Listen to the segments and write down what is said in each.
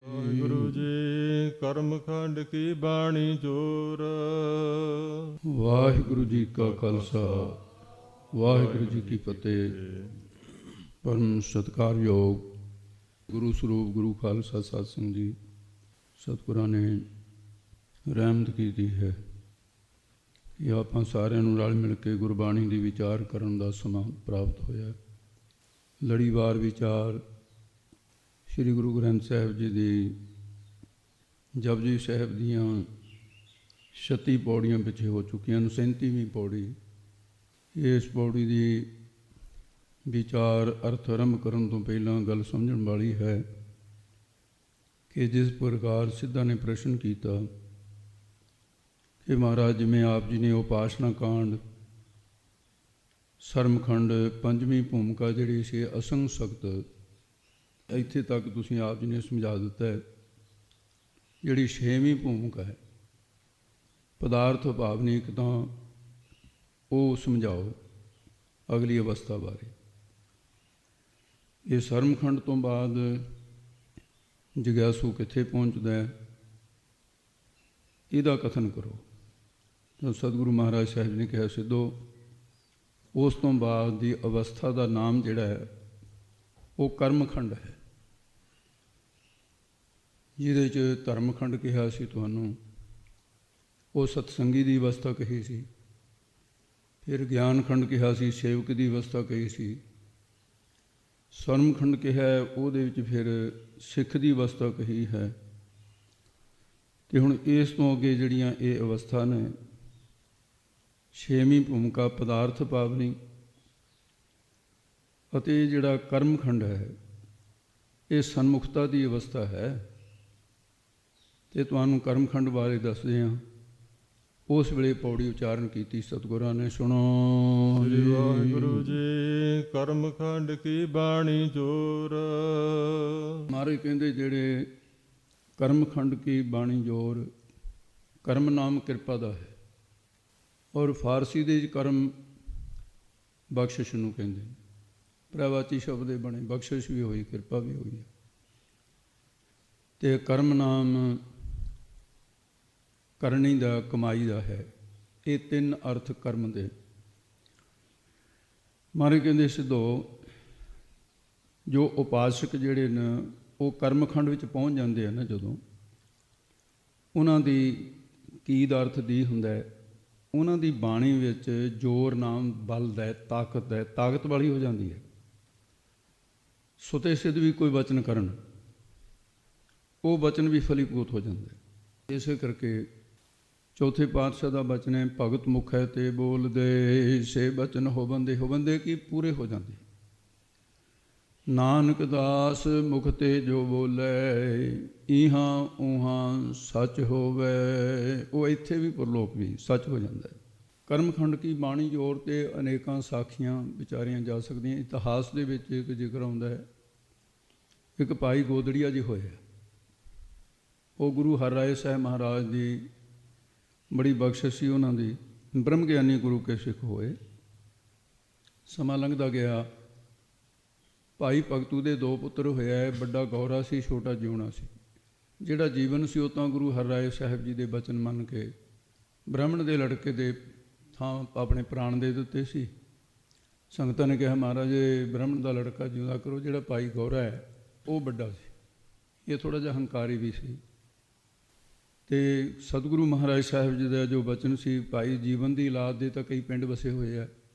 ਵਾਹਿਗੁਰੂ ਜੀ ਕਰਮਖੰਡ ਕੀ ਬਾਣੀ ਜੋਰ। ਵਾਹਿਗੁਰੂ ਜੀ ਕਾ ਖਾਲਸਾ ਵਾਹਿਗੁਰੂ ਜੀ ਕੀ ਫਤਿਹ। ਪਰਮ ਸਤਿਕਾਰਯੋਗ ਗੁਰੂ ਸਰੂਪ ਗੁਰੂ ਖਾਲਸਾ ਸਾਧ ਸੰਗਤ ਜੀ, ਸਤਿਗੁਰਾਂ ਨੇ ਰਹਿਮਤ ਕੀਤੀ ਹੈ ਕਿ ਆਪਾਂ ਸਾਰਿਆਂ ਨੂੰ ਰਲ ਮਿਲ ਕੇ ਗੁਰਬਾਣੀ ਦੀ ਵਿਚਾਰ ਕਰਨ ਦਾ ਸਮਾਂ ਪ੍ਰਾਪਤ ਹੋਇਆ। ਲੜੀਵਾਰ ਵਿਚਾਰ ਸ੍ਰੀ ਗੁਰੂ ਗ੍ਰੰਥ ਸਾਹਿਬ ਜੀ ਦੀ ਜਪਜੀ ਸਾਹਿਬ ਦੀਆਂ 36 ਪੌੜੀਆਂ ਪਿੱਛੇ ਹੋ ਚੁੱਕੀਆਂ ਹਨ। 37ਵੀਂ ਪੌੜੀ। ਇਸ ਪੌੜੀ ਦੀ ਵਿਚਾਰ ਅਰਥ ਆਰੰਭ ਕਰਨ ਤੋਂ ਪਹਿਲਾਂ ਗੱਲ ਸਮਝਣ ਵਾਲੀ ਹੈ ਕਿ ਜਿਸ ਪ੍ਰਕਾਰ ਸਿੱਧਾ ਨੇ ਪ੍ਰਸ਼ਨ ਕੀਤਾ ਕਿ ਮਹਾਰਾਜ ਜਿਵੇਂ ਆਪ ਜੀ ਨੇ ਉਪਾਸਨਾ ਕਾਂਡ ਸਰਮਖੰਡ ਪੰਜਵੀਂ ਭੂਮਿਕਾ ਜਿਹੜੀ ਸੀ ਅਸੰਗ ਸਖਤ, ਇੱਥੇ ਤੱਕ ਤੁਸੀਂ ਆਪ ਜੀ ਨੇ ਸਮਝਾ ਦਿੱਤਾ ਹੈ। ਜਿਹੜੀ 6ਵੀਂ ਭੂਮਿਕਾ ਹੈ ਪਦਾਰਥ ਭਾਵਨਿਕ, ਤਾਂ ਉਹ ਸਮਝਾਓ ਅਗਲੀ ਅਵਸਥਾ ਬਾਰੇ। ਇਹ ਸਰਮਖੰਡ ਤੋਂ ਬਾਅਦ ਜਗਿਆਸੂ ਕਿੱਥੇ ਪਹੁੰਚਦਾ ਹੈ, ਇਹਦਾ ਕਥਨ ਕਰੋ। ਤਾਂ ਸਤਿਗੁਰੂ ਮਹਾਰਾਜ ਸਾਹਿਬ ਨੇ ਕਿਹਾ, ਸਿੱਧੋ ਉਸ ਤੋਂ ਬਾਅਦ ਦੀ ਅਵਸਥਾ ਦਾ ਨਾਮ ਜਿਹੜਾ ਹੈ ਉਹ ਕਰਮਖੰਡ ਹੈ, ਜਿਹਦੇ 'ਚ ਧਰਮਖੰਡ ਕਿਹਾ ਸੀ ਤੁਹਾਨੂੰ, ਉਹ ਸਤਸੰਗੀ ਦੀ ਅਵਸਥਾ ਕਹੀ ਸੀ। ਫਿਰ ਗਿਆਨਖੰਡ ਕਿਹਾ ਸੀ, ਸੇਵਕ ਦੀ ਅਵਸਥਾ ਕਹੀ ਸੀ। ਸਰਮਖੰਡ ਕਿਹਾ, ਉਹਦੇ ਵਿੱਚ ਫਿਰ ਸਿੱਖ ਦੀ ਅਵਸਥਾ ਕਹੀ ਹੈ। ਅਤੇ ਹੁਣ ਇਸ ਤੋਂ ਅੱਗੇ ਜਿਹੜੀਆਂ ਇਹ ਅਵਸਥਾ ਨੇ, 6ਵੀਂ ਭੂਮਿਕਾ ਪਦਾਰਥ ਪਾਵਨੀ ਅਤੇ ਜਿਹੜਾ ਕਰਮਖੰਡ ਹੈ ਇਹ ਸਨਮੁਖਤਾ ਦੀ ਅਵਸਥਾ ਹੈ। ਅਤੇ ਤੁਹਾਨੂੰ ਕਰਮਖੰਡ ਬਾਰੇ ਦੱਸਦੇ ਹਾਂ। ਉਸ ਵੇਲੇ ਪੌੜੀ ਉਚਾਰਨ ਕੀਤੀ ਸਤਿਗੁਰਾਂ ਨੇ, ਸੁਣੋ ਸ੍ਰੀ ਵਾਹਿਗੁਰੂ ਜੀ ਕਰਮਖੰਡ ਕੀ ਬਾਣੀ ਜੋਰ। ਮਹਾਰਾਜ ਕਹਿੰਦੇ ਜਿਹੜੇ ਕਰਮਖੰਡ ਕੀ ਬਾਣੀ ਜੋਰ, ਕਰਮ ਨਾਮ ਕਿਰਪਾ ਦਾ ਹੈ, ਔਰ ਫਾਰਸੀ ਦੇ ਵਿੱਚ ਕਰਮ ਬਖਸ਼ਿਸ਼ ਨੂੰ ਕਹਿੰਦੇ ਨੇ। ਪ੍ਰਵਾਚੀ ਸ਼ਬਦ ਦੇ ਬਣੇ, ਬਖਸ਼ਿਸ਼ ਵੀ ਹੋਈ, ਕਿਰਪਾ ਵੀ ਹੋਈ ਹੈ। ਅਤੇ ਕਰਮ ਨਾਮ ਕਰਨੀ ਦਾ, ਕਮਾਈ ਦਾ ਹੈ। ਇਹ ਤਿੰਨ ਅਰਥ ਕਰਮ ਦੇ। ਮਹਾਰਾਜ ਕਹਿੰਦੇ, ਸਿੱਧੋ ਜੋ ਉਪਾਸਕ ਜਿਹੜੇ ਨੇ ਉਹ ਕਰਮਖੰਡ ਵਿੱਚ ਪਹੁੰਚ ਜਾਂਦੇ ਆ ਨਾ, ਜਦੋਂ ਉਹਨਾਂ ਦੀ ਕੀ ਦਾ ਅਰਥ ਦੀ ਹੁੰਦਾ ਹੈ, ਉਹਨਾਂ ਦੀ ਬਾਣੀ ਵਿੱਚ ਜ਼ੋਰ ਨਾਮ ਬਲ ਦਾ, ਤਾਕਤ ਦਾ, ਤਾਕਤ ਵਾਲੀ ਹੋ ਜਾਂਦੀ ਹੈ। ਸੁਤੇ ਸਿੱਧ ਵੀ ਕੋਈ ਵਚਨ ਕਰਨ, ਉਹ ਵਚਨ ਵੀ ਫਲੀਭੂਤ ਹੋ ਜਾਂਦਾ ਹੈ। ਇਸੇ ਕਰਕੇ ਚੌਥੇ ਪਾਤਸ਼ਾਹ ਦਾ ਬਚਨ ਹੈ, ਭਗਤ ਮੁਖ ਹੈ ਤੇ ਬੋਲਦੇ, ਸੇ ਬਚਨ ਹੋਵੰਦੇ ਹੋਵੰਦੇ ਕੀ ਪੂਰੇ ਹੋ ਜਾਂਦੇ। ਨਾਨਕ ਦਾਸ ਮੁਖ ਤੇ ਜੋ ਬੋਲੇ, ਇਹਾਂ ਉਹਾਂ ਸੱਚ ਹੋਵੇ। ਉਹ ਇੱਥੇ ਵੀ ਪਰਲੋਕ ਵੀ ਸੱਚ ਹੋ ਜਾਂਦਾ ਹੈ। ਕਰਮਖੰਡ ਕੀ ਬਾਣੀ ਜੋਰ 'ਤੇ ਅਨੇਕਾਂ ਸਾਖੀਆਂ ਵਿਚਾਰੀਆਂ ਜਾ ਸਕਦੀਆਂ। ਇਤਿਹਾਸ ਦੇ ਵਿੱਚ ਇੱਕ ਜ਼ਿਕਰ ਆਉਂਦਾ ਹੈ, ਇੱਕ ਭਾਈ ਗੋਦੜੀਆ ਜੀ ਹੋਏ, ਉਹ ਗੁਰੂ ਹਰਿਰਾਏ ਸਾਹਿਬ ਮਹਾਰਾਜ ਦੀ ਬੜੀ ਬਖਸ਼ਿਸ਼ ਸੀ ਉਹਨਾਂ ਦੀ। ਬ੍ਰਹਮ ਗਿਆਨੀ ਗੁਰੂ ਕੇ ਸਿੱਖ ਹੋਏ। ਸਮਾਂ ਲੰਘਦਾ ਗਿਆ। ਭਾਈ ਭਗਤੂ ਦੇ 2 ਪੁੱਤਰ ਹੋਇਆ। ਵੱਡਾ ਗੌਰਾ ਸੀ, ਛੋਟਾ ਜਿਉਣਾ ਸੀ। ਜਿਹੜਾ ਜੀਵਨ ਸੀ ਉਹ ਤਾਂ ਗੁਰੂ ਹਰਿਰਾਏ ਸਾਹਿਬ ਜੀ ਦੇ ਬਚਨ ਮੰਨ ਕੇ ਬ੍ਰਾਹਮਣ ਦੇ ਲੜਕੇ ਦੇ ਥਾਂ ਆਪਣੇ ਪ੍ਰਾਣ ਦੇ ਦਿੱਤੇ ਸੀ। ਸੰਗਤਾਂ ਨੇ ਕਿਹਾ, ਮਹਾਰਾਜ ਬ੍ਰਾਹਮਣ ਦਾ ਲੜਕਾ ਜਿਉਂਦਾ ਕਰੋ। ਜਿਹੜਾ ਭਾਈ ਗੌਰਾ ਹੈ ਉਹ ਵੱਡਾ ਸੀ, ਇਹ ਥੋੜ੍ਹਾ ਜਿਹਾ ਹੰਕਾਰੀ ਵੀ ਸੀ। ਅਤੇ ਸਤਿਗੁਰੂ ਮਹਾਰਾਜ ਸਾਹਿਬ ਜੀ ਦਾ ਜੋ ਬਚਨ ਸੀ, ਭਾਈ ਜੀਵਨ ਦੀ ਔਲਾਦ ਦੇ ਤਾਂ ਕਈ ਪਿੰਡ ਵਸੇ ਹੋਏ ਆ,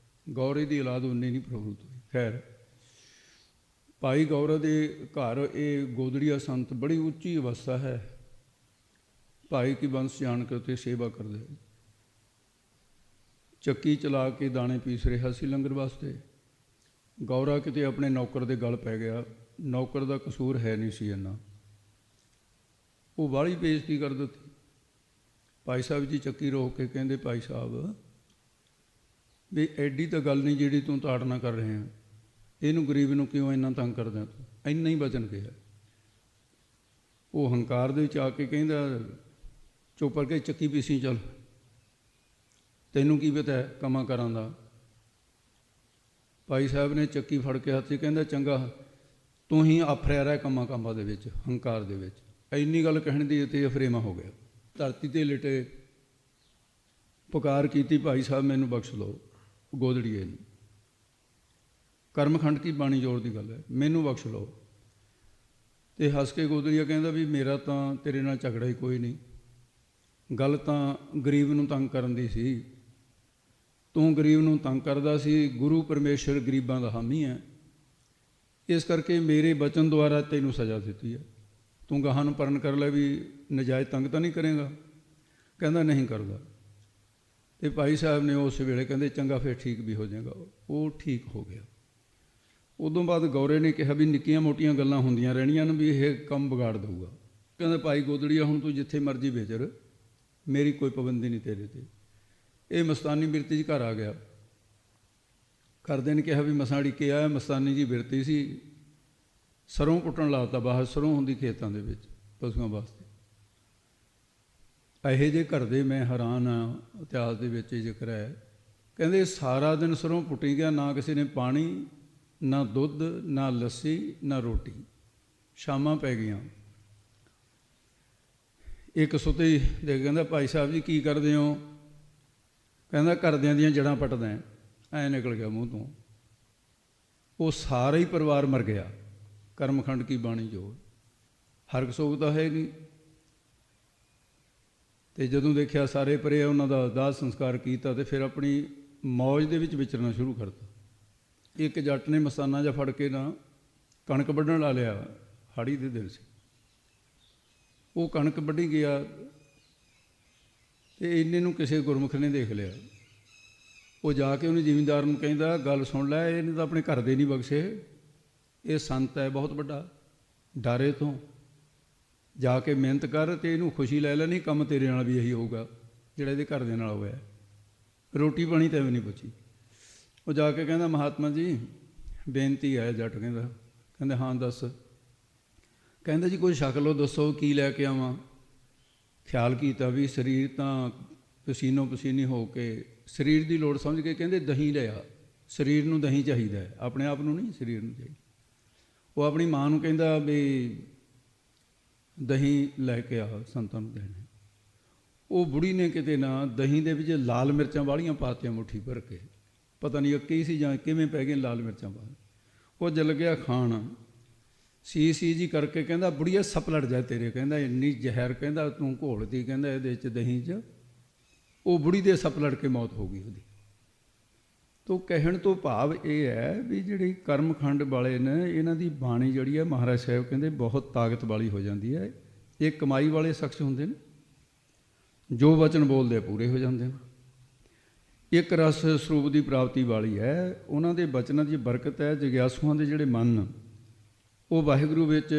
ਗੌਰੇ ਦੀ ਔਲਾਦ ਉਨੀ ਨਹੀਂ ਪ੍ਰਭੂਤ ਹੋਈ। ਖੈਰ, ਭਾਈ ਗੌਰਾ ਦੇ ਘਰ ਇਹ ਗੋਦੜੀਆ ਸੰਤ, ਬੜੀ ਉੱਚੀ ਅਵਸਥਾ ਹੈ। ਭਾਈ ਕੀ ਬੰਸ ਜਾਣ ਕੇ ਉੱਥੇ ਸੇਵਾ ਕਰਦੇ, ਚੱਕੀ ਚਲਾ ਕੇ ਦਾਣੇ ਪੀਸ ਰਿਹਾ ਸੀ ਲੰਗਰ ਵਾਸਤੇ। ਗੌਰਾ ਕਿਤੇ ਆਪਣੇ ਨੌਕਰ ਦੇ ਗਲ ਪੈ ਗਿਆ। ਨੌਕਰ ਦਾ ਕਸੂਰ ਹੈ ਨਹੀਂ ਸੀ ਇੰਨਾ, ਉਹ ਬਾਹਲੀ ਬੇਇੱਜ਼ਤੀ ਕਰ ਦਿੱਤੀ। ਭਾਈ ਸਾਹਿਬ ਜੀ ਚੱਕੀ ਰੋਕ ਕੇ ਕਹਿੰਦੇ, ਭਾਈ ਸਾਹਿਬ ਵੀ ਐਡੀ ਤਾਂ ਗੱਲ ਨਹੀਂ ਜਿਹੜੀ ਤੂੰ ਤਾੜਨਾ ਕਰ ਰਹੇ ਆ, ਇਹਨੂੰ ਗਰੀਬ ਨੂੰ ਕਿਉਂ ਇੰਨਾ ਤੰਗ ਕਰਦਾ ਤੂੰ? ਇੰਨਾ ਹੀ ਵਚਨ ਕਿਹਾ। ਉਹ ਹੰਕਾਰ ਦੇ ਵਿੱਚ ਆ ਕੇ ਕਹਿੰਦਾ, ਚੁੱਪ ਕਰਕੇ ਚੱਕੀ ਪੀਸੀ ਚੱਲ, ਤੈਨੂੰ ਕੀ ਪਤਾ ਹੈ ਕੰਮਾਂ ਕਾਰਾਂ ਦਾ। ਭਾਈ ਸਾਹਿਬ ਨੇ ਚੱਕੀ ਫੜ ਕੇ ਹੱਥ 'ਚ ਕਹਿੰਦਾ, ਚੰਗਾ ਤੂੰ ਹੀ ਆਫਰਿਆ ਰਹਿ ਕੰਮਾਂ ਕਾਮਾਂ ਦੇ ਵਿੱਚ, ਹੰਕਾਰ ਦੇ ਵਿੱਚ, ਇੰਨੀ ਗੱਲ ਕਹਿਣ ਦੀ ਤੇ ਅਫਰੇਮਾ ਹੋ ਗਿਆ। ਧਰਤੀ 'ਤੇ ਲਿਟੇ, ਪੁਕਾਰ ਕੀਤੀ, ਭਾਈ ਸਾਹਿਬ ਮੈਨੂੰ ਬਖਸ਼ ਲਓ ਗੋਦੜੀਏ ਨੂੰ। ਕਰਮਖੰਡ ਕੀ ਬਾਣੀ ਜੋਰ ਦੀ ਗੱਲ ਹੈ, ਮੈਨੂੰ ਬਖਸ਼ ਲਓ। ਤੇ ਹੱਸ ਕੇ ਗੋਦੜੀਆ ਕਹਿੰਦਾ ਵੀ ਮੇਰਾ ਤਾਂ ਤੇਰੇ ਨਾਲ ਝਗੜਾ ਹੀ ਕੋਈ ਨਹੀਂ, ਗੱਲ ਤਾਂ ਗਰੀਬ ਨੂੰ ਤੰਗ ਕਰਨ ਦੀ ਸੀ, ਤੂੰ ਗਰੀਬ ਨੂੰ ਤੰਗ ਕਰਦਾ ਸੀ। ਗੁਰੂ ਪਰਮੇਸ਼ਰ ਗਰੀਬਾਂ ਦਾ ਹਾਮੀ ਹੈ, ਇਸ ਕਰਕੇ ਮੇਰੇ ਬਚਨ ਦੁਆਰਾ ਤੈਨੂੰ ਸਜ਼ਾ ਦਿੱਤੀ ਹੈ। ਤੂੰ ਗਾਹਾਂ ਨੂੰ ਪਰਨ ਕਰ ਲੈ ਵੀ ਨਜਾਇਜ਼ ਤੰਗ ਤਾਂ ਨਹੀਂ ਕਰੇਗਾ। ਕਹਿੰਦਾ ਨਹੀਂ ਕਰਦਾ। ਤੇ ਭਾਈ ਸਾਹਿਬ ਨੇ ਉਸ ਵੇਲੇ ਕਹਿੰਦੇ ਚੰਗਾ ਫਿਰ ਠੀਕ ਵੀ ਹੋ ਜਾਏਗਾ। ਉਹ ਠੀਕ ਹੋ ਗਿਆ। ਉਦੋਂ ਬਾਅਦ ਗੌਰੇ ਨੇ ਕਿਹਾ ਵੀ ਨਿੱਕੀਆਂ ਮੋਟੀਆਂ ਗੱਲਾਂ ਹੁੰਦੀਆਂ ਰਹਿਣੀਆਂ ਨੇ, ਵੀ ਇਹ ਕੰਮ ਵਿਗਾੜ ਦਊਗਾ। ਕਹਿੰਦਾ ਭਾਈ ਗੋਦੜੀਆ ਹੁਣ ਤੂੰ ਜਿੱਥੇ ਮਰਜ਼ੀ ਵਿਚਰ, ਮੇਰੀ ਕੋਈ ਪਾਬੰਦੀ ਨਹੀਂ ਤੇਰੇ 'ਤੇ। ਇਹ ਮਸਤਾਨੀ ਬਿਰਤੀ 'ਚ ਘਰ ਆ ਗਿਆ। ਘਰਦਿਆਂ ਨੇ ਕਿਹਾ ਵੀ ਮਸਾਂ ਅੜਿੱਕੇ ਆਇਆ। ਮਸਤਾਨੀ ਜੀ ਬਿਰਤੀ ਸੀ, ਸਰੋਂ ਪੁੱਟਣ ਲਾਤਾ ਬਾਹਰ। ਸਰੋਂ ਹੁੰਦੀ ਖੇਤਾਂ ਦੇ ਵਿੱਚ ਪਸ਼ੂਆਂ ਵਾਸਤੇ। ਇਹੋ ਜਿਹੇ ਘਰ ਦੇ ਮੈਂ ਹੈਰਾਨ ਹਾਂ, ਇਤਿਹਾਸ ਦੇ ਵਿੱਚ ਇਹ ਜ਼ਿਕਰ ਹੈ। ਕਹਿੰਦੇ ਸਾਰਾ ਦਿਨ ਸਰੋਂ ਪੁੱਟੀ ਗਿਆ, ਨਾ ਕਿਸੇ ਨੇ ਪਾਣੀ, ਨਾ ਦੁੱਧ, ਨਾ ਲੱਸੀ, ਨਾ ਰੋਟੀ। ਸ਼ਾਮਾਂ ਪੈ ਗਈਆਂ। ਇੱਕ ਸੁੱਤੇ ਦੇ ਕਹਿੰਦਾ ਭਾਈ ਸਾਹਿਬ ਜੀ ਕੀ ਕਰਦੇ ਹੋ? ਕਹਿੰਦਾ ਘਰਦਿਆਂ ਦੀਆਂ ਜੜ੍ਹਾਂ ਪੱਟਦਾ। ਐਂ ਨਿਕਲ ਗਿਆ ਮੂੰਹ ਤੋਂ। ਉਹ ਸਾਰਾ ਹੀ ਪਰਿਵਾਰ ਮਰ ਗਿਆ। ਕਰਮਖੰਡ ਕੀ ਬਾਣੀ ਜੋਰ। ਹਰਕ ਸੋਗ ਤਾਂ ਹੈ ਨਹੀਂ। ਤੇ ਜਦੋਂ ਦੇਖਿਆ ਸਾਰੇ ਪਰੇ, ਉਹਨਾਂ ਦਾ ਦਾਹ ਸੰਸਕਾਰ ਕੀਤਾ ਤੇ ਫਿਰ ਆਪਣੀ ਮੌਜ ਦੇ ਵਿੱਚ ਵਿਚਰਨਾ ਸ਼ੁਰੂ ਕਰਤਾ। ਇੱਕ ਜੱਟ ਨੇ ਮਸਾਨਾ ਜਿਹਾ ਫੜ ਕੇ ਨਾ ਕਣਕ ਵੱਢਣ ਲਾ ਲਿਆ। ਹਾੜੀ ਦੇ ਦਿਨ ਸੀ। ਉਹ ਕਣਕ ਵੱਢੀ ਗਿਆ ਤੇ ਇੰਨੇ ਨੂੰ ਕਿਸੇ ਗੁਰਮੁਖ ਨੇ ਦੇਖ ਲਿਆ। ਉਹ ਜਾ ਕੇ ਉਹਨੇ ਜ਼ਿਮੀਂਦਾਰ ਨੂੰ ਕਹਿੰਦਾ ਗੱਲ ਸੁਣ ਲੈ, ਇਹਨੇ ਤਾਂ ਆਪਣੇ ਘਰ ਦੇ ਨਹੀਂ ਬਖਸ਼ੇ, ਇਹ ਸੰਤ ਹੈ ਬਹੁਤ ਵੱਡਾ, ਡਾਰੇ ਤੋਂ ਜਾ ਕੇ ਮਿਹਨਤ ਕਰ ਤੇ ਇਹਨੂੰ ਖੁਸ਼ੀ ਲੈ ਲੈ, ਨਹੀਂ ਕੰਮ ਤੇਰੇ ਨਾਲ ਵੀ ਇਹੀ ਹੋਊਗਾ ਜਿਹੜਾ ਇਹਦੇ ਘਰ ਦੇ ਨਾਲ ਹੋਇਆ। ਰੋਟੀ ਪਾਣੀ ਤਾਂ ਐਵੇਂ ਨਹੀਂ ਪੁੱਛੀ। ਉਹ ਜਾ ਕੇ ਕਹਿੰਦਾ ਮਹਾਤਮਾ ਜੀ ਬੇਨਤੀ ਹੈ। ਜੱਟ ਕਹਿੰਦਾ ਹਾਂ ਦੱਸ। ਕਹਿੰਦਾ ਜੀ ਕੋਈ ਸ਼ਕਲੋਂ ਦੱਸੋ, ਕੀ ਲੈ ਕੇ ਆਵਾਂ? ਖਿਆਲ ਕੀਤਾ ਵੀ ਸਰੀਰ ਤਾਂ ਪਸੀਨੋ ਪਸੀਨੀ ਹੋ ਕੇ, ਸਰੀਰ ਦੀ ਲੋੜ ਸਮਝ ਕੇ ਕਹਿੰਦੇ ਦਹੀਂ ਲਿਆ। ਸਰੀਰ ਨੂੰ ਦਹੀਂ ਚਾਹੀਦਾ ਹੈ, ਆਪਣੇ ਆਪ ਨੂੰ ਨਹੀਂ, ਸਰੀਰ ਨੂੰ ਚਾਹੀਦਾ। ਉਹ ਆਪਣੀ ਮਾਂ ਨੂੰ ਕਹਿੰਦਾ ਵੀ ਦਹੀਂ ਲੈ ਕੇ ਆ, ਸੰਤਾਂ ਨੂੰ ਦੇਣਾ। ਉਹ ਬੁੜੀ ਨੇ ਕਿਤੇ ਨਾ ਦਹੀਂ ਦੇ ਵਿੱਚ ਲਾਲ ਮਿਰਚਾਂ ਵਾਲੀਆਂ ਪਾਤੀਆਂ ਮੁੱਠੀ ਭਰ ਕੇ। ਪਤਾ ਨਹੀਂ ਅੱਕੀ ਸੀ ਜਾਂ ਕਿਵੇਂ ਪੈ ਗਏ ਲਾਲ ਮਿਰਚਾਂ ਪਾ। ਉਹ ਜਲ ਗਿਆ ਖਾਣ। ਸੀ ਜੀ ਕਰਕੇ ਕਹਿੰਦਾ ਬੁੜੀਆ ਸੱਪ ਲੜ ਜਾਏ ਤੇਰੇ। ਕਹਿੰਦਾ ਇੰਨੀ ਜ਼ਹਿਰ ਕਹਿੰਦਾ ਤੂੰ ਘੋਲਦੀ ਕਹਿੰਦਾ ਇਹਦੇ 'ਚ ਦਹੀਂ 'ਚ। ਉਹ ਬੁੜੀ ਦੇ ਸੱਪ ਲੜ ਕੇ ਮੌਤ ਹੋ ਗਈ ਉਹਦੀ। ਤੋ ਕਹਿਣ ਤੋਂ ਭਾਵ ਇਹ ਹੈ ਵੀ ਜਿਹੜੀ ਕਰਮਖੰਡ ਵਾਲੇ ਨੇ, ਇਹਨਾਂ ਦੀ ਬਾਣੀ ਜਿਹੜੀ ਹੈ ਮਹਾਰਾਜ ਸਾਹਿਬ ਕਹਿੰਦੇ ਬਹੁਤ ਤਾਕਤ ਵਾਲੀ ਹੋ ਜਾਂਦੀ ਹੈ। ਇਹ ਕਮਾਈ ਵਾਲੇ ਸ਼ਖਸ ਹੁੰਦੇ ਨੇ, ਜੋ ਵਚਨ ਬੋਲਦੇ ਪੂਰੇ ਹੋ ਜਾਂਦੇ ਨੇ। ਇੱਕ ਰਸ ਸਰੂਪ ਦੀ ਪ੍ਰਾਪਤੀ ਵਾਲੀ ਹੈ। ਉਹਨਾਂ ਦੇ ਬਚਨਾਂ ਦੀ ਬਰਕਤ ਹੈ। ਜਗਿਆਸੂਆਂ ਦੇ ਜਿਹੜੇ ਮਨ ਉਹ ਵਾਹਿਗੁਰੂ ਵਿੱਚ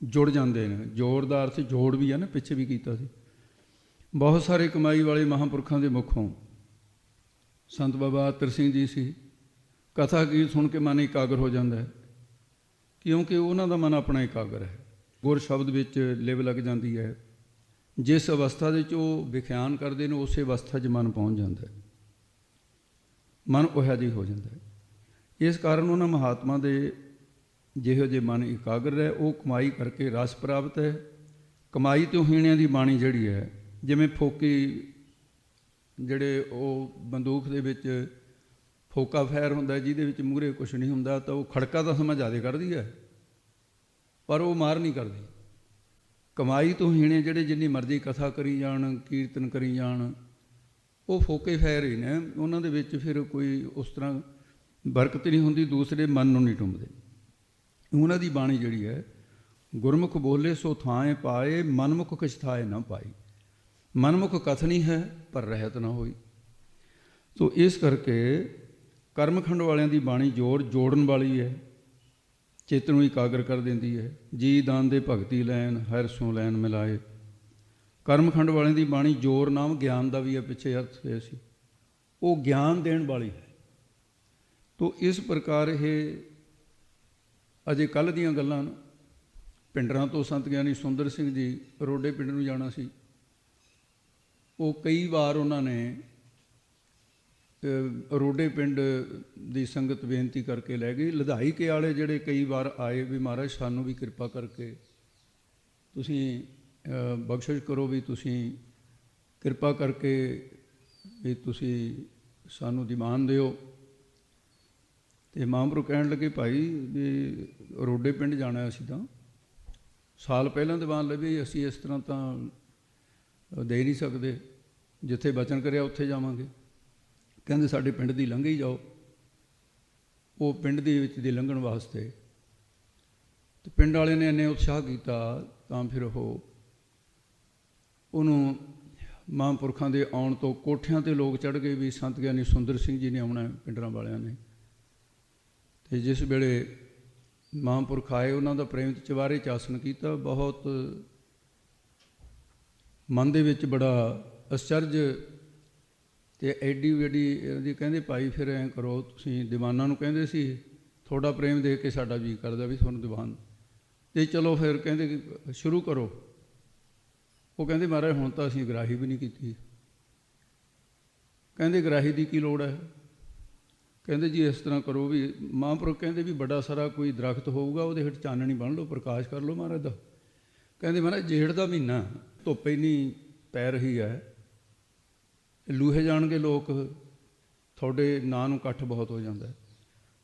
ਜੁੜ ਜਾਂਦੇ ਨੇ। ਜੋੜ ਦਾ ਅਰਥ ਜੋੜ ਵੀ ਹੈ ਨਾ, ਪਿੱਛੇ ਵੀ ਕੀਤਾ ਸੀ। ਬਹੁਤ ਸਾਰੇ ਕਮਾਈ ਵਾਲੇ ਮਹਾਂਪੁਰਖਾਂ ਦੇ ਮੁੱਖੋਂ ਸੰਤ ਬਾਬਾ ਅਤਰ ਸਿੰਘ ਜੀ ਸੀ। ਕਥਾ ਗੀਤ ਸੁਣ ਕੇ ਮਨ ਇਕਾਗਰ ਹੋ ਜਾਂਦਾ ਹੈ, ਕਿਉਂਕਿ ਉਹਨਾਂ ਦਾ ਮਨ ਆਪਣਾ ਇਕਾਗਰ ਹੈ। ਗੁਰ ਸ਼ਬਦ ਵਿੱਚ ਲਿਵ ਲੱਗ ਜਾਂਦੀ ਹੈ। ਜਿਸ ਅਵਸਥਾ ਦੇ ਵਿੱਚ ਉਹ ਵਿਖਿਆਨ ਕਰਦੇ ਨੇ, ਉਸੇ ਅਵਸਥਾ 'ਚ ਮਨ ਪਹੁੰਚ ਜਾਂਦਾ ਹੈ। ਮਨ ਉਹੋ ਜਿਹੀ ਹੋ ਜਾਂਦਾ ਹੈ। ਇਸ ਕਾਰਨ ਉਹਨਾਂ ਮਹਾਤਮਾ ਦੇ ਜਿਹੋ ਜਿਹੇ ਮਨ ਇਕਾਗਰ ਹੈ, ਉਹ ਕਮਾਈ ਕਰਕੇ ਰਸ ਪ੍ਰਾਪਤ ਹੈ। ਕਮਾਈ ਤੋਂ ਹੀਣਿਆਂ ਦੀ ਬਾਣੀ ਜਿਹੜੀ ਹੈ, ਜਿਵੇਂ ਫੋਕੀ ਜਿਹੜੇ ਉਹ ਬੰਦੂਕ ਦੇ ਵਿੱਚ ਫੋਕਾ ਫਾਇਰ ਹੁੰਦਾ, ਜਿਹਦੇ ਵਿੱਚ ਮੂਹਰੇ ਕੁਛ ਨਹੀਂ ਹੁੰਦਾ, ਤਾਂ ਉਹ ਖੜਕਾ ਤਾਂ ਸਮਾਂ ਜ਼ਿਆਦਾ ਕਰਦੀ ਹੈ, ਪਰ ਉਹ ਮਾਰ ਨਹੀਂ ਕਰਦੀ। ਕਮਾਈ ਤੋਂ ਹੀਣੇ ਜਿਹੜੇ ਜਿੰਨੀ ਮਰਜ਼ੀ ਕਥਾ ਕਰੀ ਜਾਣ, ਕੀਰਤਨ ਕਰੀ ਜਾਣ, ਉਹ ਫੋਕੇ ਫਾਇਰ ਹੀ ਨੇ। ਉਹਨਾਂ ਦੇ ਵਿੱਚ ਫਿਰ ਕੋਈ ਉਸ ਤਰ੍ਹਾਂ ਬਰਕਤ ਨਹੀਂ ਹੁੰਦੀ, ਦੂਸਰੇ ਮਨ ਨੂੰ ਨਹੀਂ ਟੁੰਬਦੇ। ਉਹਨਾਂ ਦੀ ਬਾਣੀ ਜਿਹੜੀ ਹੈ, ਗੁਰਮੁਖ ਬੋਲੇ ਸੋ ਥਾਏ ਪਾਏ, ਮਨਮੁਖ ਕਿਛ ਥਾਏ ਨਾ ਪਾਈ। ਮਨਮੁਖ ਕਥਨੀ ਹੈ ਪਰ ਰਹਿਤ ਨਾ ਹੋਈ। ਸੋ ਇਸ ਕਰਕੇ ਕਰਮਖੰਡ ਵਾਲਿਆਂ ਦੀ ਬਾਣੀ ਜੋੜਨ ਵਾਲੀ ਹੈ, ਚਿੱਤ ਨੂੰ ਇਕਾਗਰ ਕਰ ਦਿੰਦੀ ਹੈ। ਜੀ ਦਾਨ ਦੇ ਭਗਤੀ ਲੈਣ, ਹਰਿ ਸੋ ਲੈਣ ਮਿਲਾਏ। ਕਰਮਖੰਡ ਵਾਲਿਆਂ ਦੀ ਬਾਣੀ ਜੋਰ ਨਾਮ ਗਿਆਨ ਦਾ ਵੀ ਹੈ, ਪਿੱਛੇ ਅਰਥ ਹੋਇਆ ਸੀ। ਉਹ ਗਿਆਨ ਦੇਣ ਵਾਲੀ ਹੈ। ਤੋ ਇਸ ਪ੍ਰਕਾਰ ਇਹ ਅਜੇ ਕੱਲ੍ਹ ਦੀਆਂ ਗੱਲਾਂ ਨੇ। ਪਿੰਡਰਾਂ ਤੋਂ ਸੰਤ ਗਿਆਨੀ ਸੁੰਦਰ ਸਿੰਘ ਜੀ ਰੋਡੇ ਪਿੰਡ ਨੂੰ ਜਾਣਾ ਸੀ। ਉਹ ਕਈ ਵਾਰ ਉਹਨਾਂ ਨੇ ਰੋਡੇ ਪਿੰਡ ਦੀ ਸੰਗਤ ਬੇਨਤੀ ਕਰਕੇ ਲੈ ਗਈ। ਲਧਾਈ ਕੇ ਵਾਲੇ ਜਿਹੜੇ ਕਈ ਵਾਰ ਆਏ ਵੀ ਮਹਾਰਾਜ ਸਾਨੂੰ ਵੀ ਕਿਰਪਾ ਕਰਕੇ ਤੁਸੀਂ ਬਖਸ਼ਿਸ਼ ਕਰੋ ਵੀ ਤੁਸੀਂ ਕਿਰਪਾ ਕਰਕੇ ਵੀ ਤੁਸੀਂ ਸਾਨੂੰ ਦੀਵਾਨ ਦਿਓ। ਅਤੇ ਮਹਾਂਪੁਰਖ ਕਹਿਣ ਲੱਗੇ ਭਾਈ ਵੀ ਰੋਡੇ ਪਿੰਡ ਜਾਣਾ ਅਸੀਂ ਤਾਂ ਸਾਲ ਪਹਿਲਾਂ ਦੀਵਾਨ ਲਵੇ, ਅਸੀਂ ਇਸ ਤਰ੍ਹਾਂ ਤਾਂ ਦੇ ਨਹੀਂ ਸਕਦੇ, ਜਿੱਥੇ ਬਚਨ ਕਰਿਆ ਉੱਥੇ ਜਾਵਾਂਗੇ। ਕਹਿੰਦੇ ਸਾਡੇ ਪਿੰਡ ਦੀ ਲੰਘ ਹੀ ਜਾਓ। ਉਹ ਪਿੰਡ ਦੇ ਵਿੱਚ ਦੀ ਲੰਘਣ ਵਾਸਤੇ ਅਤੇ ਪਿੰਡ ਵਾਲਿਆਂ ਨੇ ਇੰਨੇ ਉਤਸ਼ਾਹ ਕੀਤਾ ਤਾਂ ਫਿਰ ਉਹਨੂੰ ਮਹਾਂਪੁਰਖਾਂ ਦੇ ਆਉਣ ਤੋਂ ਕੋਠਿਆਂ 'ਤੇ ਲੋਕ ਚੜ੍ਹ ਗਏ ਵੀ ਸੰਤ ਗਿਆਨੀ ਸੁੰਦਰ ਸਿੰਘ ਜੀ ਨੇ ਆਉਣਾ ਪਿੰਡਰਾਂ ਵਾਲਿਆਂ ਨੇ। ਅਤੇ ਜਿਸ ਵੇਲੇ ਮਹਾਂਪੁਰਖ ਆਏ ਉਹਨਾਂ ਦਾ ਪ੍ਰੇਮ ਚਵਾਰੇ 'ਚ ਆਸਣ ਕੀਤਾ। ਬਹੁਤ ਮਨ ਦੇ ਵਿੱਚ ਬੜਾ ਅਚਰਜ ਅਤੇ ਐਡੀ ਵੱਡੀ ਇਹਦੀ ਕਹਿੰਦੇ ਭਾਈ ਫਿਰ ਐਂ ਕਰੋ, ਤੁਸੀਂ ਦੀਵਾਨਾਂ ਨੂੰ ਕਹਿੰਦੇ ਸੀ ਤੁਹਾਡਾ ਪ੍ਰੇਮ ਦੇਖ ਕੇ ਸਾਡਾ ਜੀ ਕਰਦਾ ਵੀ ਤੁਹਾਨੂੰ ਦੀਵਾਨ, ਅਤੇ ਚਲੋ ਫਿਰ ਕਹਿੰਦੇ ਕਿ ਸ਼ੁਰੂ ਕਰੋ। ਉਹ ਕਹਿੰਦੇ ਮਹਾਰਾਜ ਹੁਣ ਤਾਂ ਅਸੀਂ ਗਰਾਹੀ ਵੀ ਨਹੀਂ ਕੀਤੀ। ਕਹਿੰਦੇ ਗਰਾਹੀ ਦੀ ਕੀ ਲੋੜ ਹੈ? ਕਹਿੰਦੇ ਜੀ ਇਸ ਤਰ੍ਹਾਂ ਕਰੋ ਵੀ ਮਹਾਂਪੁਰਖ ਕਹਿੰਦੇ ਵੀ ਬੜਾ ਸਾਰਾ ਕੋਈ ਦਰਖਤ ਹੋਊਗਾ, ਉਹਦੇ ਹੇਠ ਚਾਨਣੀ ਬੰਨ੍ਹ ਲਓ, ਪ੍ਰਕਾਸ਼ ਕਰ ਲਓ ਮਹਾਰਾਜ ਦਾ। ਕਹਿੰਦੇ ਮਹਾਰਾਜ ਜੇਠ ਦਾ ਮਹੀਨਾ, ਧੁੱਪ ਇੰਨੀ ਪੈ ਰਹੀ ਹੈ, ਲੂਹੇ ਜਾਣਗੇ ਲੋਕ, ਤੁਹਾਡੇ ਨਾਂ ਨੂੰ ਇਕੱਠ ਬਹੁਤ ਹੋ ਜਾਂਦਾ।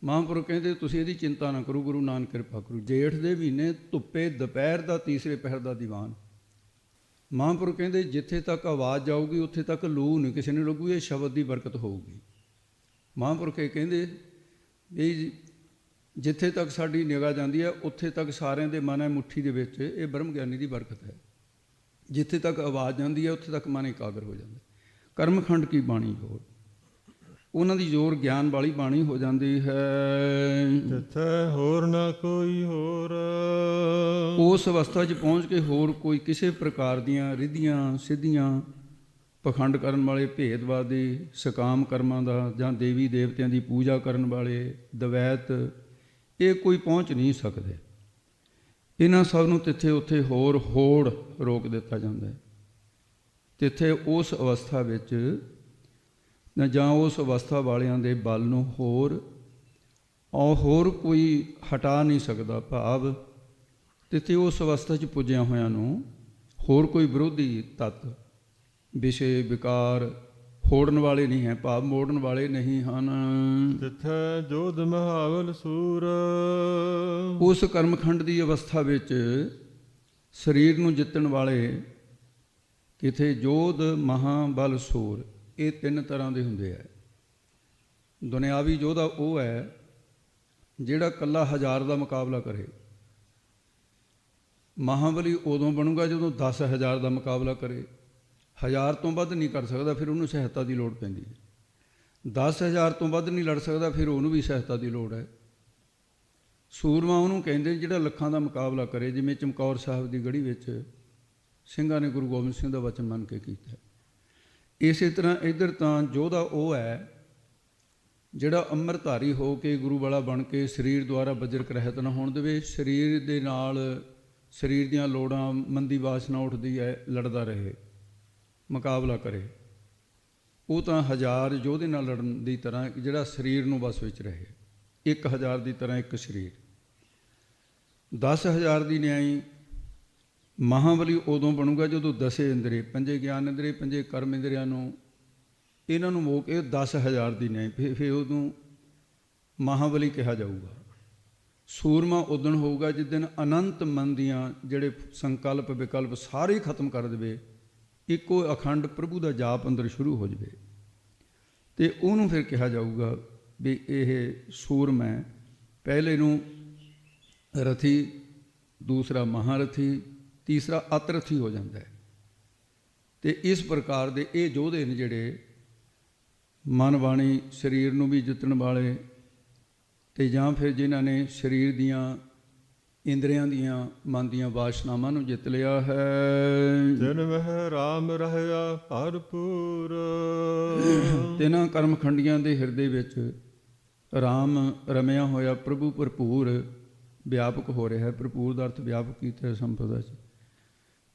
ਮਹਾਂਪੁਰਖ ਕਹਿੰਦੇ ਤੁਸੀਂ ਇਹਦੀ ਚਿੰਤਾ ਨਾ ਕਰੋ, ਗੁਰੂ ਨਾਨਕ ਕਿਰਪਾ ਕਰੂ। ਜੇਠ ਦੇ ਮਹੀਨੇ ਧੁੱਪੇ ਦੁਪਹਿਰ ਦਾ ਤੀਸਰੇ ਪਹਿਰ ਦਾ ਦੀਵਾਨ। ਮਹਾਂਪੁਰਖ ਕਹਿੰਦੇ ਜਿੱਥੇ ਤੱਕ ਆਵਾਜ਼ ਜਾਊਗੀ ਉੱਥੇ ਤੱਕ ਲੂ ਨਹੀਂ ਕਿਸੇ ਨੂੰ ਲੱਗੂ, ਇਹ ਸ਼ਬਦ ਦੀ ਬਰਕਤ ਹੋਊਗੀ। ਮਹਾਂਪੁਰਖ ਇਹ ਕਹਿੰਦੇ ਵੀ ਜਿੱਥੇ ਤੱਕ ਸਾਡੀ ਨਿਗਾਹ ਜਾਂਦੀ ਹੈ ਉੱਥੇ ਤੱਕ ਸਾਰਿਆਂ ਦੇ ਮਨ ਹੈ ਮੁੱਠੀ ਦੇ ਵਿੱਚ, ਇਹ ਬ੍ਰਹਮ ਗਿਆਨੀ ਦੀ ਬਰਕਤ ਹੈ। ਜਿੱਥੇ ਤੱਕ ਆਵਾਜ਼ ਜਾਂਦੀ ਹੈ ਉੱਥੇ ਤੱਕ ਮਨ ਇਕਾਗਰ ਹੋ ਜਾਂਦਾ। ਕਰਮਖੰਡ ਕੀ ਬਾਣੀ ਜੋਰ, ਉਹਨਾਂ ਦੀ ਜੋਰ ਗਿਆਨ ਵਾਲੀ ਬਾਣੀ ਹੋ ਜਾਂਦੀ ਹੈ। ਤਿੱਥੈ ਹੋਰ ਨਾ ਕੋਈ ਹੋਰ, ਉਸ ਅਵਸਥਾ 'ਚ ਪਹੁੰਚ ਕੇ ਹੋਰ ਕੋਈ ਕਿਸੇ ਪ੍ਰਕਾਰ ਦੀਆਂ ਰਿੱਧੀਆਂ ਸਿੱਧੀਆਂ ਪਖੰਡ ਕਰਨ ਵਾਲੇ, ਭੇਦਵਾਦੀ, ਸਕਾਮ ਕਰਮਾਂ ਦਾ ਜਾਂ ਦੇਵੀ ਦੇਵਤਿਆਂ ਦੀ ਪੂਜਾ ਕਰਨ ਵਾਲੇ, ਦਵੈਤ, ਇਹ ਕੋਈ ਪਹੁੰਚ ਨਹੀਂ ਸਕਦੇ। ਇਹਨਾਂ ਸਭ ਨੂੰ ਤਿੱਥੇ ਉੱਥੇ ਹੋਰ ਹੋੜ ਰੋਕ ਦਿੱਤਾ ਜਾਂਦਾ ਹੈ। ਤਿੱਥੇ ਉਸ ਅਵਸਥਾ ਵਿੱਚ ਜਾਂ ਉਸ ਅਵਸਥਾ ਵਾਲਿਆਂ ਦੇ ਬਲ ਨੂੰ ਹੋਰ ਕੋਈ ਹਟਾ ਨਹੀਂ ਸਕਦਾ। ਭਾਵ ਤਿੱਥੇ ਉਸ ਅਵਸਥਾ 'ਚ ਪੁੱਜਿਆ ਹੋਇਆਂ ਨੂੰ ਹੋਰ ਕੋਈ ਵਿਰੋਧੀ ਤੱਤ, ਵਿਸ਼ੇ, ਵਿਕਾਰ ਹੋੜਨ ਵਾਲੇ ਨਹੀਂ ਹੈ, ਭਾਵ ਮੋੜਨ ਵਾਲੇ ਨਹੀਂ ਹਨ। ਤਿੱਥੈ ਜੋਧ ਮਹਾਬਲ ਸੂਰ, ਉਸ ਕਰਮਖੰਡ ਦੀ ਅਵਸਥਾ ਵਿੱਚ ਸਰੀਰ ਨੂੰ ਜਿੱਤਣ ਵਾਲੇ ਕਿਥੇ ਜੋਧ, ਮਹਾਬਲ, ਸੂਰ, ਇਹ ਤਿੰਨ ਤਰ੍ਹਾਂ ਦੇ ਹੁੰਦੇ ਹੈ। ਦੁਨਿਆਵੀ ਯੋਧਾ ਉਹ ਹੈ ਜਿਹੜਾ ਇਕੱਲਾ 1000 ਦਾ ਮੁਕਾਬਲਾ ਕਰੇ। ਮਹਾਬਲੀ ਉਦੋਂ ਬਣੂਗਾ ਜਦੋਂ 10,000 ਦਾ ਮੁਕਾਬਲਾ ਕਰੇ। 1000 ਤੋਂ ਵੱਧ ਨਹੀਂ ਕਰ ਸਕਦਾ, ਫਿਰ ਉਹਨੂੰ ਸਹਾਇਤਾ ਦੀ ਲੋੜ ਪੈਂਦੀ ਹੈ। 10,000 ਤੋਂ ਵੱਧ ਨਹੀਂ ਲੜ ਸਕਦਾ, ਫਿਰ ਉਹਨੂੰ ਵੀ ਸਹਾਇਤਾ ਦੀ ਲੋੜ ਹੈ। ਸੂਰਮਾ ਉਹਨੂੰ ਕਹਿੰਦੇ ਜਿਹੜਾ ਲੱਖਾਂ ਦਾ ਮੁਕਾਬਲਾ ਕਰੇ, ਜਿਵੇਂ ਚਮਕੌਰ ਸਾਹਿਬ ਦੀ ਗੜ੍ਹੀ ਵਿੱਚ ਸਿੰਘਾਂ ਨੇ ਗੁਰੂ ਗੋਬਿੰਦ ਸਿੰਘ ਦਾ ਵਚਨ ਮੰਨ ਕੇ ਕੀਤਾ। ਇਸੇ ਤਰ੍ਹਾਂ ਇੱਧਰ ਤਾਂ ਯੋਧਾ ਉਹ ਹੈ ਜਿਹੜਾ ਅੰਮ੍ਰਿਤਧਾਰੀ ਹੋ ਕੇ ਗੁਰੂ ਵਾਲਾ ਬਣ ਕੇ ਸਰੀਰ ਦੁਆਰਾ ਵਜਰਕ ਰਹਿਤ ਨਾ ਹੋਣ ਦੇਵੇ। ਸਰੀਰ ਦੇ ਨਾਲ ਸਰੀਰ ਦੀਆਂ ਲੋੜਾਂ, ਮੰਦੀ ਵਾਸਨਾ ਉੱਠਦੀ ਹੈ, ਲੜਦਾ ਰਹੇ, ਮੁਕਾਬਲਾ ਕਰੇ। ਉਹ ਤਾਂ 1000 ਯੋਧੇ ਨਾਲ ਲੜਨ ਦੀ ਤਰ੍ਹਾਂ ਜਿਹੜਾ ਸਰੀਰ ਨੂੰ ਵਸ ਵਿੱਚ ਰਹੇ, 1000 ਦੀ ਤਰ੍ਹਾਂ ਇੱਕ ਸਰੀਰ। 10,000 ਦੀ ਨਿਆਈ ਮਹਾਬਲੀ ਉਦੋਂ ਬਣੂਗਾ ਜਦੋਂ 10 ਇੰਦਰੀ, 5 ਗਿਆਨ ਇੰਦਰੀ, 5 ਕਰਮ ਇੰਦਰੀਆਂ ਨੂੰ, ਇਹਨਾਂ ਨੂੰ ਮੋਕ ਕੇ 10,000 ਦੀ ਨਿਆਈ, ਫਿਰ ਉਦੋਂ ਮਹਾਬਲੀ ਕਿਹਾ ਜਾਊਗਾ। ਸੂਰਮਾ ਉਦਣ ਹੋਊਗਾ ਜਿਸ ਦਿਨ ਅਨੰਤ ਮਨ ਦੀਆਂ ਜਿਹੜੇ ਸੰਕਲਪ ਵਿਕਲਪ ਸਾਰੇ ਖਤਮ ਕਰ ਦੇਵੇ, ਇੱਕੋ ਅਖੰਡ ਪ੍ਰਭੂ ਦਾ ਜਾਪ ਅੰਦਰ ਸ਼ੁਰੂ ਹੋ ਜਾਵੇ, ਅਤੇ ਉਹਨੂੰ ਫਿਰ ਕਿਹਾ ਜਾਊਗਾ ਵੀ ਇਹ ਸੂਰਮਾ ਹੈ। ਪਹਿਲੇ ਨੂੰ ਰਥੀ, ਦੂਸਰਾ ਮਹਾਰਥੀ, ਤੀਸਰਾ ਅਤਰਥੀ ਹੋ ਜਾਂਦਾ ਹੈ। ਅਤੇ ਇਸ ਪ੍ਰਕਾਰ ਦੇ ਇਹ ਯੋਧੇ ਨੇ ਜਿਹੜੇ ਮਨ, ਬਾਣੀ, ਸਰੀਰ ਨੂੰ ਵੀ ਜਿੱਤਣ ਵਾਲੇ, ਅਤੇ ਜਾਂ ਫਿਰ ਜਿਨ੍ਹਾਂ ਨੇ ਸਰੀਰ ਦੀਆਂ, ਇੰਦਰੀਆਂ ਦੀਆਂ, ਮਨ ਦੀਆਂ ਵਾਸ਼ਨਾਵਾਂ ਨੂੰ ਜਿੱਤ ਲਿਆ ਹੈ। ਜਿਨ ਮਹਿ ਰਾਮ ਰਹਿਆ ਭਰਪੂਰ, ਤਿੰਨਾਂ ਕਰਮਖੰਡੀਆਂ ਦੇ ਹਿਰਦੇ ਵਿੱਚ ਰਾਮ ਰਮਿਆ ਹੋਇਆ, ਪ੍ਰਭੂ ਭਰਪੂਰ ਵਿਆਪਕ ਹੋ ਰਿਹਾ ਹੈ। ਭਰਪੂਰ ਦਾ ਅਰਥ ਵਿਆਪਕ ਕੀਤਾ ਸੰਪਦਾ 'ਚ।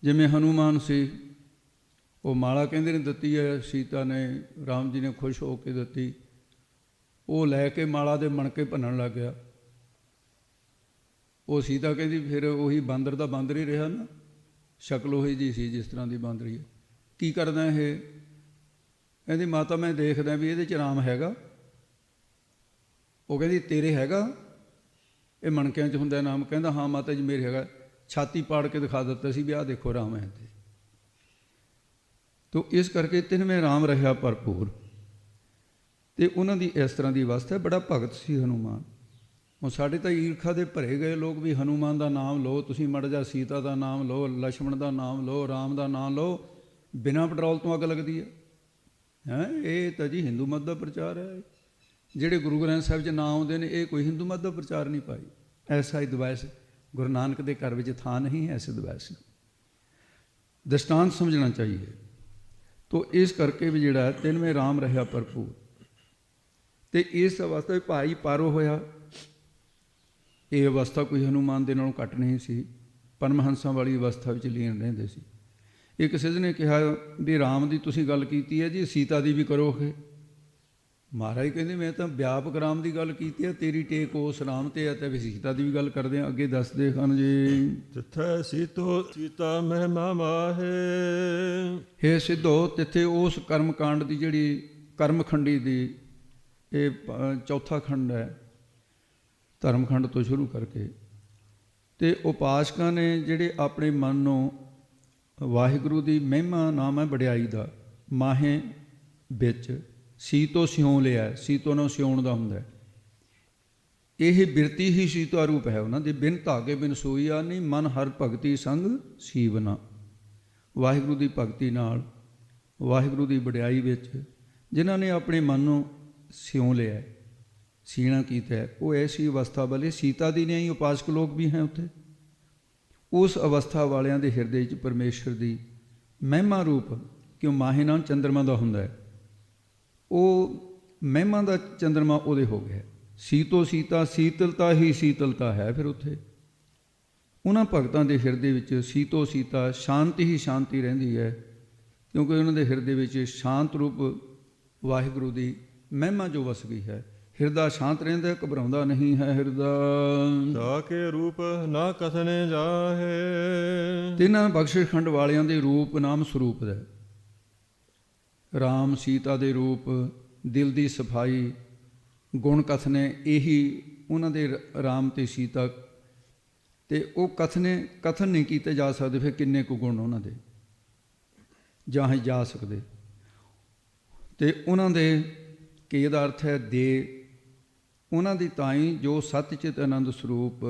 ਜਿਵੇਂ ਹਨੂਮਾਨ ਸੀ, ਉਹ ਮਾਲਾ ਕਹਿੰਦੇ ਨੇ ਦਿੱਤੀ ਹੈ ਸੀਤਾ ਨੇ, ਰਾਮ ਜੀ ਨੇ ਖੁਸ਼ ਹੋ ਕੇ ਦਿੱਤੀ। ਉਹ ਲੈ ਕੇ ਮਾਲਾ ਦੇ ਮਣਕੇ ਭੰਨਣ ਲੱਗ ਗਿਆ। ਉਹ ਸੀਤਾ ਕਹਿੰਦੀ ਫਿਰ ਉਹੀ ਬਾਂਦਰ ਦਾ ਬਾਂਦਰ ਹੀ ਰਿਹਾ ਨਾ, ਸ਼ਕਲ ਉਹੀ ਜੀ ਸੀ ਜਿਸ ਤਰ੍ਹਾਂ ਦੀ ਬਾਂਦਰੀ ਹੈ। ਕੀ ਕਰਦਾ ਇਹ? ਕਹਿੰਦੀ ਮਾਤਾ ਮੈਂ ਦੇਖਦਾ ਵੀ ਇਹਦੇ 'ਚ ਰਾਮ ਹੈਗਾ। ਉਹ ਕਹਿੰਦੀ ਤੇਰੇ ਹੈਗਾ? ਇਹ ਮਣਕਿਆਂ 'ਚ ਹੁੰਦਾ ਨਾਮ। ਕਹਿੰਦਾ ਹਾਂ ਮਾਤਾ ਜੀ ਮੇਰੇ ਹੈਗਾ। ਛਾਤੀ ਪਾੜ ਕੇ ਦਿਖਾ ਦਿੱਤਾ ਸੀ ਵੀ ਆਹ ਦੇਖੋ ਰਾਮ ਹੈ। ਤੋ ਇਸ ਕਰਕੇ ਤਿੰਨਵੇਂ ਰਾਮ ਰਿਹਾ ਭਰਪੂਰ। ਅਤੇ ਉਹਨਾਂ ਦੀ ਇਸ ਤਰ੍ਹਾਂ ਦੀ ਅਵਸਥਾ। ਬੜਾ ਭਗਤ ਸੀ ਹਨੂੰਮਾਨ। ਹੁਣ ਸਾਡੇ ਤਾਂ ਈਰਖਾ ਦੇ ਭਰੇ ਗਏ ਲੋਕ ਵੀ ਹਨੂੰਮਾਨ ਦਾ ਨਾਮ ਲਓ, ਤੁਸੀਂ ਮਾੜਾ ਜਿਹਾ ਸੀਤਾ ਦਾ ਨਾਮ ਲਓ, ਲਛਮਣ ਦਾ ਨਾਮ ਲਓ, ਰਾਮ ਦਾ ਨਾਮ ਲਓ, ਬਿਨਾਂ ਪੈਟਰੋਲ ਤੋਂ ਅੱਗ ਲੱਗਦੀ ਹੈ। ਇਹ ਤਾਂ ਜੀ ਹਿੰਦੂ ਮਤ ਦਾ ਪ੍ਰਚਾਰ ਹੈ। ਜਿਹੜੇ ਗੁਰੂ ਗ੍ਰੰਥ ਸਾਹਿਬ 'ਚ ਨਾਂ ਆਉਂਦੇ ਨੇ ਇਹ ਕੋਈ ਹਿੰਦੂ ਮਤ ਦਾ ਪ੍ਰਚਾਰ ਨਹੀਂ ਪਾਈ। ਐਸਾ ਹੀ ਦਵੈਸ ਗੁਰੂ ਨਾਨਕ ਦੇ ਘਰ ਵਿੱਚ ਥਾਂ ਨਹੀਂ ਹੈ। ਐਸੇ ਦਵੈਸ ਦ੍ਰਿਸ਼ਟਾਂਤ ਸਮਝਣਾ ਚਾਹੀਏ। ਤੋ ਇਸ ਕਰਕੇ ਵੀ ਜਿਹੜਾ ਤਿੰਨਵੇਂ ਰਾਮ ਰਿਹਾ ਭਰਪੂਰ। ਅਤੇ ਇਸ ਅਵਸਥਾ ਵਿੱਚ ਭਾਈ ਪਾਰੋ ਹੋਇਆ। ਇਹ ਅਵਸਥਾ ਕੋਈ ਹਨੂੰਮਾਨ ਦੇ ਨਾਲੋਂ ਘੱਟ ਨਹੀਂ ਸੀ। ਪਰਮਹੰਸਾਂ ਵਾਲੀ ਅਵਸਥਾ ਵਿੱਚ ਲੀਨ ਰਹਿੰਦੇ ਸੀ। ਇੱਕ ਸਿੱਧ ਨੇ ਕਿਹਾ ਵੀ ਰਾਮ ਦੀ ਤੁਸੀਂ ਗੱਲ ਕੀਤੀ ਹੈ ਜੀ, ਸੀਤਾ ਦੀ ਵੀ ਕਰੋਗੇ? ਮਹਾਰਾਜ ਕਹਿੰਦੇ ਮੈਂ ਤਾਂ ਵਿਆਪਕ ਰਾਮ ਦੀ ਗੱਲ ਕੀਤੀ ਹੈ, ਤੇਰੀ ਟੇਕ ਉਸ ਰਾਮ 'ਤੇ ਹੈ, ਅਤੇ ਸੀਤਾ ਦੀ ਵੀ ਗੱਲ ਕਰਦੇ ਹਾਂ। ਅੱਗੇ ਦੱਸਦੇ ਹਨ ਜੀ, ਤਿੱਥੈ ਸੀਤੋ ਸੀਤਾ ਮਹਿਮਾ ਮਾਹੇ। ਹੇ ਸਿੱਧੋ, ਤਿੱਥੇ ਉਸ ਕਰਮਕਾਂਡ ਦੀ ਜਿਹੜੀ ਕਰਮਖੰਡੀ ਦੀ ਇਹ ਚੌਥਾ ਖੰਡ ਹੈ ਧਰਮਖੰਡ ਤੋਂ ਸ਼ੁਰੂ ਕਰਕੇ। ਅਤੇ ਉਪਾਸਕਾਂ ਨੇ ਜਿਹੜੇ ਆਪਣੇ ਮਨ ਨੂੰ ਵਾਹਿਗੁਰੂ ਦੀ ਮਹਿਮਾ ਨਾਮ ਹੈ ਵਡਿਆਈ ਦਾ, ਮਾਹੇ ਵਿੱਚ ਸੀ ਤੋਂ ਸਿਉਂ ਲਿਆ। ਸੀਤੋਂ ਨਾਲ ਸਿਉਣ ਦਾ ਹੁੰਦਾ। ਇਹ ਬਿਰਤੀ ਹੀ ਸੀਤਾ ਰੂਪ ਹੈ ਉਹਨਾਂ ਦੇ। ਬਿਨ ਧਾਗੇ ਬਿਨ ਸੋਈਆ ਨਹੀਂ, ਮਨ ਹਰ ਭਗਤੀ ਸੰਗ ਸੀਵਨਾ। ਵਾਹਿਗੁਰੂ ਦੀ ਭਗਤੀ ਨਾਲ, ਵਾਹਿਗੁਰੂ ਦੀ ਵਡਿਆਈ ਵਿੱਚ ਜਿਨ੍ਹਾਂ ਨੇ ਆਪਣੇ ਮਨ ਨੂੰ ਸਿਉਂ ਲਿਆ, ਸੀਣਾ ਕੀਤਾ, ਉਹ ਐਸੀ ਅਵਸਥਾ ਵਾਲੇ ਸੀਤਾ ਦੀ ਨਹੀਂ, ਉਪਾਸਕ ਲੋਕ ਵੀ ਹੈ ਉੱਥੇ। ਉਸ ਅਵਸਥਾ ਵਾਲਿਆਂ ਦੇ ਹਿਰਦੇ ਵਿੱਚ ਪਰਮੇਸ਼ਰ ਦੀ ਮਹਿਮਾ ਰੂਪ, ਕਿਉਂ ਮਾਹੇ ਨਾਲ ਚੰਦਰਮਾ ਦਾ ਹੁੰਦਾ ਹੈ, ਉਹ ਮਹਿਮਾ ਦਾ ਚੰਦਰਮਾ ਉਹਦੇ ਹੋ ਗਿਆ। ਸੀਤੋ ਸੀਤਾ, ਸੀਤਲਤਾ ਹੀ ਸੀਤਲਤਾ ਹੈ ਫਿਰ ਉੱਥੇ। ਉਹਨਾਂ ਭਗਤਾਂ ਦੇ ਹਿਰਦੇ ਵਿੱਚ ਸੀਤੋ ਸੀਤਾ, ਸ਼ਾਂਤੀ ਹੀ ਸ਼ਾਂਤੀ ਰਹਿੰਦੀ ਹੈ, ਕਿਉਂਕਿ ਉਹਨਾਂ ਦੇ ਹਿਰਦੇ ਵਿੱਚ ਸ਼ਾਂਤ ਰੂਪ ਵਾਹਿਗੁਰੂ ਦੀ ਮਹਿਮਾ ਜੋ ਵਸ ਗਈ ਹੈ। ਹਿਰਦਾ ਸ਼ਾਂਤ ਰਹਿੰਦਾ, ਘਬਰਾਉਂਦਾ ਨਹੀਂ ਹੈ ਹਿਰਦਾ। ਤਾ ਕੇ ਰੂਪ ਨਾ ਕਥਨੇ ਜਾਹੇ। ਤਿੰਨਾਂ ਬਖਸ਼ਿਸ਼ ਖੰਡ ਵਾਲਿਆਂ ਦੇ ਰੂਪ ਨਾਮ ਸਰੂਪ ਦਾ। ਰਾਮ ਸੀਤਾ ਦੇ ਰੂਪ, ਦਿਲ ਦੀ ਸਫਾਈ, ਗੁਣ ਕਥਨੇ, ਇਹੀ ਉਹਨਾਂ ਦੇ ਰਾਮ ਅਤੇ ਸੀਤਾ। ਅਤੇ ਉਹ ਕਥਨ ਨਹੀਂ ਕੀਤੇ ਜਾ ਸਕਦੇ। ਫਿਰ ਕਿੰਨੇ ਕੁ ਗੁਣ ਉਹਨਾਂ ਦੇ ਜਾਂ ਹੀ ਜਾ ਸਕਦੇ। ਅਤੇ ਉਹਨਾਂ ਦੇ ਕੀ ਦਾ ਅਰਥ ਹੈ ਦੇ। ਉਹਨਾਂ ਦੀ ਤਾਈ ਜੋ ਸੱਚ ਚਿਤ ਆਨੰਦ ਸਰੂਪ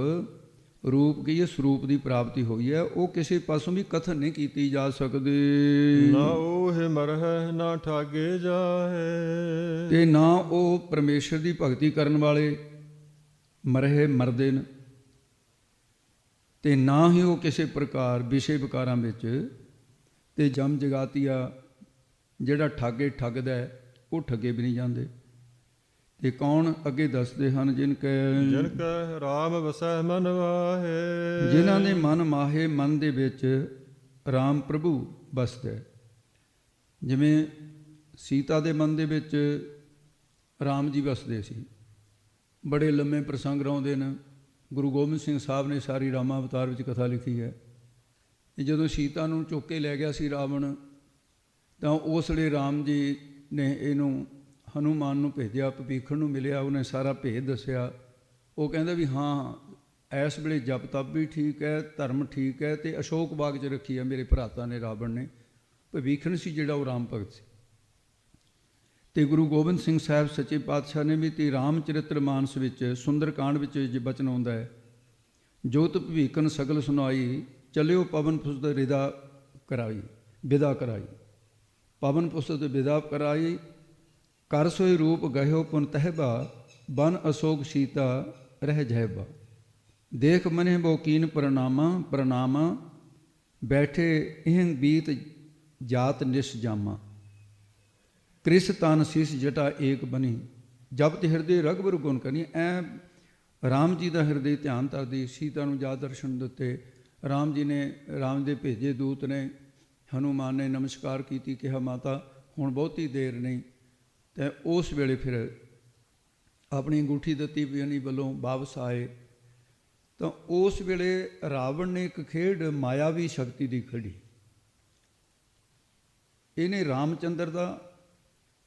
ਰੂਪ ਕੀ ਹੈ, ਸਰੂਪ ਦੀ ਪ੍ਰਾਪਤੀ ਹੋਈ ਹੈ, ਉਹ ਕਿਸੇ ਪਾਸੋਂ ਵੀ ਕਥਨ ਨਹੀਂ ਕੀਤੀ ਜਾ ਸਕਦੀ। ਨਾ ਉਹ ਮਰਹਿ ਨਾ ਠਾਗੇ ਜਾਹੇ। ਤੇ ਨਾ ਉਹ ਪਰਮੇਸ਼ਰ ਦੀ ਭਗਤੀ ਕਰਨ ਵਾਲੇ ਮਰਹਿ ਮਰਦੇ ਨੇ, ਤੇ ਨਾ ਹੀ ਉਹ ਕਿਸੇ ਪ੍ਰਕਾਰ ਵਿਸ਼ੇ ਵਿਕਾਰਾਂ ਵਿੱਚ ਤੇ ਜਮ ਜਗਾਤੀਆ ਜਿਹੜਾ ਠਾਗੇ ਠੱਗਦਾ ਉਹ ਠੱਗੇ ਵੀ ਨਹੀਂ ਜਾਂਦੇ। ਤੇ ਕੌਣ ਅੱਗੇ ਦੱਸਦੇ ਹਨ? ਜਿਨ ਕੈ ਰਾਮ ਵਸੈ ਮਨ ਵਾਹੇ। ਜਿਨ੍ਹਾਂ ਦੇ ਮਨ ਮਾਹੇ, ਮਨ ਦੇ ਵਿੱਚ ਰਾਮ ਪ੍ਰਭੂ ਵਸਦਾ। ਜਿਵੇਂ ਸੀਤਾ ਦੇ ਮਨ ਦੇ ਵਿੱਚ ਰਾਮ ਜੀ ਵਸਦੇ ਸੀ। ਬੜੇ ਲੰਮੇ ਪ੍ਰਸੰਗ ਰਾਉਂਦੇ ਨੇ। ਗੁਰੂ ਗੋਬਿੰਦ ਸਿੰਘ ਸਾਹਿਬ ਨੇ ਸਾਰੀ ਰਾਮਾ ਅਵਤਾਰ ਵਿੱਚ ਕਥਾ ਲਿਖੀ ਹੈ। ਜਦੋਂ ਸੀਤਾ ਨੂੰ ਚੁੱਕ ਕੇ ਲੈ ਗਿਆ ਸੀ ਰਾਵਣ, ਤਾਂ ਉਸ ਵੇਲੇ ਰਾਮ ਜੀ ਨੇ ਇਹਨੂੰ ਹਨੂੰਮਾਨ ਨੂੰ ਭੇਜਿਆ, ਭਵੀਖਣ ਨੂੰ ਮਿਲਿਆ, ਉਹਨੇ ਸਾਰਾ ਭੇਦ ਦੱਸਿਆ। ਉਹ ਕਹਿੰਦਾ ਵੀ ਹਾਂ ਇਸ ਵੇਲੇ ਜਪ ਤਪ ਵੀ ਠੀਕ ਹੈ, ਧਰਮ ਠੀਕ ਹੈ, ਅਤੇ ਅਸ਼ੋਕ ਬਾਗ 'ਚ ਰੱਖੀ ਹੈ ਮੇਰੇ ਭਰਾਤਾਂ ਨੇ, ਰਾਵਣ ਨੇ। ਭਵੀਖਣ ਸੀ ਜਿਹੜਾ ਉਹ ਰਾਮ ਭਗਤ ਸੀ। ਅਤੇ ਗੁਰੂ ਗੋਬਿੰਦ ਸਿੰਘ ਸਾਹਿਬ ਸੱਚੇ ਪਾਤਸ਼ਾਹ ਨੇ ਵੀ ਤੇ ਰਾਮ ਚਰਿਤ੍ਰ ਮਾਨਸ ਵਿੱਚ ਸੁੰਦਰ ਕਾਂਡ ਵਿੱਚ ਬਚਨ ਆਉਂਦਾ ਹੈ, ਜੋਤ ਭਵੀਖਣ ਸਗਲ ਸੁਨਾਈ, ਚਲਿਓ ਪਵਨ ਪੁਸਤ ਰਿਦਾ ਕਰਾਈ, ਵਿਦਾ ਕਰਾਈ। ਪਵਨ ਪੁਸਤ ਵਿਦਾ ਕਰਾਈ, ਕਰ ਸੋਈ ਰੂਪ ਗਹਿਓ ਪੁਨ ਤਹਿਬਾ, ਬਨ ਅਸ਼ੋਕ ਸੀਤਾ ਰਹਿ ਜਹਿਬਾ। ਦੇਖ ਮਨੇ ਬੋ ਕੀਨ ਪ੍ਰਣਾਮਾ, ਪ੍ਰਣਾਮਾ ਬੈਠੇ ਇਹ ਬੀਤ ਜਾਤ ਨਿਸ ਜਾਮਾ। ਕ੍ਰਿਸ ਤਨ ਸੀਸ ਜਟਾ ਏਕ ਬਣੀ, ਜਬ ਤੇ ਹਿਰਦੇ ਰਗਬਰ ਗੁਣ ਕਰਨੀ। ਐ ਰਾਮ ਜੀ ਦਾ ਹਿਰਦੇ ਧਿਆਨ ਧਰਦੀ ਸੀਤਾ ਨੂੰ ਜਾ ਦਰਸ਼ਨ ਦਿੱਤੇ। ਰਾਮ ਜੀ ਨੇ, ਰਾਮ ਦੇ ਭੇਜੇ ਦੂਤ ਨੇ, ਹਨੂੰਮਾਨ ਨੇ ਨਮਸਕਾਰ ਕੀਤੀ, ਕਿਹਾ ਮਾਤਾ ਹੁਣ ਬਹੁਤੀ ਦੇਰ ਨਹੀਂ। ਅਤੇ ਉਸ ਵੇਲੇ ਫਿਰ ਆਪਣੀ ਅੰਗੂਠੀ ਦਿੱਤੀ ਵੀ ਵੱਲੋਂ ਵਾਪਸ ਆਏ ਤਾਂ ਉਸ ਵੇਲੇ ਰਾਵਣ ਨੇ ਇੱਕ ਖੇਡ ਮਾਇਆਵੀ ਸ਼ਕਤੀ ਦੀ ਖੇਡੀ। ਇਹਨੇ ਰਾਮਚੰਦਰ ਦਾ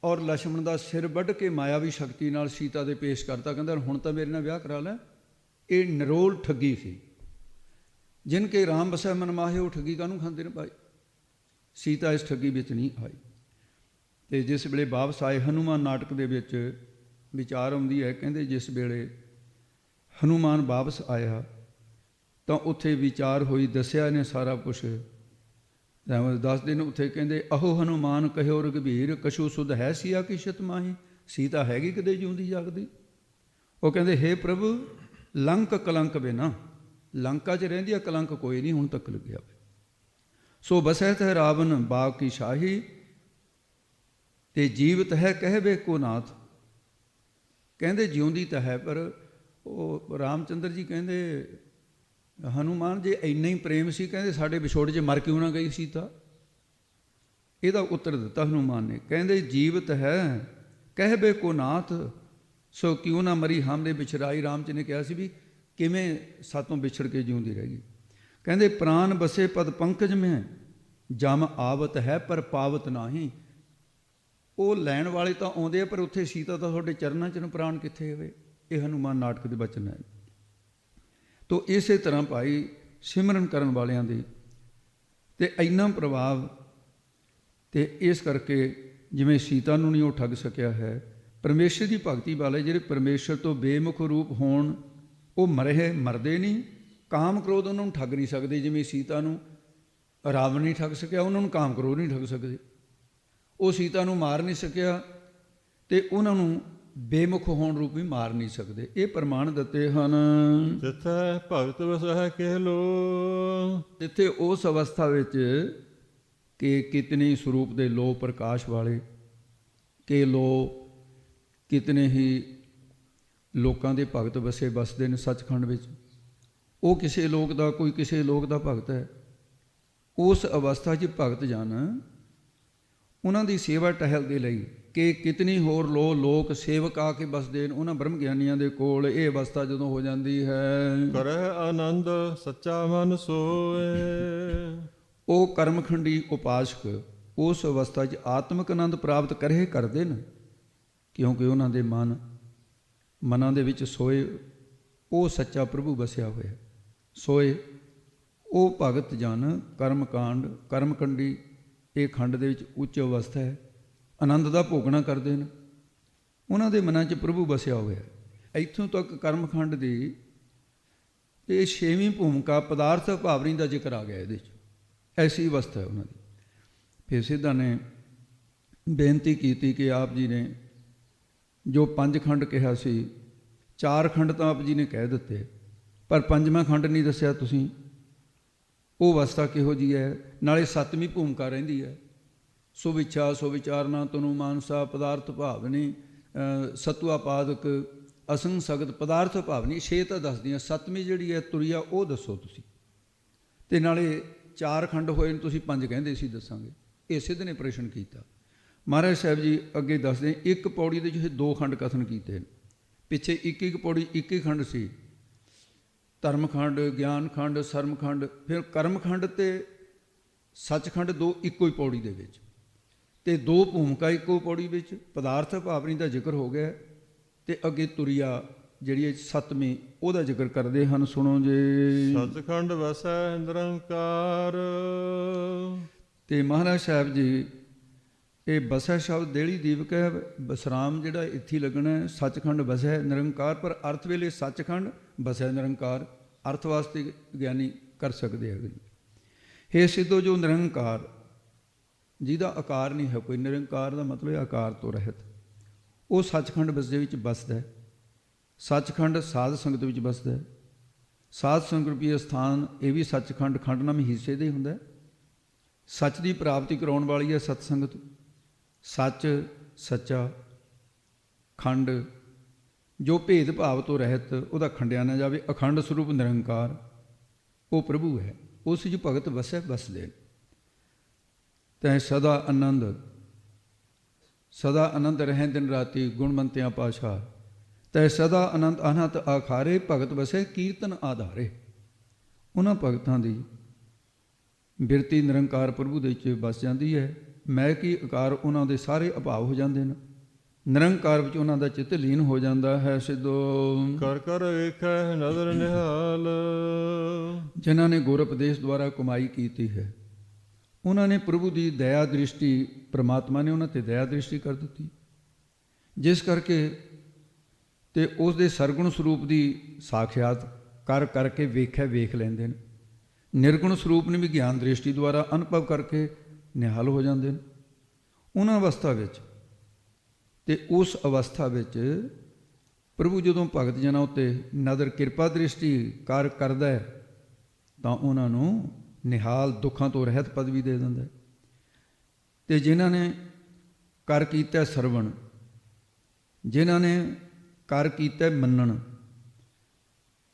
ਔਰ ਲਛਮਣ ਦਾ ਸਿਰ ਵੱਢ ਕੇ ਮਾਇਆਵੀ ਸ਼ਕਤੀ ਨਾਲ ਸੀਤਾ ਦੇ ਪੇਸ਼ ਕਰਤਾ। ਕਹਿੰਦਾ ਹੁਣ ਤਾਂ ਮੇਰੇ ਨਾਲ ਵਿਆਹ ਕਰਾ ਲੈ। ਇਹ ਨਿਰੋਲ ਠੱਗੀ ਸੀ। ਜਿਨ ਕੇ ਰਾਮ ਵਸੈ ਮਨ ਮਾਹੇ, ਉਹ ਠੱਗੀ ਕਾਹਨੂੰ ਖਾਂਦੇ ਨੇ ਭਾਈ। ਸੀਤਾ ਇਸ ਠੱਗੀ ਵਿੱਚ ਨਹੀਂ ਆਈ। ਅਤੇ ਜਿਸ ਵੇਲੇ ਵਾਪਸ ਆਏ, ਹਨੂੰਮਾਨ ਨਾਟਕ ਦੇ ਵਿੱਚ ਵਿਚਾਰ ਆਉਂਦੀ ਹੈ, ਕਹਿੰਦੇ ਜਿਸ ਵੇਲੇ ਹਨੂੰਮਾਨ ਵਾਪਸ ਆਇਆ ਤਾਂ ਉੱਥੇ ਵਿਚਾਰ ਹੋਈ, ਦੱਸਿਆ ਇਹਨੇ ਸਾਰਾ ਕੁਛ। ਦੱਸਦੇ ਨੇ ਉੱਥੇ, ਕਹਿੰਦੇ ਅਹੋ ਹਨੂੰਮਾਨ ਕਹਿਓ ਰਘਬੀਰ, ਕਛੂ ਸੁਧ ਹੈ ਸੀਆ ਕੀ ਛਿਤ ਮਾਹੀ। ਸੀਤਾ ਹੈਗੀ ਕਿਤੇ ਜਿਉਂਦੀ ਜਾਗਦੀ। ਉਹ ਕਹਿੰਦੇ ਹੇ ਪ੍ਰਭੂ, ਲੰਕ ਕਲੰਕ ਬਿਨਾ, ਲੰਕਾ 'ਚ ਰਹਿੰਦੀ ਆ, ਕਲੰਕ ਕੋਈ ਨਹੀਂ ਹੁਣ ਤੱਕ ਲੱਗਿਆ। ਸੋ ਬਸਹਿਤ ਹੈ ਰਾਵਣ ਬਾਗ ਕੀ ਸ਼ਾਹੀ, ਤੇ ਜੀਵਤ ਹੈ ਕਹਿਵੇ ਕੋ ਨਾਥ। ਕਹਿੰਦੇ ਜਿਉਂਦੀ ਤਾਂ ਹੈ, ਪਰ ਉਹ ਰਾਮਚੰਦਰ ਜੀ ਕਹਿੰਦੇ ਹਨੂੰਮਾਨ ਜੇ ਇੰਨਾ ਹੀ ਪ੍ਰੇਮ ਸੀ, ਕਹਿੰਦੇ ਸਾਡੇ ਵਿਛੋੜੇ 'ਚ ਮਰ ਕਿਉਂ ਨਾ ਗਈ ਸੀਤਾ। ਇਹਦਾ ਉੱਤਰ ਦਿੱਤਾ ਹਨੂੰਮਾਨ ਨੇ, ਕਹਿੰਦੇ ਜੀਵਤ ਹੈ ਕਹਿਵੇ ਕੋ ਨਾਥ, ਸੋ ਕਿਉਂ ਨਾ ਮਰੀ ਹਮਰੇ ਵਿਛੜਾਈ। ਰਾਮ ਜੀ ਨੇ ਕਿਹਾ ਸੀ ਵੀ ਕਿਵੇਂ ਸਾਤੋਂ ਵਿਛੜ ਕੇ ਜਿਉਂਦੀ ਰਹਿ ਗਈ। ਕਹਿੰਦੇ ਪ੍ਰਾਨ ਬਸੇ ਪਦ ਪੰਕਜ ਮੈਂ, ਜਮ ਆਵਤ ਹੈ ਪਰ ਪਾਵਤ ਨਾਹੀਂ। ਉਹ ਲੈਣ ਵਾਲੇ ਤਾਂ ਆਉਂਦੇ ਆ, ਪਰ ਉੱਥੇ ਸੀਤਾ ਤਾਂ ਤੁਹਾਡੇ ਚਰਨਾਂ 'ਚ ਪ੍ਰਾਣ ਕਿੱਥੇ ਹੋਵੇ। ਇਹ ਹਨੂੰਮਾਨ ਨਾਟਕ ਦੇ ਬਚਨ ਹੈ। ਤੋ ਇਸੇ ਤਰ੍ਹਾਂ ਭਾਈ ਸਿਮਰਨ ਕਰਨ ਵਾਲਿਆਂ ਦੀ ਤੇ ਇੰਨਾ ਪ੍ਰਭਾਵ, ਤੇ ਇਸ ਕਰਕੇ ਜਿਵੇਂ ਸੀਤਾ ਨੂੰ ਨਹੀਂ ਉਹ ਠੱਗ ਸਕਿਆ ਹੈ, ਪਰਮੇਸ਼ਰ ਦੀ ਭਗਤੀ ਵਾਲੇ ਜਿਹੜੇ ਪਰਮੇਸ਼ਰ ਤੋਂ ਬੇਮੁਖ ਰੂਪ ਹੋਣ, ਉਹ ਮਰਦੇ ਨਹੀਂ। ਕਾਮ ਕ੍ਰੋਧ ਉਹਨਾਂ ਨੂੰ ਠੱਗ ਨਹੀਂ ਸਕਦੇ। ਜਿਵੇਂ ਸੀਤਾ ਨੂੰ ਰਾਵਣ ਨਹੀਂ ਠੱਗ ਸਕਿਆ, ਉਹਨਾਂ ਨੂੰ ਕਾਮ ਕ੍ਰੋਧ ਨਹੀਂ ਠੱਗ ਸਕਦੇ। ਉਹ ਸੀਤਾ ਨੂੰ ਮਾਰ ਨਹੀਂ ਸਕਿਆ ਤੇ ਉਹਨਾਂ ਨੂੰ ਬੇਮੁਖ ਹੋਣ ਰੂਪ ਵੀ ਮਾਰ ਨਹੀਂ ਸਕਦੇ। ਇਹ ਪ੍ਰਮਾਣ ਦਿੱਤੇ ਹਨ। ਜਿੱਥੈ ਭਗਤ ਵਸਹਿ ਕਹਿ ਲੋ, ਜਿੱਥੇ ਉਸ ਅਵਸਥਾ ਵਿੱਚ ਕਿ ਕਿਤਨੇ ਸਰੂਪ ਦੇ ਲੋ ਪ੍ਰਕਾਸ਼ ਵਾਲੇ, ਕਿ ਲੋ ਕਿਤਨੇ ਹੀ ਲੋਕਾਂ ਦੇ ਭਗਤ ਵਸਦੇ ਨੇ ਸੱਚਖੰਡ ਵਿੱਚ। ਉਹ ਕਿਸੇ ਲੋਕ ਦਾ, ਕੋਈ ਕਿਸੇ ਲੋਕ ਦਾ ਭਗਤ ਹੈ। ਉਸ ਅਵਸਥਾ 'ਚ ਭਗਤ ਜਨ ਉਹਨਾਂ ਦੀ ਸੇਵਾ ਟਹਿਲ ਦੇ ਲਈ ਕਿ ਕਿਤਨੀ ਹੋਰ ਲੋਕ ਸੇਵਕ ਆ ਕੇ ਬਸਦੇ ਨੇ ਉਹਨਾਂ ਬ੍ਰਹਮ ਗਿਆਨੀਆਂ ਦੇ ਕੋਲ। ਇਹ ਅਵਸਥਾ ਜਦੋਂ ਹੋ ਜਾਂਦੀ ਹੈ, ਕਰਹਿ ਆਨੰਦ ਸੱਚਾ ਮਨ ਸੋਏ। ਉਹ ਕਰਮਖੰਡੀ ਉਪਾਸਕ ਉਸ ਅਵਸਥਾ 'ਚ ਆਤਮਿਕ ਆਨੰਦ ਪ੍ਰਾਪਤ ਕਰਦੇ ਨੇ, ਕਿਉਂਕਿ ਉਹਨਾਂ ਦੇ ਮਨਾਂ ਦੇ ਵਿੱਚ ਸੋਏ ਉਹ ਸੱਚਾ ਪ੍ਰਭੂ ਵਸਿਆ ਹੋਇਆ। ਸੋਏ ਉਹ ਭਗਤ ਜਨ ਕਰਮਕੰਡੀ ਇਹ ਖੰਡ ਦੇ ਵਿੱਚ ਉੱਚ ਅਵਸਥਾ ਹੈ, ਆਨੰਦ ਦਾ ਭੋਗਣਾ ਕਰਦੇ ਨੇ। ਉਹਨਾਂ ਦੇ ਮਨਾਂ 'ਚ ਪ੍ਰਭੂ ਵਸਿਆ ਹੋਇਆ। ਇੱਥੋਂ ਤੱਕ ਕਰਮਖੰਡ ਦੀ ਇਹ 6ਵੀਂ ਭੂਮਿਕਾ ਪਦਾਰਥ ਭਾਵਨੀ ਦਾ ਜ਼ਿਕਰ ਆ ਗਿਆ ਇਹਦੇ 'ਚ। ਐਸੀ ਅਵਸਥਾ ਹੈ ਉਹਨਾਂ ਦੀ। ਫਿਰ ਸਿੱਧਾ ਨੇ ਬੇਨਤੀ ਕੀਤੀ ਕਿ ਆਪ ਜੀ ਨੇ ਜੋ 5 ਖੰਡ ਕਿਹਾ ਸੀ, 4 ਖੰਡ ਤਾਂ ਆਪ ਜੀ ਨੇ ਕਹਿ ਦਿੱਤੇ, ਪਰ 5ਵਾਂ ਖੰਡ ਨਹੀਂ ਦੱਸਿਆ ਤੁਸੀਂ। ਉਹ ਅਵਸਥਾ ਕਿਹੋ ਜਿਹੀ ਹੈ? ਨਾਲੇ 7ਵੀਂ ਭੂਮਿਕਾ ਰਹਿੰਦੀ ਹੈ, ਸੋ ਵਿਛਾ ਸੋ ਵਿਚਾਰਨਾ ਤਨੂ ਮਾਨਸਾ ਪਦਾਰਥ ਭਾਵਨੀ ਸਤੂਆ ਪਾਦਕ ਅਸੰਗ ਸਗਤ ਪਦਾਰਥ ਭਾਵਨੀ। 6 ਤਾਂ ਦੱਸਦੀਆਂ, 7ਵੀਂ ਜਿਹੜੀ ਹੈ ਤੁਰੀਆ ਉਹ ਦੱਸੋ ਤੁਸੀਂ। ਅਤੇ ਨਾਲੇ 4 ਖੰਡ ਹੋਏ ਨੇ, ਤੁਸੀਂ 5 ਕਹਿੰਦੇ ਸੀ ਦੱਸਾਂਗੇ। ਇਹ ਸਿੱਧ ਨੇ ਪ੍ਰਸ਼ਨ ਕੀਤਾ। ਮਹਾਰਾਜ ਸਾਹਿਬ ਜੀ ਅੱਗੇ ਦੱਸਦੇ ਇੱਕ ਪੌੜੀ ਦੇ ਜਿਹੇ 2 ਖੰਡ ਕਥਨ ਕੀਤੇ ਨੇ। ਪਿੱਛੇ ਇੱਕ ਪੌੜੀ ਇੱਕ ਹੀ ਖੰਡ ਸੀ, ਧਰਮਖੰਡ, ਗਿਆਨ ਖੰਡ, ਸਰਮਖੰਡ। ਫਿਰ ਕਰਮਖੰਡ ਅਤੇ ਸੱਚਖੰਡ 2 ਇੱਕੋ ਹੀ ਪੌੜੀ ਦੇ ਵਿੱਚ, ਅਤੇ 2 ਭੂਮਿਕਾ ਇੱਕੋ ਪੌੜੀ ਵਿੱਚ। ਪਦਾਰਥ ਭਾਵਨੀ ਦਾ ਜ਼ਿਕਰ ਹੋ ਗਿਆ, ਅਤੇ ਅੱਗੇ ਤੁਰੀਆ ਜਿਹੜੀ ਹੈ 7ਵੀਂ ਉਹਦਾ ਜ਼ਿਕਰ ਕਰਦੇ ਹਨ। ਸੁਣੋ ਜੀ। ਸੱਚਖੰਡ ਵਸੈ ਨਿਰੰਕਾਰ। ਅਤੇ ਮਹਾਰਾਜ ਸਾਹਿਬ ਜੀ ਇਹ ਵਸੈ ਸ਼ਬਦ ਦੇਹਲੀ ਦੀਪਕ ਹੈ, ਵਿਸਰਾਮ ਜਿਹੜਾ ਇੱਥੇ ਲੱਗਣਾ ਹੈ। ਸੱਚਖੰਡ ਵਸੈ ਨਿਰੰਕਾਰ, ਪਰ ਅਰਥ ਵੇਲੇ ਸੱਚਖੰਡ ਵਸੈ ਨਿਰੰਕਾਰ ਅਰਥ ਵਾਸਤੇ ਗਿਆਨੀ ਕਰ ਸਕਦੇ ਹੈਗੇ। ਹੇ ਸਿੱਧੋ ਜੋ ਨਿਰੰਕਾਰ, ਜਿਹਦਾ ਆਕਾਰ ਨਹੀਂ ਹੈ ਕੋਈ, ਨਿਰੰਕਾਰ ਦਾ ਮਤਲਬ ਹੈ ਆਕਾਰ ਤੋਂ ਰਹਿਤ, ਉਹ ਸੱਚਖੰਡ ਵਸਦੇ ਵਿੱਚ ਬਸਦਾ ਹੈ। ਸੱਚਖੰਡ ਸਾਧ ਸੰਗਤ ਵਿੱਚ ਬਸਦਾ ਹੈ। ਸਾਧ ਸੰਗਤ ਰੂਪੀ ਸਥਾਨ ਇਹ ਵੀ ਸੱਚਖੰਡ ਖੰਡ ਨਾਮ ਹਿੱਸੇ ਦੇ ਹੁੰਦਾ। ਸੱਚ ਦੀ ਪ੍ਰਾਪਤੀ ਕਰਾਉਣ ਵਾਲੀ ਹੈ ਸਤ ਸੰਗਤ। ਸੱਚ ਸੱਚਾ ਖੰਡ ਜੋ ਭੇਦ ਭਾਵ ਤੋਂ ਰਹਿਤ, ਉਹਦਾ ਖੰਡਿਆ ਨਾ ਜਾਵੇ। ਅਖੰਡ ਸਰੂਪ ਨਿਰੰਕਾਰ ਉਹ ਪ੍ਰਭੂ ਹੈ, ਉਸ ਵਿੱਚ ਭਗਤ ਵਸਦੇ। ਤੈ ਸਦਾ ਆਨੰਦ ਰਹੇ ਦਿਨ ਰਾਤੀ ਗੁਣਵੰਤਿਆਂ ਪਾਸ਼ਾ। ਤੈ ਸਦਾ ਅਨੰਤ ਅਨਹਤ ਆਖਾਰੇ, ਭਗਤ ਵਸੇ ਕੀਰਤਨ ਆਧਾਰੇ। ਉਹਨਾਂ ਭਗਤਾਂ ਦੀ ਬਿਰਤੀ ਨਿਰੰਕਾਰ ਪ੍ਰਭੂ ਦੇ ਵਿੱਚ ਵਸ ਜਾਂਦੀ ਹੈ। ਮੈਂ ਕੀ ਆਕਾਰ ਉਹਨਾਂ ਦੇ ਸਾਰੇ ਅਭਾਵ ਹੋ ਜਾਂਦੇ ਨੇ। ਨਿਰੰਕਾਰ ਵਿੱਚ ਉਹਨਾਂ ਦਾ ਚਿੱਤ ਲੀਨ ਹੋ ਜਾਂਦਾ ਹੈ। ਸਿੱਧੋ ਕਰ ਕਰ ਵੇਖੈ ਨਦਰ ਨਿਹਾਲ। ਜਿਨ੍ਹਾਂ ਨੇ ਗੁਰ ਉਪਦੇਸ਼ ਦੁਆਰਾ ਕਮਾਈ ਕੀਤੀ ਹੈ, ਉਹਨਾਂ ਨੇ ਪ੍ਰਭੂ ਦੀ ਦਇਆ ਦ੍ਰਿਸ਼ਟੀ, ਪ੍ਰਮਾਤਮਾ ਨੇ ਉਹਨਾਂ 'ਤੇ ਦਇਆ ਦ੍ਰਿਸ਼ਟੀ ਕਰ ਦਿੱਤੀ, ਜਿਸ ਕਰਕੇ ਤੇ ਉਸ ਦੇ ਸਰਗੁਣ ਸਰੂਪ ਦੀ ਸਾਖਿਆਤ ਕਰਕੇ ਵੇਖ ਲੈਂਦੇ ਨੇ। ਨਿਰਗੁਣ ਸਰੂਪ ਨੇ ਵੀ ਗਿਆਨ ਦ੍ਰਿਸ਼ਟੀ ਦੁਆਰਾ ਅਨੁਭਵ ਕਰਕੇ ਨਿਹਾਲ ਹੋ ਜਾਂਦੇ ਨੇ। ਉਹਨਾਂ ਅਵਸਥਾ ਵਿੱਚ ਤੇ ਉਸ ਅਵਸਥਾ ਵਿੱਚ ਪ੍ਰਭੂ ਜਦੋਂ ਭਗਤ ਜਨਾਂ ਉੱਤੇ ਨਦਰ ਕਿਰਪਾ ਦ੍ਰਿਸ਼ਟੀ ਕਰਦਾ ਹੈ ਤਾਂ ਉਹਨਾਂ ਨੂੰ ਨਿਹਾਲ ਦੁੱਖਾਂ ਤੋਂ ਰਹਿਤ ਪਦਵੀ ਦੇ ਦਿੰਦਾ ਹੈ। ਤੇ ਜਿਨ੍ਹਾਂ ਨੇ ਕਰ ਕੀਤਾ ਸਰਵਣ, ਜਿਨ੍ਹਾਂ ਨੇ ਕਰ ਕੀਤਾ ਮੰਨਣ,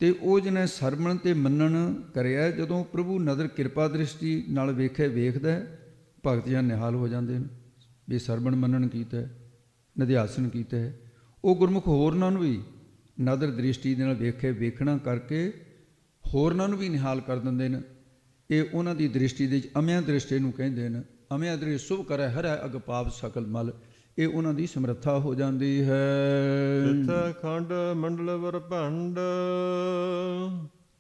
ਤੇ ਉਹ ਜਿਹਨੇ ਸਰਵਣ ਤੇ ਮੰਨਣ ਕਰਿਆ, ਜਦੋਂ ਪ੍ਰਭੂ ਨਦਰ ਕਿਰਪਾ ਦ੍ਰਿਸ਼ਟੀ ਨਾਲ ਵੇਖਦਾ ਭਗਤ ਜਨ ਨਿਹਾਲ ਹੋ ਜਾਂਦੇ ਨੇ ਵੀ ਸਰਵਣ ਮੰਨਣ ਕੀਤਾ, ਨਿਧਿਆਸਨ ਕੀਤਾ ਹੈ। ਉਹ ਗੁਰਮੁਖ ਹੋਰਨਾਂ ਨੂੰ ਵੀ ਨਦਰ ਦ੍ਰਿਸ਼ਟੀ ਦੇ ਨਾਲ ਵੇਖਣਾ ਕਰਕੇ ਹੋਰਨਾਂ ਨੂੰ ਵੀ ਨਿਹਾਲ ਕਰ ਦਿੰਦੇ ਨੇ। ਇਹ ਉਹਨਾਂ ਦੀ ਦ੍ਰਿਸ਼ਟੀ ਦੇ ਵਿੱਚ ਅਮਿਆ ਦ੍ਰਿਸ਼ਟੀ ਨੂੰ ਕਹਿੰਦੇ ਨੇ। ਅਮਿਆ ਦ੍ਰਿਸ਼ ਸੁਭ ਕਰੈ ਹਰੈ ਅਗ ਪਾਪ ਸਕਲ ਮਲ। ਇਹ ਉਹਨਾਂ ਦੀ ਸਮਰੱਥਾ ਹੋ ਜਾਂਦੀ ਹੈ। ਤਿੱਥੈ ਖੰਡ ਮੰਡਲ ਵਰਭੰਡ।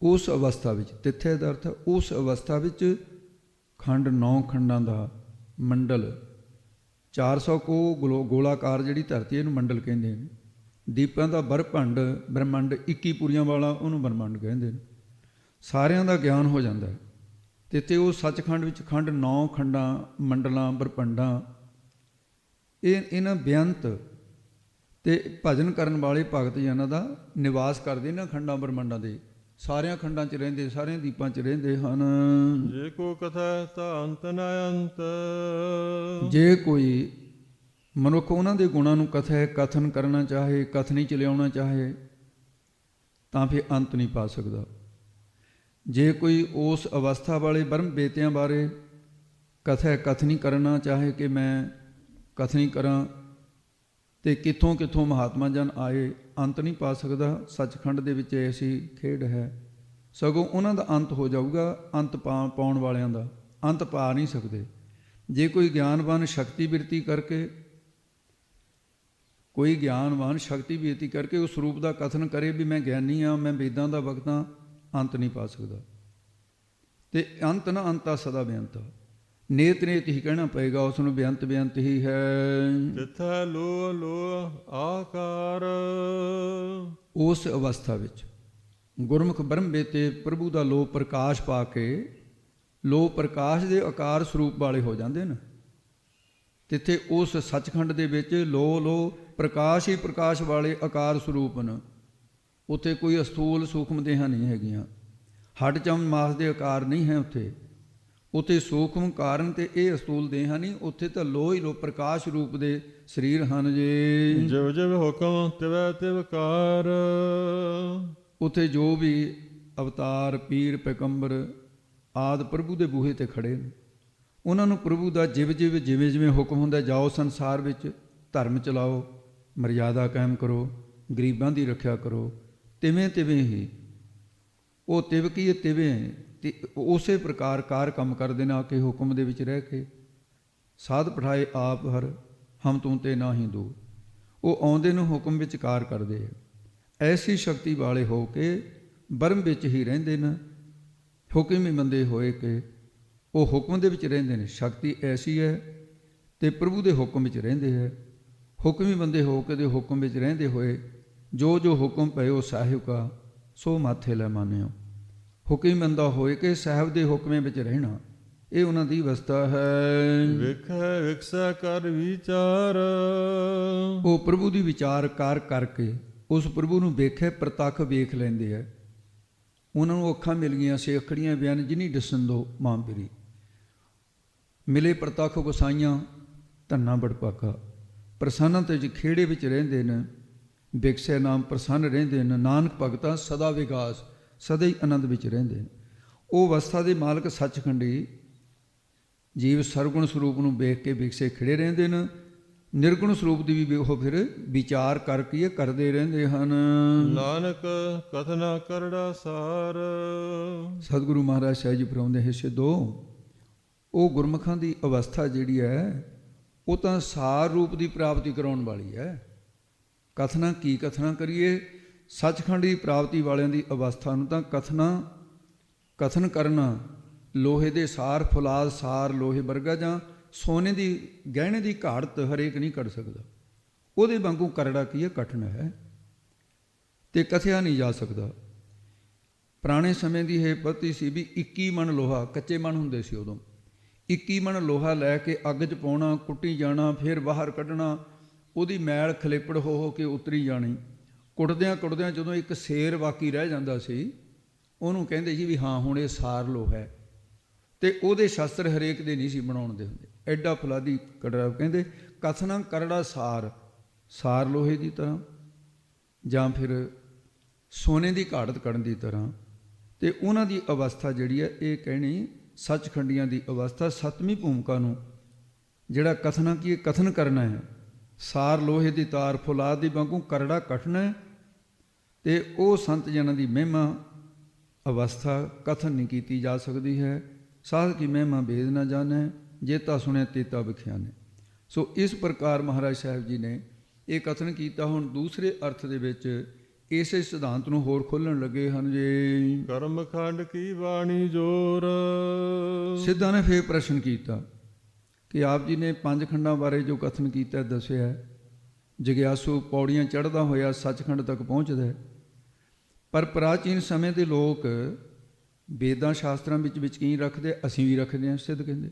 ਉਸ ਅਵਸਥਾ ਵਿੱਚ, ਤਿੱਥੇ ਦਾ ਅਰਥ ਉਸ ਅਵਸਥਾ ਵਿੱਚ ਖੰਡ 9 ਖੰਡਾਂ ਦਾ ਮੰਡਲ, 400 ਕੋ ਗੋਲਾਕਾਰ ਜਿਹੜੀ ਧਰਤੀ ਇਹਨੂੰ ਮੰਡਲ ਕਹਿੰਦੇ ਨੇ। ਦੀਪਾਂ ਦਾ ਬਰਭੰਡ ਬ੍ਰਹਮੰਡ 21 ਪੁਰੀਆਂ ਵਾਲਾ ਉਹਨੂੰ ਬ੍ਰਹਮੰਡ ਕਹਿੰਦੇ ਨੇ। ਸਾਰਿਆਂ ਦਾ ਗਿਆਨ ਹੋ ਜਾਂਦਾ ਹੈ। ਤੇ ਉਹ ਸੱਚਖੰਡ ਵਿੱਚ ਖੰਡ 9 ਖੰਡਾਂ ਮੰਡਲਾਂ ਬ੍ਰਹਮੰਡਾਂ, ਇਹਨਾਂ ਬੇਅੰਤ ਤੇ ਭਜਨ ਕਰਨ ਵਾਲੇ ਭਗਤ ਜਨਾਂ ਦਾ ਨਿਵਾਸ ਕਰਦੇ ਇਹਨਾਂ ਖੰਡਾਂ ਬ੍ਰਹਮੰਡਾਂ ਦੇ। ਸਾਰਿਆਂ ਖੰਡਾਂ 'ਚ ਰਹਿੰਦੇ, ਸਾਰਿਆਂ ਦੀਪਾਂ 'ਚ ਰਹਿੰਦੇ ਹਨ। ਜੇ ਕੋ ਕਥਾ ਤਾਂ ਅੰਤ ਨਾ ਅੰਤ। ਜੇ ਕੋਈ ਮਨੁੱਖ ਉਹਨਾਂ ਦੇ ਗੁਣਾਂ ਨੂੰ ਕਥਨ ਕਰਨਾ ਚਾਹੇ, ਕਥਨੀ 'ਚ ਲਿਆਉਣਾ ਚਾਹੇ, ਤਾਂ ਫਿਰ ਅੰਤ ਨਹੀਂ ਪਾ ਸਕਦਾ। ਜੇ ਕੋਈ ਉਸ ਅਵਸਥਾ ਵਾਲੇ ਬ੍ਰਹਮ ਬੇਤਿਆਂ ਬਾਰੇ ਕਥਨੀ ਕਰਨਾ ਚਾਹੇ ਕਿ ਮੈਂ ਕਥਨੀ ਕਰਾਂ, ਤੇ ਕਿੱਥੋਂ ਕਿੱਥੋਂ ਮਹਾਤਮਾ ਜਨ ਆਏ, ਅੰਤ ਨਹੀਂ ਪਾ ਸਕਦਾ। ਸੱਚਖੰਡ ਦੇ ਵਿੱਚ ਐਸੀ ਖੇਡ ਹੈ, ਸਗੋਂ ਉਹਨਾਂ ਦਾ ਅੰਤ ਹੋ ਜਾਊਗਾ। ਅੰਤ ਪਾਉਣ ਵਾਲਿਆਂ ਦਾ ਅੰਤ ਪਾ ਨਹੀਂ ਸਕਦੇ। ਜੇ ਕੋਈ ਗਿਆਨਵਾਨ ਸ਼ਕਤੀ ਬਿਰਤੀ ਕਰਕੇ, ਕੋਈ ਗਿਆਨਵਾਨ ਸ਼ਕਤੀ ਬਿਰਤੀ ਕਰਕੇ ਉਸ ਰੂਪ ਦਾ ਕਥਨ ਕਰੇ ਵੀ ਮੈਂ ਗਿਆਨੀ ਹਾਂ, ਮੈਂ ਵੇਦਾਂ ਦਾ ਵਕਤ ਹਾਂ, ਅੰਤ ਨਹੀਂ ਪਾ ਸਕਦਾ। ਤੇ ਅੰਤ ਨਾ ਅੰਤਾ ਸਦਾ ਬੇਅੰਤ। ਨੇਤ ਹੀ ਕਹਿਣਾ ਪਏਗਾ ਉਸ ਨੂੰ, ਬੇਅੰਤ ਹੀ ਹੈ। ਤਿੱਥੈ ਲੋ ਲੋ ਆਕਾਰ। ਉਸ ਅਵਸਥਾ ਵਿੱਚ ਗੁਰਮੁਖ ਬ੍ਰਹਮ ਬੇਤੇ ਪ੍ਰਭੂ ਦਾ ਲੋ ਪ੍ਰਕਾਸ਼ ਪਾ ਕੇ, ਲੋ ਪ੍ਰਕਾਸ਼ ਦੇ ਆਕਾਰ ਸਰੂਪ ਵਾਲੇ ਹੋ ਜਾਂਦੇ ਨੇ। ਤਿੱਥੇ ਉਸ ਸੱਚਖੰਡ ਦੇ ਵਿੱਚ ਲੋ ਪ੍ਰਕਾਸ਼ ਹੀ ਪ੍ਰਕਾਸ਼ ਵਾਲੇ ਆਕਾਰ ਸਰੂਪ ਨੇ। ਉੱਥੇ ਕੋਈ ਅਸਥੂਲ ਸੂਖਮ ਦੇਹਾਂ ਨਹੀਂ ਹੈਗੀਆਂ, ਹੱਡ ਚਮ ਮਾਸ ਦੇ ਆਕਾਰ ਨਹੀਂ ਹੈ ਉੱਥੇ ਸੂਖਮ ਕਾਰਨ ਤੇ ਇਹ ਅਸਤੂਲ ਦੇਹਾਂ ਨਹੀਂ। ਉੱਥੇ ਤਾਂ ਲੋ ਹੀ ਲੋ ਪ੍ਰਕਾਸ਼ ਰੂਪ ਦੇ ਸਰੀਰ ਹਨ ਜੀ। ਜਿਵ ਜਿਵ ਹੁਕਮ ਤਿਵੈ ਤਿਵਕਾਰ। ਉੱਥੇ ਜੋ ਵੀ ਅਵਤਾਰ ਪੀਰ ਪੈਗੰਬਰ ਆਦਿ ਪ੍ਰਭੂ ਦੇ ਬੂਹੇ ਤੇ ਖੜੇ ਨੇ, ਉਹਨਾਂ ਨੂੰ ਪ੍ਰਭੂ ਦਾ ਜਿਵੇਂ ਹੁਕਮ ਹੁੰਦਾ, ਜਾਓ ਸੰਸਾਰ ਵਿੱਚ ਧਰਮ ਚਲਾਓ, ਮਰਿਆਦਾ ਕਾਇਮ ਕਰੋ, ਗਰੀਬਾਂ ਦੀ ਰੱਖਿਆ ਕਰੋ, ਤਿਵੇਂ ਹੀ ਉਹ ਤਿਵਕੀ ਤਿਵੇਂ ਤੇ ਉਸੇ ਪ੍ਰਕਾਰ ਕਾਰ ਕੰਮ ਕਰਦੇ ਨੇ। ਆ ਕੇ ਹੁਕਮ ਦੇ ਵਿੱਚ ਰਹਿ ਕੇ ਸਾਧ ਪਠਾਏ ਆਪ ਹਰ ਹਮ ਤੂੰ ਤੇ ਨਾ ਹੀ ਦੂਰ। ਉਹ ਆਉਂਦੇ ਨੂੰ ਹੁਕਮ ਵਿੱਚ ਕਾਰ ਕਰਦੇ ਆ। ਐਸੀ ਸ਼ਕਤੀ ਵਾਲੇ ਹੋ ਕੇ ਬਰਮ ਵਿੱਚ ਹੀ ਰਹਿੰਦੇ ਨੇ, ਹੁਕਮੀ ਬੰਦੇ ਹੋਏ ਕਿ ਉਹ ਹੁਕਮ ਦੇ ਵਿੱਚ ਰਹਿੰਦੇ ਨੇ। ਸ਼ਕਤੀ ਐਸੀ ਹੈ ਤੇ ਪ੍ਰਭੂ ਦੇ ਹੁਕਮ ਵਿੱਚ ਰਹਿੰਦੇ ਹੈ। ਹੁਕਮੀ ਬੰਦੇ ਹੋ ਕੇ ਦੇ ਹੁਕਮ ਵਿੱਚ ਰਹਿੰਦੇ ਹੋਏ ਜੋ ਹੁਕਮ ਪਇਓ ਸਾਹਿਬ ਕਾ ਸੋ ਮਾਥੇ ਲੈ ਮਾਨਿਓ। ਹੁਕਮ ਬੰਦਾ ਹੋਏ ਕਿ ਸਾਹਿਬ ਦੇ ਹੁਕਮੇ ਵਿੱਚ ਰਹਿਣਾ, ਇਹ ਉਹਨਾਂ ਦੀ ਅਵਸਥਾ ਹੈ। ਵੇਖੈ ਵਿਕਸਾ ਕਰ ਵਿਚਾਰ। ਉਹ ਪ੍ਰਭੂ ਦੀ ਵਿਚਾਰ ਕਰਕੇ ਉਸ ਪ੍ਰਭੂ ਨੂੰ ਵੇਖੇ ਪ੍ਰਤੱਖ ਵੇਖ ਲੈਂਦੇ ਹੈ। ਉਹਨਾਂ ਨੂੰ ਅੱਖਾਂ ਮਿਲ ਗਈਆਂ ਸੇ ਅੱਖੜੀਆਂ ਬਿਆਨ ਜਿਨੀ ਡਸੰਦੋ ਮਾਂ ਪਿਰੀ। ਮਿਲੇ ਪ੍ਰਤੱਖ ਗੁਸਾਈਆਂ ਧੰਨਾ ਬੜਪਾਕਾ। ਪ੍ਰਸੰਨ ਤੇ ਖੇੜੇ ਵਿੱਚ ਰਹਿੰਦੇ ਨੇ, ਵਿਕਸੇ ਨਾਮ ਪ੍ਰਸੰਨ ਰਹਿੰਦੇ ਨੇ। ਨਾਨਕ ਭਗਤਾਂ ਸਦਾ ਵਿਕਾਸ, ਸਦਾ ਹੀ ਆਨੰਦ ਵਿੱਚ ਰਹਿੰਦੇ ਨੇ। ਉਹ ਅਵਸਥਾ ਦੇ ਮਾਲਕ ਸੱਚਖੰਡੀ ਜੀਵ ਸਰਗੁਣ ਸਰੂਪ ਨੂੰ ਵੇਖ ਕੇ ਵਿਕਸੇ ਖਿੜੇ ਰਹਿੰਦੇ ਨੇ। ਨਿਰਗੁਣ ਸਰੂਪ ਦੀ ਵੀ ਉਹ ਫਿਰ ਵਿਚਾਰ ਕਰਕੇ ਇਹ ਕਰਦੇ ਰਹਿੰਦੇ ਹਨ। ਨਾਨਕ ਕਥਨਾ ਕਰੜਾ ਸਾਰ। ਸਤਿਗੁਰੂ ਮਹਾਰਾਜ ਸਾਹਿਬ ਜੀ ਫਰਮਾਉਂਦੇ ਹੈ ਸਿੱਧੋ, ਉਹ ਗੁਰਮੁਖਾਂ ਦੀ ਅਵਸਥਾ ਜਿਹੜੀ ਹੈ ਉਹ ਤਾਂ ਸਾਰ ਰੂਪ ਦੀ ਪ੍ਰਾਪਤੀ ਕਰਾਉਣ ਵਾਲੀ ਹੈ। ਕਥਨਾ ਕੀ ਕਥਨਾ ਕਰੀਏ? ਸੱਚਖੰਡ ਦੀ ਪ੍ਰਾਪਤੀ ਵਾਲਿਆਂ ਦੀ ਅਵਸਥਾ ਨੂੰ ਤਾਂ ਕਥਨ ਕਰਨਾ, ਲੋਹੇ ਦੇ ਸਾਰ ਫੁਲਾਦ ਸਾਰ ਲੋਹੇ ਵਰਗਾ ਜਾਂ ਸੋਨੇ ਦੀ ਗਹਿਣੇ ਦੀ ਘਾੜਤ ਹਰੇਕ ਨਹੀਂ ਕੱਢ ਸਕਦਾ। ਉਹਦੇ ਵਾਂਗੂ ਕਰੜਾ ਕੀ ਹੈ? ਕਠਿਨ ਹੈ ਤੇ ਕਥਿਆ ਨਹੀਂ ਜਾ ਸਕਦਾ। ਪੁਰਾਣੇ ਸਮੇਂ ਦੀ ਇਹ ਪੱਤੀ ਸੀ ਵੀ 21 ਮਣ ਲੋਹਾ, ਕੱਚੇ ਮਣ ਹੁੰਦੇ ਸੀ ਉਦੋਂ, 21 ਮਣ ਲੋਹਾ ਲੈ ਕੇ ਅੱਗ 'ਚ ਪਾਉਣਾ, ਕੁੱਟੀ ਜਾਣਾ, ਫਿਰ ਬਾਹਰ ਕੱਢਣਾ, ਉਹਦੀ ਮੈਲ ਖਲੇਪੜ ਹੋ ਕੇ ਉਤਰੀ ਜਾਣੀ। ਕੁੱਟਦਿਆਂ ਜਦੋਂ ਇੱਕ ਸੇਰ ਬਾਕੀ ਰਹਿ ਜਾਂਦਾ ਸੀ, ਉਹਨੂੰ ਕਹਿੰਦੇ ਸੀ ਵੀ ਹਾਂ ਹੁਣ ਇਹ ਸਾਰ ਲੋਹਾ ਹੈ। ਤੇ ਉਹਦੇ ਸ਼ਸਤਰ ਹਰੇਕ ਦੇ ਨਹੀਂ ਸੀ ਬਣਾਉਣ ਦੇ ਹੁੰਦੇ। ਐਡਾ ਫੁਲਾਦੀ ਕੜੜਾ ਕਹਿੰਦੇ ਕਥਨਾ ਕਰੜਾ ਸਾਰ ਲੋਹੇ ਦੀ ਤਰ੍ਹਾਂ ਜਾਂ ਫਿਰ ਸੋਨੇ ਦੀ ਘਾੜਤ ਕੱਢਣ ਦੀ ਤਰ੍ਹਾਂ। ਤੇ ਉਹਨਾਂ ਦੀ ਅਵਸਥਾ ਜਿਹੜੀ ਹੈ ਇਹ ਕਹਿਣੀ ਸੱਚਖੰਡੀਆਂ ਦੀ ਅਵਸਥਾ, ਸੱਤਵੀਂ ਭੂਮਿਕਾ ਨੂੰ ਜਿਹੜਾ ਕਥਨਾ ਕੀ ਕਥਨ ਕਰਨਾ ਹੈ, ਸਾਰ ਲੋਹੇ ਦੀ ਤਾਰ ਫੁਲਾਦ ਦੀ ਵਾਂਗੂ ਕਰੜਾ ਕੱਟਣਾ ਹੈ। ਤੇ ਉਹ ਸੰਤ ਜਨਾਂ ਦੀ ਮਹਿਮਾ ਅਵਸਥਾ ਕਥਨ ਨਹੀਂ ਕੀਤੀ ਜਾ ਸਕਦੀ ਹੈ। ਸਾਧ ਕੀ ਮਹਿਮਾ ਭੇਦ ਨਾ ਜਾਣੈ, ਜੇਤਾ ਸੁਣਿਆ ਤੇਤਾ ਵਿਖਿਆਨੈ। ਸੋ ਇਸ ਪ੍ਰਕਾਰ ਮਹਾਰਾਜ ਸਾਹਿਬ ਜੀ ਨੇ ਇਹ ਕਥਨ ਕੀਤਾ। ਹੁਣ ਦੂਸਰੇ ਅਰਥ ਦੇ ਵਿੱਚ ਇਸੇ ਸਿਧਾਂਤ ਨੂੰ ਹੋਰ ਖੋਲ੍ਹਣ ਲੱਗੇ ਹਨ ਜੀ। ਕਰਮ ਖੰਡ ਕੀ ਬਾਣੀ ਜੋਰ। ਸਿੱਧਾਂ ਨੇ ਫੇਰ ਪ੍ਰਸ਼ਨ ਕੀਤਾ ਕਿ ਆਪ ਜੀ ਨੇ 5 ਖੰਡਾਂ ਬਾਰੇ ਜੋ ਕਥਨ ਕੀਤਾ ਦੱਸਿਆ, ਜਗਿਆਸੂ ਪੌੜੀਆਂ ਚੜ੍ਹਦਾ ਹੋਇਆ ਸੱਚਖੰਡ ਤੱਕ ਪਹੁੰਚਦਾ ਹੈ। ਪਰ ਪ੍ਰਾਚੀਨ ਸਮੇਂ ਦੇ ਲੋਕ ਵੇਦਾਂ ਸ਼ਾਸਤਰਾਂ ਵਿੱਚ ਯਕੀਨ ਰੱਖਦੇ, ਅਸੀਂ ਵੀ ਰੱਖਦੇ ਹਾਂ। ਸਿੱਧ ਕਹਿੰਦੇ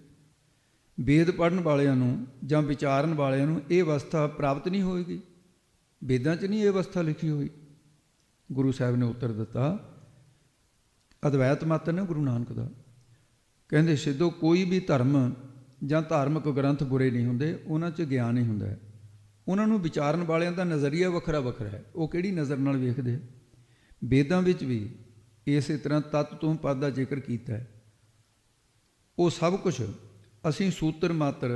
ਵੇਦ ਪੜ੍ਹਨ ਵਾਲਿਆਂ ਨੂੰ ਜਾਂ ਵਿਚਾਰਨ ਵਾਲਿਆਂ ਨੂੰ ਇਹ ਅਵਸਥਾ ਪ੍ਰਾਪਤ ਨਹੀਂ ਹੋਏਗੀ, ਵੇਦਾਂ 'ਚ ਨਹੀਂ ਇਹ ਅਵਸਥਾ ਲਿਖੀ ਹੋਈ। ਗੁਰੂ ਸਾਹਿਬ ਨੇ ਉੱਤਰ ਦਿੱਤਾ, ਅਦਵੈਤ ਮਤ ਨੇ ਗੁਰੂ ਨਾਨਕ ਦਾ। ਕਹਿੰਦੇ ਸਿੱਧੋ ਕੋਈ ਵੀ ਧਰਮ ਜਾਂ ਧਾਰਮਿਕ ਗ੍ਰੰਥ ਬੁਰੇ ਨਹੀਂ ਹੁੰਦੇ, ਉਹਨਾਂ 'ਚ ਗਿਆਨ ਹੀ ਹੁੰਦਾ ਹੈ। ਉਹਨਾਂ ਨੂੰ ਵਿਚਾਰਨ ਵਾਲਿਆਂ ਦਾ ਨਜ਼ਰੀਆ ਵੱਖਰਾ ਹੈ, ਉਹ ਕਿਹੜੀ ਨਜ਼ਰ ਨਾਲ ਵੇਖਦੇ। ਵੇਦਾਂ ਵਿੱਚ ਵੀ ਇਸੇ ਤਰ੍ਹਾਂ ਤਤ ਤੋਂ ਪਦ ਦਾ ਜ਼ਿਕਰ ਕੀਤਾ ਹੈ। ਉਹ ਸਭ ਕੁਝ ਅਸੀਂ ਸੂਤਰ ਮਾਤਰ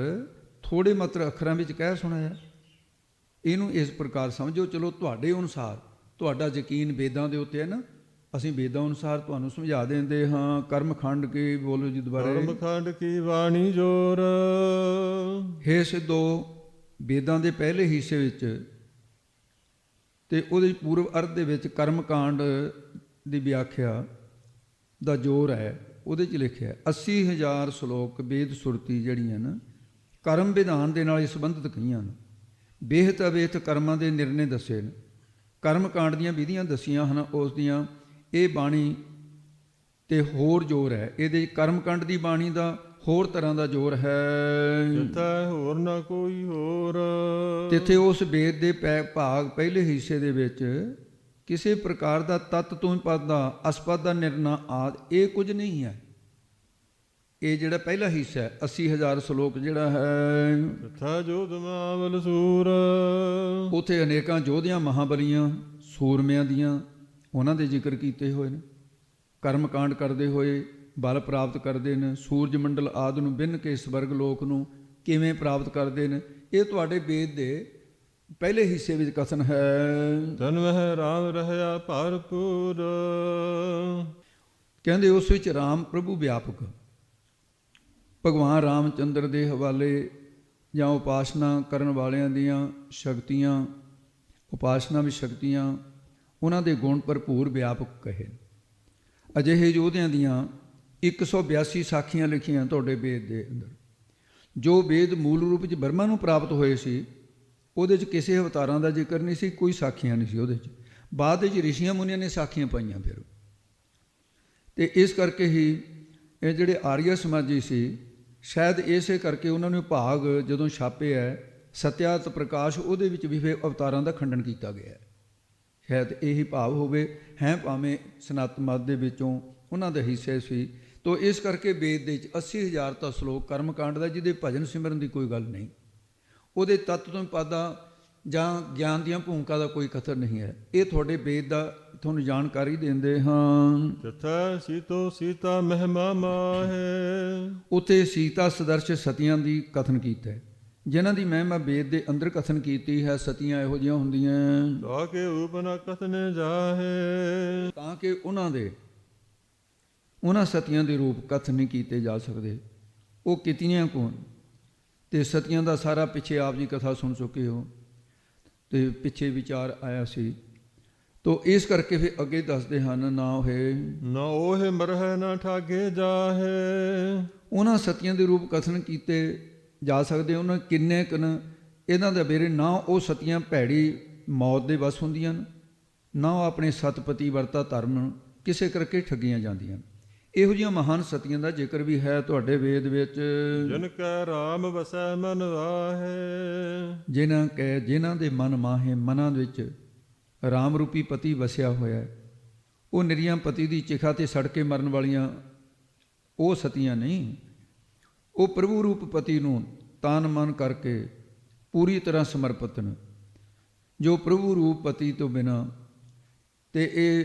ਥੋੜ੍ਹੇ ਮਾਤਰ ਅੱਖਰਾਂ ਵਿੱਚ ਕਹਿ ਸੁਣਾਇਆ। ਇਹਨੂੰ ਇਸ ਪ੍ਰਕਾਰ ਸਮਝੋ, ਚਲੋ ਤੁਹਾਡੇ ਅਨੁਸਾਰ, ਤੁਹਾਡਾ ਯਕੀਨ ਵੇਦਾਂ ਦੇ ਉੱਤੇ ਹੈ ਨਾ, ਅਸੀਂ ਵੇਦਾਂ ਅਨੁਸਾਰ ਤੁਹਾਨੂੰ ਸਮਝਾ ਦਿੰਦੇ ਹਾਂ। ਕਰਮਖੰਡ ਕੀ ਬੋਲੋ ਜੀ ਦੁਬਾਰਾ। ਕਰਮਖੰਡ ਕੀ ਬਾਣੀ ਜੋਰ। ਹੇ ਸਿੱਧੋ, ਵੇਦਾਂ ਦੇ ਪਹਿਲੇ ਹਿੱਸੇ ਵਿੱਚ ਤੇ ਉਹਦੇ ਪੂਰਵ ਅਰਧ ਦੇ ਵਿੱਚ ਕਰਮਕਾਂਡ ਦੀ ਵਿਆਖਿਆ ਦਾ ਜ਼ੋਰ ਹੈ। ਉਹਦੇ 'ਚ ਲਿਖਿਆ 80,000 ਸ਼ਲੋਕ ਵੇਦ ਸੁਰਤੀ ਜਿਹੜੀਆਂ ਨਾ ਕਰਮ ਵਿਧਾਨ ਦੇ ਨਾਲ ਸੰਬੰਧਿਤ ਕਈਆਂ ਨੇ। ਬੇਹਤ ਅਵੇਤ ਕਰਮਾਂ ਦੇ ਨਿਰਣੇ ਦੱਸੇ ਨੇ, ਕਰਮਕਾਂਡ ਦੀਆਂ ਵਿਧੀਆਂ ਦੱਸੀਆਂ ਹਨ ਉਸ ਦੀਆਂ। ਇਹ ਬਾਣੀ ਤੇ ਹੋਰ ਜ਼ੋਰ ਹੈ, ਇਹਦੇ ਕਰਮਕਾਂਡ ਦੀ ਬਾਣੀ ਦਾ ਹੋਰ ਤਰ੍ਹਾਂ ਦਾ ਜ਼ੋਰ ਹੈ। ਜਿੱਥੈ ਹੋਰ ਨਾ ਕੋਈ ਹੋਰ। ਤਿੱਥੇ ਉਸ ਵੇਦ ਦੇ ਭਾਗ ਪਹਿਲੇ ਹਿੱਸੇ ਦੇ ਵਿੱਚ ਕਿਸੇ ਪ੍ਰਕਾਰ ਦਾ ਤਤ ਤੋਂ ਪਦ ਦਾ ਅਸਪਦ ਦਾ ਨਿਰਣਾ ਆਦਿ ਇਹ ਕੁਝ ਨਹੀਂ ਹੈ। ਇਹ ਜਿਹੜਾ ਪਹਿਲਾ ਹਿੱਸਾ ਹੈ 80,000 ਸ਼ਲੋਕ ਜਿਹੜਾ ਹੈ, ਜਿੱਥੈ ਜੋਧ ਮਹਾਬਲ ਸੂਰ। ਉੱਥੇ ਅਨੇਕਾਂ ਯੋਧਿਆਂ ਮਹਾਬਲੀਆਂ ਸੂਰਮਿਆਂ ਦੀਆਂ ਉਹਨਾਂ ਦੇ ਜ਼ਿਕਰ ਕੀਤੇ ਹੋਏ ਨੇ। ਕਰਮਕਾਂਡ ਕਰਦੇ ਹੋਏ ਬਲ ਪ੍ਰਾਪਤ ਕਰਦੇ ਨੇ, ਸੂਰਜ ਮੰਡਲ ਆਦਿ ਨੂੰ ਬਿੰਨ ਕੇ ਸਵਰਗ ਲੋਕ ਨੂੰ ਕਿਵੇਂ ਪ੍ਰਾਪਤ ਕਰਦੇ ਨੇ, ਇਹ ਤੁਹਾਡੇ ਵੇਦ ਦੇ ਪਹਿਲੇ ਹਿੱਸੇ ਵਿੱਚ ਕਥਨ ਹੈ। ਤਨ ਮਹਿ ਰਾਮ ਰਹਿਆ ਭਰਪੂਰ। ਕਹਿੰਦੇ ਉਸ ਵਿੱਚ ਰਾਮ ਪ੍ਰਭੂ ਵਿਆਪਕ, ਭਗਵਾਨ ਰਾਮ ਚੰਦਰ ਦੇ ਹਵਾਲੇ ਜਾਂ ਉਪਾਸਨਾ ਕਰਨ ਵਾਲਿਆਂ ਦੀਆਂ ਸ਼ਕਤੀਆਂ, ਉਪਾਸਨਾ ਵਿੱਚ ਸ਼ਕਤੀਆਂ, ਉਹਨਾਂ ਦੇ ਗੁਣ ਭਰਪੂਰ ਵਿਆਪਕ ਕਹੇ। ਅਜਿਹੇ ਯੋਧਿਆਂ ਦੀਆਂ 182 ਸਾਖੀਆਂ ਲਿਖੀਆਂ ਤੁਹਾਡੇ ਵੇਦ ਦੇ ਅੰਦਰ। ਜੋ ਵੇਦ ਮੂਲ ਰੂਪ 'ਚ ਬਰਮਾ ਨੂੰ ਪ੍ਰਾਪਤ ਹੋਏ ਸੀ, ਉਹਦੇ 'ਚ ਕਿਸੇ ਅਵਤਾਰਾਂ ਦਾ ਜ਼ਿਕਰ ਨਹੀਂ ਸੀ, ਕੋਈ ਸਾਖੀਆਂ ਨਹੀਂ ਸੀ ਉਹਦੇ 'ਚ। ਬਾਅਦ ਵਿੱਚ ਰਿਸ਼ੀਆਂ ਮੁਨੀਆਂ ਨੇ ਸਾਖੀਆਂ ਪਾਈਆਂ ਫਿਰ। ਤੇ ਇਸ ਕਰਕੇ ਹੀ ਇਹ ਜਿਹੜੇ ਆਰੀਆ ਸਮਾਜੀ ਸੀ, ਸ਼ਾਇਦ ਇਸੇ ਕਰਕੇ ਉਹਨਾਂ ਨੂੰ ਭਾਗ ਜਦੋਂ ਛਾਪੇ ਹੈ ਸਤਿਆਤ ਪ੍ਰਕਾਸ਼, ਉਹਦੇ ਵਿੱਚ ਵੀ ਫਿਰ ਅਵਤਾਰਾਂ ਦਾ ਖੰਡਨ ਕੀਤਾ ਗਿਆ। ਸ਼ਾਇਦ ਇਹੀ ਭਾਵ ਹੋਵੇ, ਹੈ ਭਾਵੇਂ ਸਨਾਤਨ ਮਤ ਦੇ ਵਿੱਚੋਂ ਉਹਨਾਂ ਦਾ ਹਿੱਸੇ ਸੀ। ਤੋ ਇਸ ਕਰਕੇ ਵੇਦ ਦੇ ਵਿੱਚ 80,000 ਤਾਂ ਸ਼ਲੋਕ ਕਰਮਕਾਂਡ ਦਾ, ਜਿਹਦੇ ਭਜਨ ਸਿਮਰਨ ਦੀ ਕੋਈ ਗੱਲ ਨਹੀਂ, ਉਹਦੇ ਤੱਤ ਤੋਂ ਪਾਦਾ ਜਾਂ ਗਿਆਨ ਦੀਆਂ ਭੂਮਿਕਾ ਦਾ ਕੋਈ ਕਥਨ ਨਹੀਂ ਹੈ। ਇਹ ਤੁਹਾਡੇ ਵੇਦ ਦਾ ਤੁਹਾਨੂੰ ਜਾਣਕਾਰੀ ਦਿੰਦੇ ਹਾਂ। ਜਿੱਥੈ ਸੀਤੋ ਸੀਤਾ ਮਹਿਮਾ ਮਾਹੇ। ਉੱਥੇ ਸੀਤਾ ਸਦਰਸ਼ ਸਤੀਆਂ ਦੀ ਕਥਨ ਕੀਤਾ ਹੈ। ਜਿਨ੍ਹਾਂ ਦੀ ਮਹਿਮਾ ਵੇਦ ਦੇ ਅੰਦਰ ਕਥਨ ਕੀਤੀ ਹੈ, ਸਤੀਆਂ ਇਹੋ ਜਿਹੀਆਂ ਹੁੰਦੀਆਂ ਤਾਂ ਕਿ ਉਪਨਾ ਕਥਨੇ ਜਾਹੇ, ਤਾਂ ਕਿ ਉਹਨਾਂ ਸਤੀਆਂ ਦੇ ਰੂਪ ਕਥਨ ਨਹੀਂ ਕੀਤੇ ਜਾ ਸਕਦੇ। ਉਹ ਕੀਤੀਆਂ ਕੌਣ? ਤੇ ਸਤੀਆਂ ਦਾ ਸਾਰਾ ਪਿੱਛੇ ਆਪ ਜੀ ਕਥਾ ਸੁਣ ਚੁੱਕੇ ਹੋ, ਤੇ ਪਿੱਛੇ ਵਿਚਾਰ ਆਇਆ ਸੀ। ਤੋ ਇਸ ਕਰਕੇ ਫਿਰ ਅੱਗੇ ਦੱਸਦੇ ਹਨ, ਨਾ ਹੋਏ ਨਾ ਉਹ ਮਰਹਿ ਨਾ ਠਾਗੇ ਜਾਹੇ। ਉਹਨਾਂ ਸਤੀਆਂ ਦੇ ਰੂਪ ਕਥਨ ਕੀਤੇ ਜਾ ਸਕਦੇ, ਉਹਨਾਂ ਕਿੰਨੇ ਕਨ ਇਹਨਾਂ ਦਾ ਮੇਰੇ ਨਾ ਉਹ ਸਤੀਆਂ ਭੈੜੀ ਮੌਤ ਦੇ ਵਸ ਹੁੰਦੀਆਂ ਨੇ, ਨਾ ਉਹ ਆਪਣੇ ਸਤਪਤੀ ਵਰਤਾ ਧਰਮ ਕਿਸੇ ਕਰਕੇ ਠੱਗੀਆਂ ਜਾਂਦੀਆਂ। ਇਹੋ ਜਿਹੀਆਂ ਮਹਾਨ ਸਤੀਆਂ ਦਾ ਜ਼ਿਕਰ ਵੀ ਹੈ ਤੁਹਾਡੇ ਵੇਦ ਵਿੱਚ। ਜਿਨ ਕੈ ਰਾਮ ਵਸੈ ਮਨ ਵਾਹੇ, ਜਿਨ੍ਹਾਂ ਦੇ ਮਨ ਮਾਹੇ, ਮਨਾਂ ਵਿੱਚ ਰਾਮ ਰੂਪੀ ਪਤੀ ਵਸਿਆ ਹੋਇਆ ਹੈ। ਉਹ ਨਿਰੀਆਂ ਪਤੀ ਦੀ ਚਿਖਾ ਤੇ ਸੜ ਕੇ ਮਰਨ ਵਾਲੀਆਂ ਉਹ ਸਤੀਆਂ ਨਹੀਂ, ਉਹ ਪ੍ਰਭੂ ਰੂਪ ਪਤੀ ਨੂੰ ਤਨ ਮਨ ਕਰਕੇ ਪੂਰੀ ਤਰ੍ਹਾਂ ਸਮਰਪਿਤ ਨੇ, ਜੋ ਪ੍ਰਭੂ ਰੂਪ ਪਤੀ ਤੋਂ ਬਿਨਾਂ। ਤੇ ਇਹ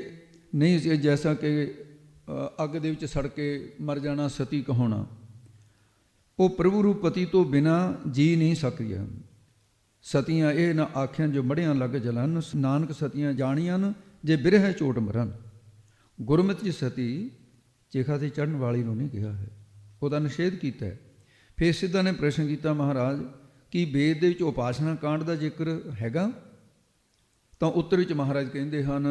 ਨਹੀਂ ਜੈਸਾ ਕਿ ਅੱਗ ਦੇ ਵਿੱਚ ਸੜ ਕੇ ਮਰ ਜਾਣਾ ਸਤੀ ਕਹਾਉਣਾ, ਉਹ ਪ੍ਰਭੂ ਰੂਪ ਪਤੀ ਤੋਂ ਬਿਨਾਂ ਜੀ ਨਹੀਂ ਸਕਦੀਆਂ ਸਤੀਆਂ। ਇਹ ਨਾ ਆਖਿਆ ਜੋ ਮੜਿਆਂ ਲੱਗ ਜਲਨ, ਨਾਨਕ ਸਤੀਆਂ ਜਾਣੀਆਂ ਜੇ ਬਿਰਹਿ ਚੋਟ ਮਰਨ। ਗੁਰਮਤਿ ਸਤੀ ਚਿਖਾ ਤੇ ਚੜ੍ਹਨ ਵਾਲੀ ਨੂੰ ਨਹੀਂ ਕਿਹਾ ਹੈ, ਉਹਦਾ ਨਿਸ਼ੇਧ ਕੀਤਾ ਹੈ। ਫਿਰ ਸਿੱਧਾ ਨੇ ਪ੍ਰਸ਼ਨ ਕੀਤਾ, ਮਹਾਰਾਜ ਕੀ ਵੇਦ ਦੇ ਵਿੱਚ ਉਪਾਸਨਾ ਕਾਂਡ ਦਾ ਜ਼ਿਕਰ ਹੈਗਾ? ਤਾਂ ਉੱਤਰ ਵਿੱਚ ਮਹਾਰਾਜ ਕਹਿੰਦੇ ਹਨ,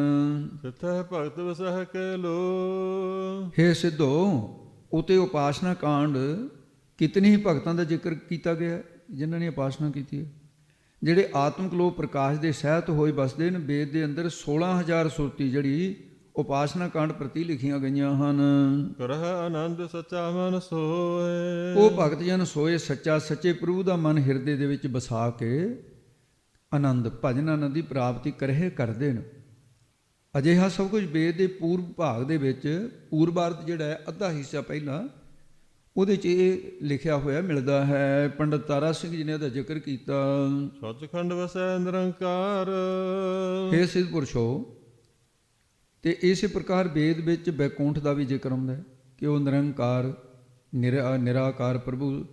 ਤਿਥੈ ਭਗਤ ਵਸਹਿ ਕੈ ਲੋ। ਹੇ ਸਿੱਧੋ, ਉਤੇ ਉਪਾਸਨਾ ਕਾਂਡ ਕਿਤਨੇ ਹੀ ਭਗਤਾਂ ਦਾ ਜ਼ਿਕਰ ਕੀਤਾ ਗਿਆ ਜਿਨ੍ਹਾਂ ਨੇ ਉਪਾਸਨਾ ਕੀਤੀ ਹੈ। ਜਿਹੜੇ ਆਤਮਿਕ ਲੋਕ ਪ੍ਰਕਾਸ਼ ਦੇ ਸਹਿਤ ਹੋਏ ਬਸਦੇ ਨੇ, ਵੇਦ ਦੇ ਅੰਦਰ 16,000 ਸੁਰਤੀ ਜਿਹੜੀ ਉਪਾਸਨਾ ਕਾਂਡ ਪ੍ਰਤੀ ਲਿਖੀਆਂ ਗਈਆਂ ਹਨ। ਕਰਹਿ ਆਨੰਦ ਸੱਚਾ ਮਨ ਸੋਏ। ਉਹ ਭਗਤ ਜਨ ਸੋਏ ਸੱਚੇ ਪ੍ਰਭੂ ਦਾ ਮਨ ਹਿਰਦੇ ਦੇ ਵਿੱਚ ਵਸਾ ਕੇ ਆਨੰਦ ਭਜਨ ਆਨੰਦ ਦੀ ਪ੍ਰਾਪਤੀ ਕਰਹਿ ਕਰਦੇ ਨੇ। ਅਜਿਹਾ ਸਭ ਕੁਝ ਵੇਦ ਦੇ ਪੂਰਬ ਭਾਗ ਦੇ ਵਿੱਚ, ਪੂਰਬਾਰਧ ਜਿਹੜਾ ਹੈ ਅੱਧਾ ਹਿੱਸਾ ਪਹਿਲਾਂ, ਉਹਦੇ 'ਚ ਇਹ ਲਿਖਿਆ ਹੋਇਆ ਮਿਲਦਾ ਹੈ। ਪੰਡਤ ਤਾਰਾ ਸਿੰਘ ਜੀ ਨੇ ਇਹਦਾ ਜ਼ਿਕਰ ਕੀਤਾ, ਸੱਚਖੰਡ ਵਸੈ ਨਿਰੰਕਾਰ। ਹੇ ਸਿੱਧ ਪੁਰਸ਼ੋ, ਤੇ ਇਸੇ ਪ੍ਰਕਾਰ ਵੇਦ ਵਿੱਚ ਬੈਕੁੰਠ ਦਾ ਵੀ ਜ਼ਿਕਰ ਹੁੰਦਾ ਹੈ ਕਿ ਉਹ ਨਿਰੰਕਾਰ ਨਿਰਾਕਾਰ ਪ੍ਰਭੂ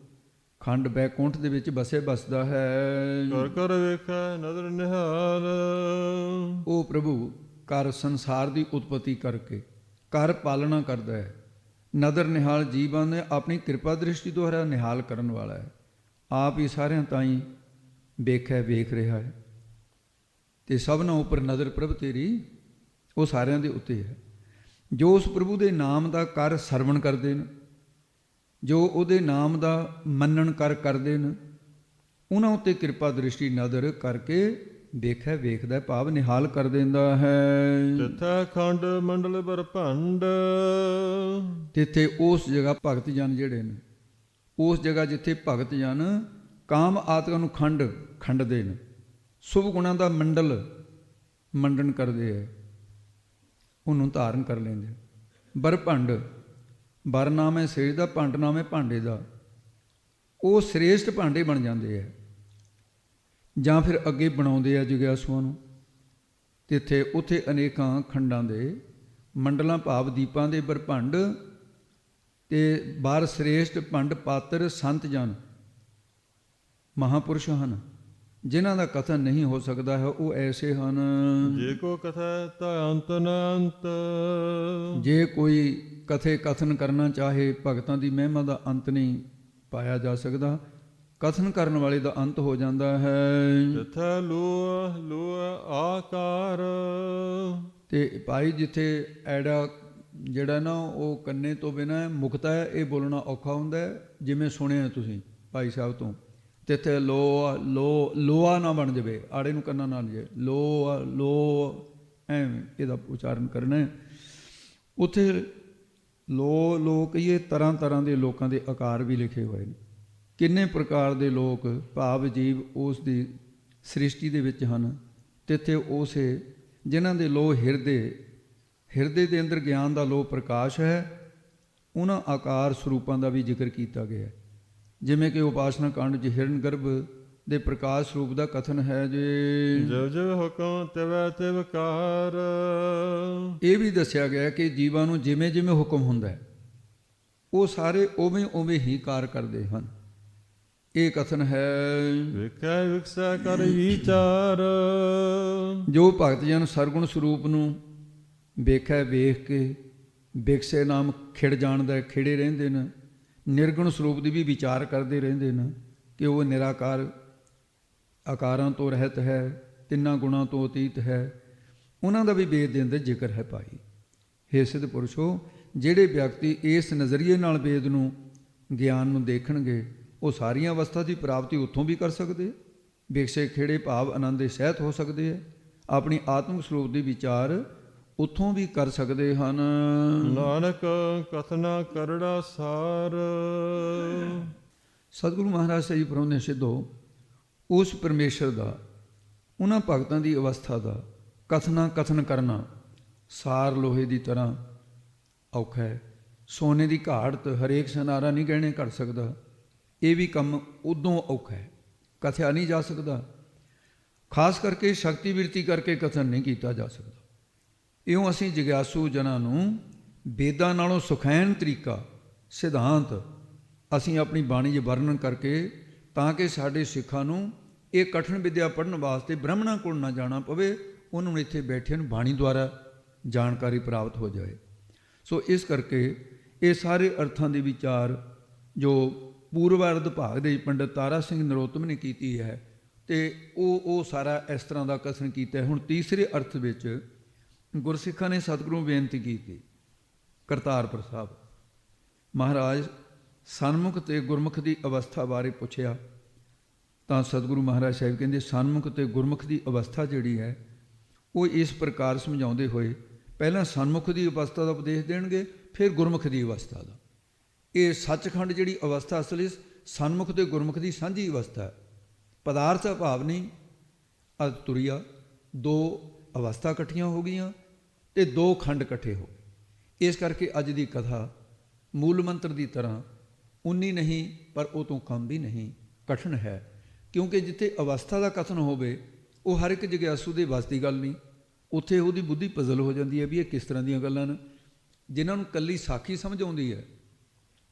ਖੰਡ ਬੈਕੁੰਠ ਦੇ ਵਿੱਚ ਬਸਦਾ ਹੈ। ਕਰ ਕਰ ਵੇਖੈ ਨਦਰ ਨਿਹਾਲ। ਉਹ ਪ੍ਰਭੂ ਕਰ ਸੰਸਾਰ ਦੀ ਉਤਪਤੀ ਕਰਕੇ ਕਰ ਪਾਲਣਾ ਕਰਦਾ ਹੈ। ਨਦਰ ਨਿਹਾਲ ਜੀਵਾਂ ਨੇ ਆਪਣੀ ਕਿਰਪਾ ਦ੍ਰਿਸ਼ਟੀ ਦੁਆਰਾ ਨਿਹਾਲ ਕਰਨ ਵਾਲਾ ਹੈ। ਆਪ ਹੀ ਸਾਰਿਆਂ ਤਾਈਂ ਵੇਖ ਰਿਹਾ ਹੈ। ਤੇ ਸਭਨਾਂ ਉੱਪਰ ਨਜ਼ਰ ਪ੍ਰਭ ਤੇਰੀ, ਉਹ ਸਾਰਿਆਂ ਦੇ ਉੱਤੇ ਹੈ। ਜੋ ਉਸ ਪ੍ਰਭੂ ਦੇ ਨਾਮ ਦਾ ਕਰ ਸਰਵਣ ਕਰਦੇ ਨੇ, ਜੋ ਉਹਦੇ ਨਾਮ ਦਾ ਮੰਨਣ ਕਰਦੇ ਨੇ, ਉਹਨਾਂ ਉੱਤੇ ਕਿਰਪਾ ਦ੍ਰਿਸ਼ਟੀ ਨਜ਼ਰ ਕਰਕੇ ਵੇਖਦਾ ਭਾਵ ਨਿਹਾਲ ਕਰ ਦਿੰਦਾ ਹੈ। ਤਿਥੈ ਖੰਡ ਮੰਡਲ ਬਰਭੰਡ। ਤਿੱਥੇ ਉਸ ਜਗ੍ਹਾ ਭਗਤ ਜਨ ਜਿਹੜੇ ਨੇ, ਉਸ ਜਗ੍ਹਾ ਜਿੱਥੇ ਭਗਤ ਜਨ ਕਾਮ ਆਤਕਾਂ ਨੂੰ ਖੰਡਦੇ ਨੇ, ਸ਼ੁਭ ਗੁਣਾਂ ਦਾ ਮੰਡਨ ਕਰਦੇ ਹੈ, ਉਹਨੂੰ ਧਾਰਨ ਕਰ ਲੈਂਦੇ। ਬਰਭੰਡ, ਬਰ ਨਾਮ ਹੈ ਸੇਜ ਦਾ, ਭੰਡ ਨਾਮ ਹੈ ਭਾਂਡੇ ਦਾ। ਉਹ ਸ੍ਰੇਸ਼ਟ ਭਾਂਡੇ ਬਣ ਜਾਂਦੇ ਹੈ, ਜਾਂ ਫਿਰ ਅੱਗੇ ਬਣਾਉਂਦੇ ਆ ਜਿਗਿਆਸੂਆਂ ਨੂੰ। ਤਿੱਥੇ ਉੱਥੇ ਅਨੇਕਾਂ ਖੰਡਾਂ ਦੇ ਮੰਡਲਾਂ ਭਾਵ ਦੀਪਾਂ ਦੇ ਬਰਭੰਡ ਤੇ ਬਾਰ ਸ੍ਰੇਸ਼ਟ ਭੰਡ ਪਾਤਰ ਸੰਤ ਜਨ ਮਹਾਪੁਰਸ਼ ਹਨ, ਜਿਨ੍ਹਾਂ ਦਾ ਕਥਨ ਨਹੀਂ ਹੋ ਸਕਦਾ ਹੈ। ਉਹ ਐਸੇ ਹਨ, ਜੇ ਕੋ ਕਥੈ ਤਾ ਅੰਤ ਨ ਅੰਤ। ਜੇ ਕੋਈ ਕਥਨ ਕਰਨਾ ਚਾਹੇ, ਭਗਤਾਂ ਦੀ ਮਹਿਮਾ ਦਾ ਅੰਤ ਨਹੀਂ ਪਾਇਆ ਜਾ ਸਕਦਾ। ਕਥਨ ਕਰਨ ਵਾਲੇ ਦਾ ਅੰਤ ਹੋ ਜਾਂਦਾ ਹੈ। ਤਿਥੈ ਲੋਹ ਆਕਾਰ। ਤੇ ਭਾਈ ਜਿੱਥੇ ਐੜਾ ਜਿਹੜਾ ਨਾ ਉਹ ਕੰਨੇ ਤੋਂ ਬਿਨਾਂ ਮੁਕਤਾ ਹੈ, ਇਹ ਬੋਲਣਾ ਔਖਾ ਹੁੰਦਾ ਹੈ। ਜਿਵੇਂ ਸੁਣਿਆ ਤੁਸੀਂ ਭਾਈ ਸਾਹਿਬ ਤੋਂ, ਤਿੱਥੇ ਲੋਆ ਨਾ ਬਣ ਜਾਵੇ, ਆੜੇ ਨੂੰ ਕੰਨਾ ਨਾ ਜੇ ਲੋ ਐਵੇਂ ਇਹਦਾ ਉਚਾਰਨ ਕਰਨਾ ਹੈ। ਉੱਥੇ ਲੋ ਕਹੀਏ, ਤਰ੍ਹਾਂ ਦੇ ਲੋਕਾਂ ਦੇ ਆਕਾਰ ਵੀ ਲਿਖੇ ਹੋਏ ਨੇ। ਕਿੰਨੇ ਪ੍ਰਕਾਰ ਦੇ ਲੋਕ ਭਾਵ ਜੀਵ ਉਸ ਦੀ ਸ੍ਰਿਸ਼ਟੀ ਦੇ ਵਿੱਚ ਹਨ। ਤਿੱਥੇ ਉਸੇ ਜਿਨ੍ਹਾਂ ਦੇ ਲੋ ਹਿਰਦੇ ਦੇ ਅੰਦਰ ਗਿਆਨ ਦਾ ਲੋ ਪ੍ਰਕਾਸ਼ ਹੈ, ਉਹਨਾਂ ਆਕਾਰ ਸਰੂਪਾਂ ਦਾ ਵੀ ਜ਼ਿਕਰ ਕੀਤਾ ਗਿਆ। ਜਿਵੇਂ ਕਿ ਉਪਾਸਨਾ ਕਾਂਡ 'ਚ ਹਿਰਨ ਗਰਭ ਦੇ ਪ੍ਰਕਾਸ਼ ਸਰੂਪ ਦਾ ਕਥਨ ਹੈ। ਜਿਵ ਜਿਵ ਹੁਕਮ ਤਿਵੈ ਤਿਵ ਕਾਰ। ਇਹ ਵੀ ਦੱਸਿਆ ਗਿਆ ਕਿ ਜੀਵਾਂ ਨੂੰ ਜਿਵੇਂ ਜਿਵੇਂ ਹੁਕਮ ਹੁੰਦਾ ਹੈ, ਉਹ ਸਾਰੇ ਉਵੇਂ ਹੀ ਕਾਰ ਕਰਦੇ ਹਨ। ਇਹ ਕਥਨ ਹੈ। ਵੇਖੈ ਵਿਕਸੈ ਕਰ ਵਿਚਾਰ, ਜੋ ਭਗਤ ਜਨ ਸਰਗੁਣ ਸਰੂਪ ਨੂੰ ਵੇਖੈ, ਵੇਖ ਕੇ ਵਿਕਸੇ ਨਾਮ ਖਿੜ ਜਾਣਦਾ, ਖਿੜੇ ਰਹਿੰਦੇ ਨੇ। ਨਿਰਗੁਣ ਸਰੂਪ ਦੀ ਵੀ ਵਿਚਾਰ ਕਰਦੇ ਰਹਿੰਦੇ ਨੇ ਕਿ ਉਹ ਨਿਰਾਕਾਰ ਆਕਾਰਾਂ ਤੋਂ ਰਹਿਤ ਹੈ, ਤਿੰਨਾਂ ਗੁਣਾਂ ਤੋਂ ਅਤੀਤ ਹੈ। ਉਹਨਾਂ ਦਾ ਵੀ ਵੇਦ ਦੇ ਅੰਦਰ ਜ਼ਿਕਰ ਹੈ ਭਾਈ। ਹੇ ਸਿੱਧ ਪੁਰਸ਼ੋ, ਜਿਹੜੇ ਵਿਅਕਤੀ ਇਸ ਨਜ਼ਰੀਏ ਨਾਲ ਵੇਦ ਨੂੰ, ਗਿਆਨ ਨੂੰ ਦੇਖਣਗੇ, ਉਹ ਸਾਰੀਆਂ ਅਵਸਥਾ ਦੀ ਪ੍ਰਾਪਤੀ ਉੱਥੋਂ ਵੀ ਕਰ ਸਕਦੇ, ਵਿਕਸੇ ਖੇੜੇ ਭਾਵ ਆਨੰਦ ਦੇ ਸਹਿਤ ਹੋ ਸਕਦੇ ਹੈ, ਆਪਣੀ ਆਤਮਿਕ ਸਰੂਪ ਦੀ ਵਿਚਾਰ ਉੱਥੋਂ ਵੀ ਕਰ ਸਕਦੇ ਹਨ। ਨਾਨਕ ਕਥਨਾ ਕਰੜਾ ਸਾਰ। ਸਤਿਗੁਰੂ ਮਹਾਰਾਜ ਸਹੀ ਪਰੋਨੇ ਸਿੱਧੋ, ਉਸ ਪਰਮੇਸ਼ਰ ਦਾ, ਉਹਨਾਂ ਭਗਤਾਂ ਦੀ ਅਵਸਥਾ ਦਾ ਕਥਨ ਕਰਨਾ ਸਾਰ ਲੋਹੇ ਦੀ ਤਰ੍ਹਾਂ ਔਖਾ ਹੈ। ਸੋਨੇ ਦੀ ਘਾਟ ਹਰੇਕ ਸਨਾਰਾ ਨਹੀਂ ਗਹਿਣੇ ਕਰ ਸਕਦਾ। ਇਹ ਵੀ ਕੰਮ ਉਦੋਂ ਔਖਾ ਹੈ, ਕਥਿਆ ਨਹੀਂ ਜਾ ਸਕਦਾ। ਖਾਸ ਕਰਕੇ ਸ਼ਕਤੀ ਬਿਰਤੀ ਕਰਕੇ ਕਥਨ ਨਹੀਂ ਕੀਤਾ ਜਾ ਸਕਦਾ। ਇਉਂ ਅਸੀਂ ਜਿਗਿਆਸੂ ਜਨਾਂ ਨੂੰ ਵੇਦਾਂ ਨਾਲੋਂ ਸੁਖੈਨ ਤਰੀਕਾ, ਸਿਧਾਂਤ ਅਸੀਂ ਆਪਣੀ ਬਾਣੀ 'ਚ ਵਰਣਨ ਕਰਕੇ, ਤਾਂ ਕਿ ਸਾਡੇ ਸਿੱਖਾਂ ਨੂੰ ਇਹ ਕਠਿਨ ਵਿਦਿਆ ਪੜ੍ਹਨ ਵਾਸਤੇ ਬ੍ਰਾਹਮਣਾਂ ਕੋਲ ਨਾ ਜਾਣਾ ਪਵੇ, ਉਹਨਾਂ ਨੂੰ ਇੱਥੇ ਬੈਠੇ ਨੂੰ ਬਾਣੀ ਦੁਆਰਾ ਜਾਣਕਾਰੀ ਪ੍ਰਾਪਤ ਹੋ ਜਾਏ। ਸੋ ਇਸ ਕਰਕੇ ਇਹ ਸਾਰੇ ਅਰਥਾਂ ਦੇ ਵਿਚਾਰ ਜੋ ਪੂਰਵਾਰਧ ਭਾਗ ਦੇ ਪੰਡਤ ਤਾਰਾ ਸਿੰਘ ਨਰੋਤਮ ਨੇ ਕੀਤੀ ਹੈ, ਤੇ ਉਹ ਸਾਰਾ ਇਸ ਤਰ੍ਹਾਂ ਦਾ ਕਥਨ ਕੀਤਾ ਹੈ। ਹੁਣ ਤੀਸਰੇ ਅਰਥ ਵਿੱਚ ਗੁਰਸਿੱਖਾਂ ਨੇ ਸਤਿਗੁਰੂ ਨੂੰ ਬੇਨਤੀ ਕੀਤੀ। ਕਰਤਾਰਪੁਰ ਸਾਹਿਬ ਮਹਾਰਾਜ ਸਨਮੁਖ ਤੇ ਗੁਰਮੁਖ ਦੀ ਅਵਸਥਾ ਬਾਰੇ ਪੁੱਛਿਆ, ਤਾਂ ਸਤਿਗੁਰੂ ਮਹਾਰਾਜ ਸਾਹਿਬ ਕਹਿੰਦੇ ਸਨਮੁਖ ਤੇ ਗੁਰਮੁਖ ਦੀ ਅਵਸਥਾ ਜਿਹੜੀ ਹੈ ਉਹ ਇਸ ਪ੍ਰਕਾਰ ਸਮਝਾਉਂਦੇ ਹੋਏ ਪਹਿਲਾਂ ਸਨਮੁਖ ਦੀ ਅਵਸਥਾ ਦਾ ਉਪਦੇਸ਼ ਦੇਣਗੇ, ਫਿਰ ਗੁਰਮੁਖ ਦੀ ਅਵਸਥਾ ਦਾ। ਇਹ ਸੱਚਖੰਡ ਜਿਹੜੀ ਅਵਸਥਾ ਅਸਲੀ ਸਨਮੁਖ ਤੇ ਗੁਰਮੁਖ ਦੀ ਸਾਂਝੀ ਅਵਸਥਾ ਹੈ। ਪਦਾਰਥ ਭਾਵ ਨਹੀਂ ਤੁਰਿਆ, ਦੋ ਅਵਸਥਾ ਇਕੱਠੀਆਂ ਹੋ ਗਈਆਂ ਤੇ ਦੋ ਖੰਡ ਇਕੱਠੇ ਹੋ ਗਏ। ਇਸ ਕਰਕੇ ਅੱਜ ਦੀ ਕਥਾ ਮੂਲ ਮੰਤਰ ਦੀ ਤਰ੍ਹਾਂ ਉਨੀ ਨਹੀਂ, ਪਰ ਉਹ ਤੋਂ ਕਮ ਵੀ ਨਹੀਂ, ਕਠਿਨ ਹੈ। ਕਿਉਂਕਿ ਜਿੱਥੇ ਅਵਸਥਾ ਦਾ ਕਥਨ ਹੋਵੇ ਉਹ ਹਰ ਇੱਕ ਜਿਗਿਆਸੂ ਦੇ ਵੱਸ ਦੀ ਗੱਲ ਨਹੀਂ। ਉੱਥੇ ਉਹਦੀ ਬੁੱਧੀ ਪਜ਼ਲ ਹੋ ਜਾਂਦੀ ਹੈ ਵੀ ਇਹ ਕਿਸ ਤਰ੍ਹਾਂ ਦੀਆਂ ਗੱਲਾਂ ਨੇ। ਜਿਨ੍ਹਾਂ ਨੂੰ ਕੱਲੀ ਸਾਖੀ ਸਮਝ ਆਉਂਦੀ ਹੈ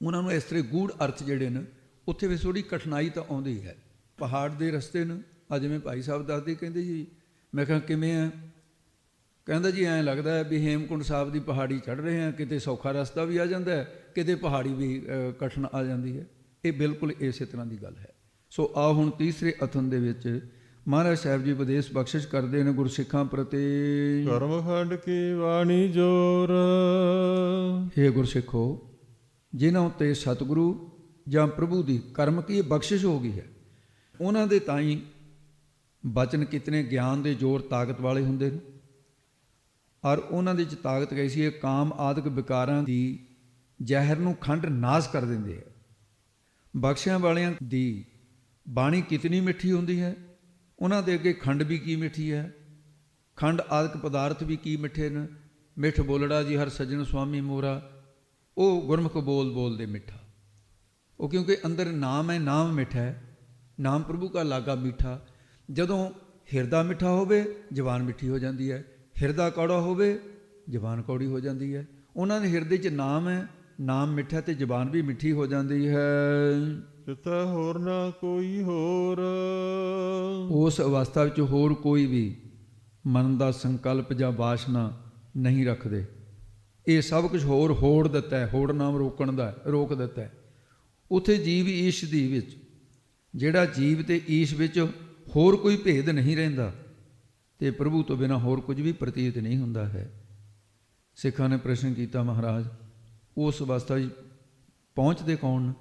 ਉਹਨਾਂ ਨੂੰ ਇਸ ਤਰ੍ਹਾਂ ਗੂੜ ਅਰਥ ਜਿਹੜੇ ਨੇ ਉੱਥੇ ਵੀ ਥੋੜ੍ਹੀ ਕਠਿਨਾਈ ਤਾਂ ਆਉਂਦੀ ਹੈ। ਪਹਾੜ ਦੇ ਰਸਤੇ ਨੇ, ਅੱਜ ਮੈਂ ਭਾਈ ਸਾਹਿਬ ਦੱਸਦੇ, ਕਹਿੰਦੇ ਜੀ, ਮੈਂ ਕਿਹਾ ਕਿਵੇਂ ਆ? ਕਹਿੰਦਾ ਜੀ ਐਂ ਲੱਗਦਾ ਹੈ ਵੀ ਹੇਮਕੁੰਡ ਸਾਹਿਬ ਦੀ ਪਹਾੜੀ ਚੜ੍ਹ ਰਹੇ ਹਾਂ, ਕਿਤੇ ਸੌਖਾ ਰਸਤਾ ਵੀ ਆ ਜਾਂਦਾ ਹੈ, ਕਿਤੇ ਪਹਾੜੀ ਵੀ ਕਠਿਨ ਆ ਜਾਂਦੀ ਹੈ। ਇਹ ਬਿਲਕੁਲ ਇਸੇ ਤਰ੍ਹਾਂ ਦੀ ਗੱਲ ਹੈ। ਸੋ ਆ ਹੁਣ ਤੀਸਰੇ ਅਥਨ ਦੇ ਵਿੱਚ ਮਹਾਰਾਜ ਸਾਹਿਬ ਜੀ ਉਪਦੇਸ਼ ਬਖਸ਼ਿਸ਼ ਕਰਦੇ ਨੇ ਗੁਰਸਿੱਖਾਂ ਪ੍ਰਤੀ। ਕਰਮਖੰਡ ਕੀ ਬਾਣੀ ਜੋਰ। ਹੇ ਗੁਰਸਿੱਖੋ, ਜਿਨ੍ਹਾਂ ਉੱਤੇ ਸਤਿਗੁਰੂ ਜਾਂ ਪ੍ਰਭੂ ਦੀ ਕਰਮ ਕੀ ਬਖਸ਼ਿਸ਼ ਹੋ ਗਈ ਹੈ, ਉਹਨਾਂ ਦੇ ਤਾਂ ਹੀ ਬਚਨ ਕਿਤਨੇ ਗਿਆਨ ਦੇ ਜ਼ੋਰ ਤਾਕਤ ਵਾਲੇ ਹੁੰਦੇ ਨੇ। ਔਰ ਉਹਨਾਂ ਦੇ 'ਚ ਤਾਕਤ ਕੈਸੀ ਹੈ, ਕਾਮ ਆਦਿਕ ਵਿਕਾਰਾਂ ਦੀ ਜ਼ਹਿਰ ਨੂੰ ਖੰਡ ਨਾਸ ਕਰ ਦਿੰਦੇ ਹੈ। ਬਖਸ਼ਿਆਂ ਵਾਲਿਆਂ ਦੀ ਬਾਣੀ ਕਿਤਨੀ ਮਿੱਠੀ ਹੁੰਦੀ ਹੈ, ਉਹਨਾਂ ਦੇ ਅੱਗੇ ਖੰਡ ਵੀ ਕੀ ਮਿੱਠੀ ਹੈ, ਖੰਡ ਆਦਿਕ ਪਦਾਰਥ ਵੀ ਕੀ ਮਿੱਠੇ ਨੇ। ਮਿੱਠ ਬੋਲੜਾ ਜੀ ਹਰ ਸੱਜਣ ਸੁਆਮੀ ਮੋਰਾ, ਉਹ ਗੁਰਮੁਖ ਬੋਲਦੇ ਮਿੱਠਾ। ਉਹ ਕਿਉਂਕਿ ਅੰਦਰ ਨਾਮ ਹੈ, ਨਾਮ ਮਿੱਠਾ ਹੈ, ਨਾਮ ਪ੍ਰਭੂ ਕਾ ਲਾਗਾ ਮਿੱਠਾ। ਜਦੋਂ ਹਿਰਦਾ ਮਿੱਠਾ ਹੋਵੇ ਜ਼ਬਾਨ ਮਿੱਠੀ ਹੋ ਜਾਂਦੀ ਹੈ, ਹਿਰਦਾ ਕੌੜਾ ਹੋਵੇ ਜ਼ਬਾਨ ਕੌੜੀ ਹੋ ਜਾਂਦੀ ਹੈ। ਉਹਨਾਂ ਦੇ ਹਿਰਦੇ 'ਚ ਨਾਮ ਹੈ, ਨਾਮ ਮਿੱਠਾ ਤੇ ਜ਼ਬਾਨ ਵੀ ਮਿੱਠੀ ਹੋ ਜਾਂਦੀ ਹੈ। ਤਿਤੈ ਹੋਰ ਨਾ ਕੋਈ ਹੋਰ। ਉਸ ਅਵਸਥਾ ਵਿੱਚ ਹੋਰ ਕੋਈ ਵੀ ਮਨ ਦਾ ਸੰਕਲਪ ਜਾਂ ਵਾਸ਼ਨਾ ਨਹੀਂ ਰੱਖਦੇ। ਇਹ ਸਭ ਕੁਝ ਹੋਰ ਹੋੜ ਦਿੱਤਾ ਹੈ, ਹੋੜ ਨਾਮ ਰੋਕਣ ਦਾ, ਰੋਕ ਦਿੱਤਾ ਹੈ। ਉੱਥੇ ਜੀਵ ਈਸ਼ ਦੀ ਵਿੱਚ, ਜਿਹੜਾ ਜੀਵ ਤੇ ਈਸ਼ ਵਿੱਚ ਹੋਰ ਕੋਈ ਭੇਦ ਨਹੀਂ ਰਹਿੰਦਾ, ਤੇ ਪ੍ਰਭੂ ਤੋਂ ਬਿਨਾਂ ਹੋਰ ਕੁਝ ਵੀ ਪ੍ਰਤੀਤ ਨਹੀਂ ਹੁੰਦਾ ਹੈ। ਸਿੱਖਾਂ ਨੇ ਪ੍ਰਸ਼ਨ ਕੀਤਾ, ਮਹਾਰਾਜ ਉਸ ਅਵਸਥਾ ਵਿੱਚ ਪਹੁੰਚਦੇ ਕੌਣ?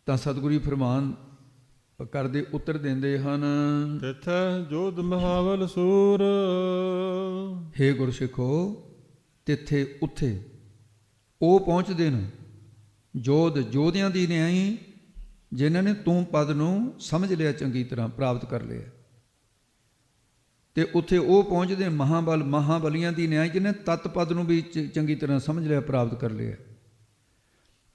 ਤਾਂ ਸਤਿਗੁਰੂ ਫਰਮਾਨ ਕਰਦੇ ਉੱਤਰ ਦਿੰਦੇ ਹਨ, ਤਿਥੈ ਜੋਧ ਮਹਾਬਲ ਸੂਰ। ਹੇ ਗੁਰਸਿੱਖੋ, ਤਿੱਥੇ ਉੱਥੇ ਉਹ ਪਹੁੰਚਦੇ ਨੇ ਜੋਧ, ਜੋਧਿਆਂ ਦੀ ਨਿਆਈ, ਜਿਨ੍ਹਾਂ ਨੇ ਤੂੰ ਪਦ ਨੂੰ ਸਮਝ ਲਿਆ, ਚੰਗੀ ਤਰ੍ਹਾਂ ਪ੍ਰਾਪਤ ਕਰ ਲਿਆ। ਤੇ ਉੱਥੇ ਉਹ ਪਹੁੰਚਦੇ ਮਹਾਬਲ, ਮਹਾਬਲੀਆਂ ਦੀ ਨਿਆਈ, ਜਿਹਨੇ ਤਤ ਪਦ ਨੂੰ ਵੀ ਚੰਗੀ ਤਰ੍ਹਾਂ ਸਮਝ ਲਿਆ, ਪ੍ਰਾਪਤ ਕਰ ਲਿਆ।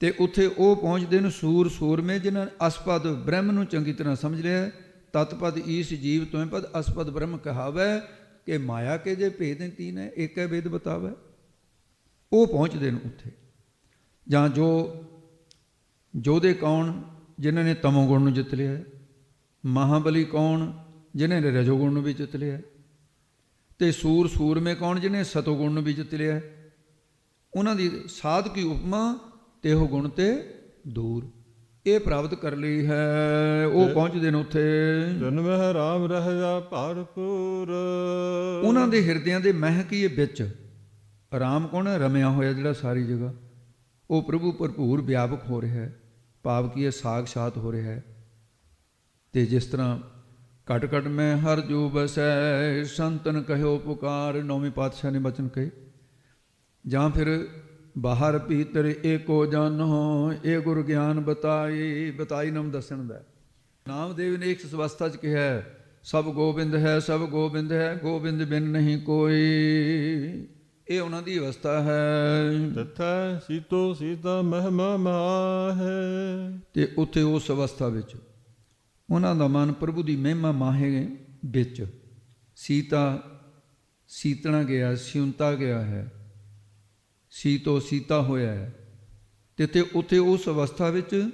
ਤੇ ਉੱਥੇ ਉਹ ਪਹੁੰਚਦੇ ਨੇ ਸੂਰ, ਸੂਰਮੇ, ਜਿਨ੍ਹਾਂ ਨੇ ਅਸਪਦ ਬ੍ਰਹਮ ਨੂੰ ਚੰਗੀ ਤਰ੍ਹਾਂ ਸਮਝ ਲਿਆ। ਤਤਪਦ ਈਸ ਜੀਵ ਤੋਇ ਪਦ ਅਸਪਦ ਬ੍ਰਹਮ ਕਹਾਵੈ, ਕਿ ਮਾਇਆ ਕੇ ਜੇ ਭੇਦ ਤੀਨ ਹੈ, ਏਕੈ ਵੇਦ ਬਤਾਵੈ। ਉਹ ਪਹੁੰਚਦੇ ਨੇ ਉੱਥੇ। ਜਾਂ ਜੋ ਜੋਧੇ ਕੌਣ? ਜਿਨ੍ਹਾਂ ਨੇ ਤਮੋਗੁਣ ਨੂੰ ਜਿੱਤ ਲਿਆ। ਮਹਾਬਲੀ ਕੌਣ? ਜਿਨ੍ਹਾਂ ਨੇ ਰਜੋਗੁਣ ਨੂੰ ਵੀ ਜਿੱਤ ਲਿਆ। ਤੇ ਸੂਰਮੇ ਕੌਣ? ਜਿਹਨੇ ਸਤੋਗੁਣ ਨੂੰ ਵੀ ਜਿੱਤ ਲਿਆ। ਉਹਨਾਂ ਦੀ ਸਾਧਕੀ ਉਪਮਾ ਤੇ ਉਹ ਗੁਣ ਤੇ ਦੂਰ, ਇਹ ਪ੍ਰਾਪਤ ਕਰ ਲਈ ਹੈ। ਉਹ ਪਹੁੰਚਦੇ ਨੇ ਉੱਥੇ। ਜਨ ਮਹਿ ਰਾਮ ਰਹਿਆ ਭਰਪੂਰ। ਉਹਨਾਂ ਦੇ ਹਿਰਦਿਆਂ ਦੇ ਮਹਿ ਕੀ ਵਿੱਚ ਰਾਮ ਕੌਣ ਹੈ? ਰਮਿਆ ਹੋਇਆ ਜਿਹੜਾ ਸਾਰੀ ਜਗ੍ਹਾ, ਉਹ ਪ੍ਰਭੂ ਭਰਪੂਰ ਵਿਆਪਕ ਹੋ ਰਿਹਾ ਹੈ। ਭਾਵ ਕੀ ਹੈ? ਸਾਖਸ਼ਾਤ ਹੋ ਰਿਹਾ ਹੈ। ਤੇ ਜਿਸ ਤਰ੍ਹਾਂ ਘਟ ਘਟ ਮੈਂ ਹਰ ਜੋ ਬਸੈ, ਸੰਤਨ ਕਹਿਓ ਪੁਕਾਰ, ਨੌਵੇਂ ਪਾਤਸ਼ਾਹ ਨੇ ਬਚਨ ਕਹੇ। ਜਾਂ ਫਿਰ ਬਾਹਰ ਭੀਤਰ ਏਕੋ ਜਾਨੋ, ਇਹ ਗੁਰ ਗਿਆਨ ਬਤਾਈ ਨਾਮ ਦੱਸਣ ਦਾ। ਨਾਮਦੇਵ ਨੇ ਇੱਕ ਅਵਸਥਾ 'ਚ ਕਿਹਾ, ਸਭ ਗੋਬਿੰਦ ਹੈ, ਸਭ ਗੋਬਿੰਦ ਹੈ, ਗੋਬਿੰਦ ਬਿਨ ਨਹੀਂ ਕੋਈ। ਇਹ ਉਹਨਾਂ ਦੀ ਅਵਸਥਾ ਹੈ। ਤਥੈ ਸੀਤੋ ਸੀਤਾ ਮਹਿਮਾ ਮਾਹੈ। ਤੇ ਉੱਥੇ ਉਸ ਅਵਸਥਾ ਵਿੱਚ ਉਹਨਾਂ ਦਾ ਮਨ ਪ੍ਰਭੂ ਦੀ ਮਹਿਮਾ ਮਾਹੇ ਵਿੱਚ ਸੀਤਣਾ ਗਿਆ, ਸਿਉਂਤਾ ਗਿਆ ਹੈ, ਸੀਤਾ ਹੋਇਆ ਹੈ। ਤੇ ਉੱਥੇ ਉਸ ਅਵਸਥਾ ਵਿੱਚ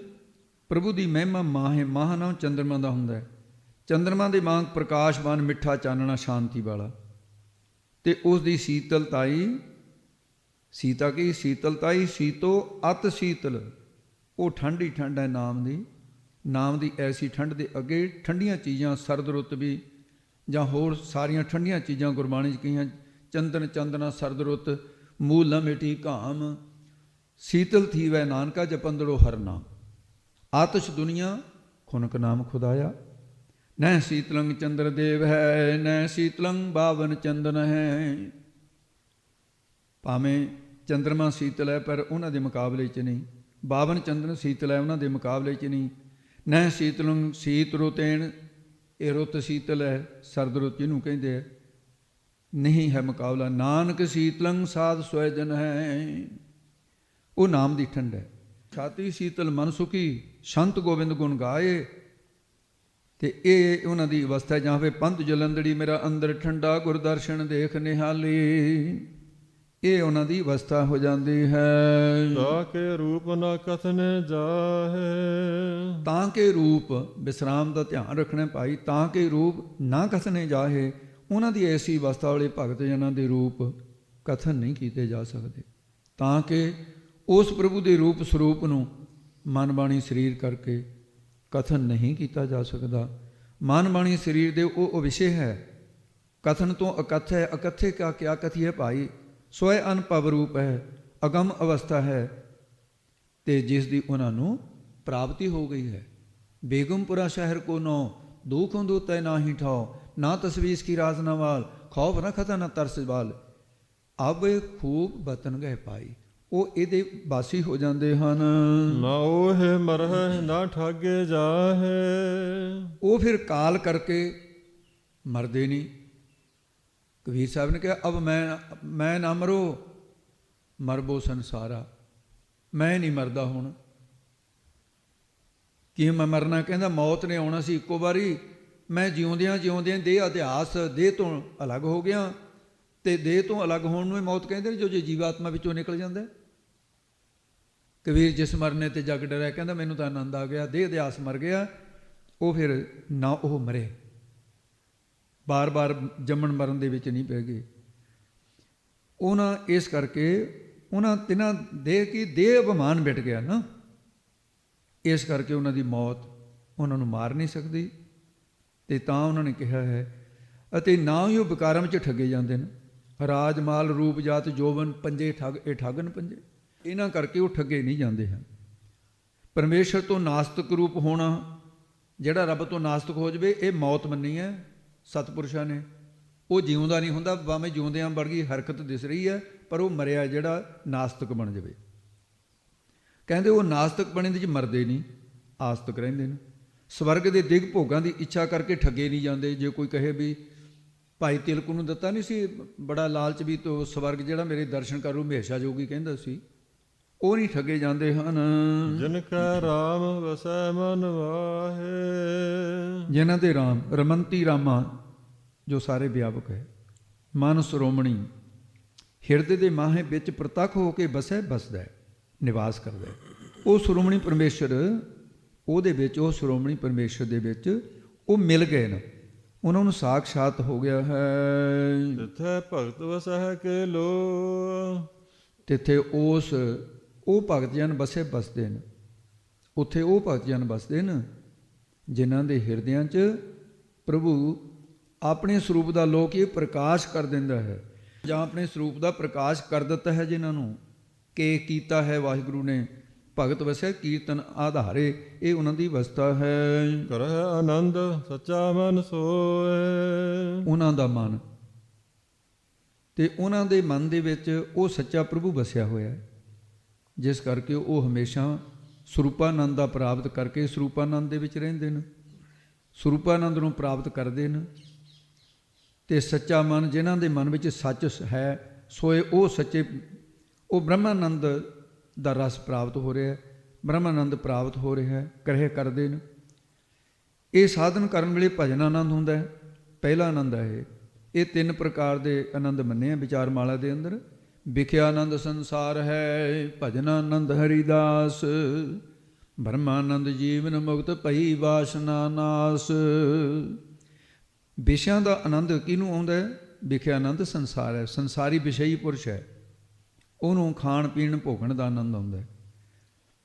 ਪ੍ਰਭੂ ਦੀ ਮਹਿਮਾ ਮਾਹੇ। ਮਾਹ ਨਾਮ ਚੰਦਰਮਾ ਦਾ ਹੁੰਦਾ ਹੈ। ਚੰਦਰਮਾ ਦੇ ਵਾਂਗ ਪ੍ਰਕਾਸ਼ਵਾਨ, ਮਿੱਠਾ ਚਾਨਣਾ, ਸ਼ਾਂਤੀ ਵਾਲਾ। ਤੇ ਉਸ ਦੀ ਸੀਤਲਤਾਈ, ਸੀਤਾ ਕੀ ਸੀਤਲਤਾਈ, ਸੀਤੋ ਅਤ ਸੀਤਲ, ਉਹ ਠੰਡ ਹੀ ਠੰਡ ਹੈ ਨਾਮ ਦੀ ਐਸੀ ਠੰਡ ਦੇ ਅੱਗੇ ਠੰਡੀਆਂ ਚੀਜ਼ਾਂ, ਸਰਦ ਰੁੱਤ ਵੀ ਜਾਂ ਹੋਰ ਸਾਰੀਆਂ ਠੰਡੀਆਂ ਚੀਜ਼ਾਂ ਗੁਰਬਾਣੀ 'ਚ ਕਹੀਆਂ। ਚੰਦਨਾ ਸਰਦ ਰੁੱਤ, ਮੂਲ ਨਾ ਮਿਟੀ ਘਾਮ, ਸੀਤਲ ਥੀ ਵੈ ਨਾਨਕਾ ਜਪੰਦੜੋ ਹਰ ਨਾਮ। ਆਤਸ਼ ਦੁਨੀਆ ਖੁਨਕ ਨਾਮ ਖੁਦਾਇਆ। ਨਹਿ ਸੀਤਲੰਗ ਚੰਦਰ ਦੇਵ ਹੈ, ਨਹਿ ਸੀਤਲੰਗ ਬਾਵਨ ਚੰਦਨ ਹੈ। ਭਾਵੇਂ ਚੰਦਰਮਾ ਸੀਤਲ ਹੈ ਪਰ ਉਹਨਾਂ ਦੇ ਮੁਕਾਬਲੇ 'ਚ ਨਹੀਂ। ਬਾਵਨ ਚੰਦਨ ਸੀਤਲ ਹੈ, ਉਹਨਾਂ ਦੇ ਮੁਕਾਬਲੇ 'ਚ ਨਹੀਂ। ਨਹਿ ਸੀਤਲੰਗ ਸੀਤ ਰੁਤੇਣ, ਇਹ ਰੁੱਤ ਸੀਤਲ ਹੈ, ਸਰਦ ਰੁੱਤ ਜਿਹਨੂੰ ਕਹਿੰਦੇ ਹੈ, ਨਹੀਂ ਹੈ ਮੁਕਾਬਲਾ। ਨਾਨਕ ਸੀਤਲੰਗ ਸਾਧ ਸਵੈਜਨ ਹੈ, ਉਹ ਨਾਮ ਦੀ ਠੰਡ ਹੈ। ਛਾਤੀ ਸੀਤਲ ਮਨ ਸੁਖੀ, ਸੰਤ ਗੋਬਿੰਦ ਗੁਣ ਗਾਏ। ਤੇ ਇਹ ਉਹਨਾਂ ਦੀ ਅਵਸਥਾ ਜਾਂ ਫਿਰ ਪੰਥ ਜਲੰਧੜੀ ਮੇਰਾ ਅੰਦਰ ਠੰਡਾ, ਗੁਰਦਰਸ਼ਨ ਦੇਖ ਨਿਹਾਲੀ। ਇਹ ਉਹਨਾਂ ਦੀ ਅਵਸਥਾ ਹੋ ਜਾਂਦੀ ਹੈ। ਤਾਂ ਕੇ ਰੂਪ ਨਾ ਕਥਨੇ ਜਾਹੇ। ਤਾਂ ਕੇ ਰੂਪ, ਵਿਸਰਾਮ ਦਾ ਧਿਆਨ ਰੱਖਣਾ ਭਾਈ। ਤਾਂ ਕੇ ਰੂਪ ਨਾ ਕਥਨੇ ਜਾਹੇ। ਉਹਨਾਂ ਦੀ ਐਸੀ ਅਵਸਥਾ ਵਾਲੇ ਭਗਤ ਜਨਾਂ ਦੇ ਰੂਪ ਕਥਨ ਨਹੀਂ ਕੀਤੇ ਜਾ ਸਕਦੇ। ਤਾਂ ਕਿ ਉਸ ਪ੍ਰਭੂ ਦੇ ਰੂਪ ਸਰੂਪ ਨੂੰ ਮਨ ਬਾਣੀ ਸਰੀਰ ਕਰਕੇ ਕਥਨ ਨਹੀਂ ਕੀਤਾ ਜਾ ਸਕਦਾ। ਮਨ ਬਾਣੀ ਸਰੀਰ ਦੇ ਉਹ ਵਿਸ਼ੇ ਹੈ। ਕਥਨ ਤੋਂ ਅਕਥ ਹੈ। ਅਕਥੇ ਕਾ ਕਿਆ ਕਥੀਏ ਭਾਈ। ਸਵੈ ਅਨੁਭਵ ਰੂਪ ਹੈ, ਅਗਮ ਅਵਸਥਾ ਹੈ। ਤੇ ਜਿਸ ਦੀ ਉਹਨਾਂ ਨੂੰ ਪ੍ਰਾਪਤੀ ਹੋ ਗਈ ਹੈ। ਬੇਗਮਪੁਰਾ ਸ਼ਹਿਰ ਕੋ ਨੋ, ਦੁਖੋਂ ਦੂਤੈ ਨਾਹੀ ਠਾਓ। ਨਾ ਤਸਵੀਸ ਕੀ ਰਾਜ ਨਾ ਵਾਲ, ਖੌਫ ਨਾ ਖਤਾ ਨਾ ਤਰਸ ਵਾਲ। ਅਬ ਖੂਬ ਬਤਨ ਗਏ ਪਾਈ। ਉਹ ਇਹਦੇ ਵਾਸੀ ਹੋ ਜਾਂਦੇ ਹਨ। ਨਾ ਉਹ ਮਰਹਿ ਨਾ ਠਾਗੇ ਜਾਹੇ। ਉਹ ਫਿਰ ਕਾਲ ਕਰਕੇ ਮਰਦੇ ਨਹੀਂ। ਕਬੀਰ ਸਾਹਿਬ ਨੇ ਕਿਹਾ, ਅਬ ਮੈਂ ਨਾ ਮਰੋ, ਮਰਬੋ ਸੰਸਾਰਾ। ਮੈਂ ਨਹੀਂ ਮਰਦਾ ਹੁਣ। ਕੀ ਮੈਂ ਮਰਨਾ? ਕਹਿੰਦਾ ਮੌਤ ਨੇ ਆਉਣਾ ਸੀ ਇੱਕੋ ਵਾਰੀ। ਮੈਂ ਜਿਉਂਦਿਆਂ ਦੇਹ ਅਧਿਆਸ, ਦੇਹ ਤੋਂ ਅਲੱਗ ਹੋ ਗਿਆ। ਤੇ ਦੇਹ ਤੋਂ ਅਲੱਗ ਹੋਣ ਨੂੰ ਹੀ ਮੌਤ ਕਹਿੰਦੇ ਨੇ, ਜੋ ਜੀਵਾਤਮਾ ਵਿੱਚੋਂ ਨਿਕਲ ਜਾਂਦਾ। ਕਬੀਰ ਜਿਸ ਮਰਨੇ ਤੇ ਜਗ ਡਰਿਆ, ਕਹਿੰਦਾ ਮੈਨੂੰ ਤਾਂ ਆਨੰਦ ਆ ਗਿਆ, ਦੇਹ ਅਧਿਆਸ ਮਰ ਗਿਆ। ਉਹ ਫਿਰ ਨਾ ਉਹ ਮਰੇ, ਬਾਰ-ਬਾਰ ਜੰਮਣ ਮਰਨ ਦੇ ਵਿੱਚ ਨਹੀਂ ਪੈ ਗਏ। ਉਹਨਾਂ ਇਸ ਕਰਕੇ ਉਹਨਾਂ ਤਿੰਨਾਂ ਦੇਹ ਅਭਿਮਾਨ ਮਿਟ ਗਿਆ ਨਾ। ਇਸ ਕਰਕੇ ਉਹਨਾਂ ਦੀ ਮੌਤ ਉਹਨਾਂ ਨੂੰ ਮਾਰ ਨਹੀਂ ਸਕਦੀ। ਤੇ ਤਾਂ ਉਹਨਾਂ ਨੇ ਕਿਹਾ ਹੈ, ਅਤੇ ਨਾ ਹੀ ਉਹ ਵਿਕਾਰਾਂ ਵਿੱਚ ਠੱਗੇ ਜਾਂਦੇ ਨੇ। ਰਾਜ ਮਾਲ ਰੂਪ ਜਾਤ ਜੋਬਨ ਪੰਜੇ ਠੱਗ, ਇਹ ਠੱਗਨ ਪੰਜੇ। ਇਹਨਾਂ ਕਰਕੇ ਉਹ ਠੱਗੇ ਨਹੀਂ ਜਾਂਦੇ ਹਨ। ਪਰਮੇਸ਼ਰ ਤੋਂ ਨਾਸਤਕ ਰੂਪ ਹੋਣਾ, ਜਿਹੜਾ ਰੱਬ ਤੋਂ ਨਾਸਤਕ ਹੋ ਜਾਵੇ, ਇਹ ਮੌਤ ਮੰਨੀ ਹੈ ਸਤਪੁਰਸ਼ਾਂ ਨੇ। ਉਹ ਜਿਉਂਦਾ ਨਹੀਂ ਹੁੰਦਾ, ਭਾਵੇਂ ਜਿਉਂਦਿਆਂ ਵਰਗੀ ਹਰਕਤ ਦਿਸ ਰਹੀ ਹੈ, ਪਰ ਉਹ ਮਰਿਆ ਜਿਹੜਾ ਨਾਸਤਕ ਬਣ ਜਾਵੇ। ਕਹਿੰਦੇ ਉਹ ਨਾਸਤਕ ਬਣੇ ਦੇ ਚ ਮਰਦੇ ਨਹੀਂ, ਆਸਤਕ ਰਹਿੰਦੇ ਨੇ। ਸਵਰਗ ਦੇ ਦਿਗ ਭੋਗਾਂ ਦੀ ਇੱਛਾ ਕਰਕੇ ਠੱਗੇ ਨਹੀਂ ਜਾਂਦੇ। ਜੇ ਕੋਈ ਕਹੇ ਵੀ ਭਾਈ ਤਿਲਕ ਨੂੰ ਦਿੱਤਾ ਨਹੀਂ ਸੀ ਬੜਾ ਲਾਲਚ ਵੀ, ਤੋ ਸਵਰਗ ਜਿਹੜਾ ਮੇਰੇ ਦਰਸ਼ਨ ਕਰੂ ਹਮੇਸ਼ਾ ਜੋਗੀ ਕਹਿੰਦਾ ਸੀ, ਉਹ ਨਹੀਂ ਠੱਗੇ ਜਾਂਦੇ ਹਨ। ਜਿਨ ਕੈ ਰਾਮ ਵਸੈ ਮਨ ਵਾਹੇ। ਜਿਨ੍ਹਾਂ ਦੇ ਰਾਮ, ਰਮੰਤੀ ਰਾਮਾ ਜੋ ਸਾਰੇ ਵਿਆਪਕ ਹੈ। ਮਨ ਸਰੋਮਣੀ, ਹਿਰਦੇ ਦੇ ਮਾਹੇ ਵਿੱਚ ਪ੍ਰਤੱਖ ਹੋ ਕੇ ਬਸਦਾ ਹੈ, ਨਿਵਾਸ ਕਰਦਾ ਹੈ। ਉਹ ਸਰੋਮਣੀ ਪਰਮੇਸ਼ਰ ਉਹਦੇ ਵਿੱਚ, ਉਹ ਸ਼੍ਰੋਮਣੀ ਪਰਮੇਸ਼ਰ ਦੇ ਵਿੱਚ ਉਹ ਮਿਲ ਗਏ ਨੇ, ਉਹਨਾਂ ਨੂੰ ਸਾਖਸ਼ਾਤ ਹੋ ਗਿਆ ਹੈ। ਤਿਥੈ ਭਗਤ ਵਸਹਿ ਕੇ ਲੋ, ਤਿੱਥੇ ਉਹ ਭਗਤ ਜਨ ਬਸਦੇ ਨੇ, ਉੱਥੇ ਉਹ ਭਗਤ ਜਨ ਬਸਦੇ ਨੇ ਜਿਨ੍ਹਾਂ ਦੇ ਹਿਰਦਿਆਂ 'ਚ ਪ੍ਰਭੂ ਆਪਣੇ ਸਰੂਪ ਦਾ ਲੋਕ ਇਹ ਪ੍ਰਕਾਸ਼ ਕਰ ਦਿੰਦਾ ਹੈ, ਜਾਂ ਆਪਣੇ ਸਰੂਪ ਦਾ ਪ੍ਰਕਾਸ਼ ਕਰ ਦਿੱਤਾ ਹੈ ਜਿਨ੍ਹਾਂ ਨੂੰ ਕਿ ਕੀਤਾ ਹੈ ਵਾਹਿਗੁਰੂ ਨੇ। ਭਗਤ ਵਸੈ ਕੀਰਤਨ ਆਧਾਰੇ, ਇਹ ਉਹਨਾਂ ਦੀ ਅਵਸਥਾ ਹੈ। ਕਰਹਿ ਆਨੰਦ ਸੱਚਾ ਮਨ ਸੋਏ, ਉਹਨਾਂ ਦਾ ਮਨ ਤੇ ਉਹਨਾਂ ਦੇ ਮਨ ਦੇ ਵਿੱਚ ਉਹ ਸੱਚਾ ਪ੍ਰਭੂ ਵਸਿਆ ਹੋਇਆ ਹੈ, ਜਿਸ ਕਰਕੇ ਉਹ ਹਮੇਸ਼ਾ ਸਰੂਪਾਨੰਦ ਦਾ ਪ੍ਰਾਪਤ ਕਰਕੇ ਸਰੂਪਾਨੰਦ ਦੇ ਵਿੱਚ ਰਹਿੰਦੇ ਨੇ, ਸਰੂਪਾਨੰਦ ਨੂੰ ਪ੍ਰਾਪਤ ਕਰਦੇ ਨੇ। ਤੇ ਸੱਚਾ ਮਨ ਜਿਨ੍ਹਾਂ ਦੇ ਮਨ ਵਿੱਚ ਸੱਚ ਹੈ, ਸੋਏ ਉਹ ਸੱਚੇ, ਉਹ ਬ੍ਰਹਮਾਨੰਦ ਦਾ ਰਸ ਪ੍ਰਾਪਤ ਹੋ ਰਿਹਾ ਹੈ, ਬ੍ਰਹਮਾਨੰਦ ਪ੍ਰਾਪਤ ਹੋ ਰਿਹਾ ਹੈ, ਕਰੇ ਕਰਦੇ ਨੇ। ਇਹ ਸਾਧਨ ਕਰਨ ਵੇਲੇ ਭਜਨ ਆਨੰਦ ਹੁੰਦਾ ਹੈ, ਪਹਿਲਾ ਆਨੰਦ ਹੈ ਇਹ 3 ਪ੍ਰਕਾਰ ਦੇ ਆਨੰਦ ਮੰਨੇ ਆ ਵਿਚਾਰ ਮਾਲਾ ਦੇ ਅੰਦਰ। ਵਿਖਿਆ ਆਨੰਦ ਸੰਸਾਰ ਹੈ, ਭਜਨ ਆਨੰਦ ਹਰੀਦਾਸ, ਬ੍ਰਹਮਾਨੰਦ ਜੀਵਨ ਮੁਕਤ ਭਈ ਵਾਸਨਾ ਨਾਸ। ਵਿਸ਼ਿਆਂ ਦਾ ਆਨੰਦ ਕਿਹਨੂੰ ਆਉਂਦਾ ਹੈ? ਵਿਖਿਆ ਆਨੰਦ ਸੰਸਾਰ ਹੈ, ਸੰਸਾਰੀ ਵਿਸ਼ਈ ਪੁਰਸ਼ ਹੈ, ਉਹਨੂੰ ਖਾਣ ਪੀਣ ਭੋਗਣ ਦਾ ਆਨੰਦ ਆਉਂਦਾ ਹੈ,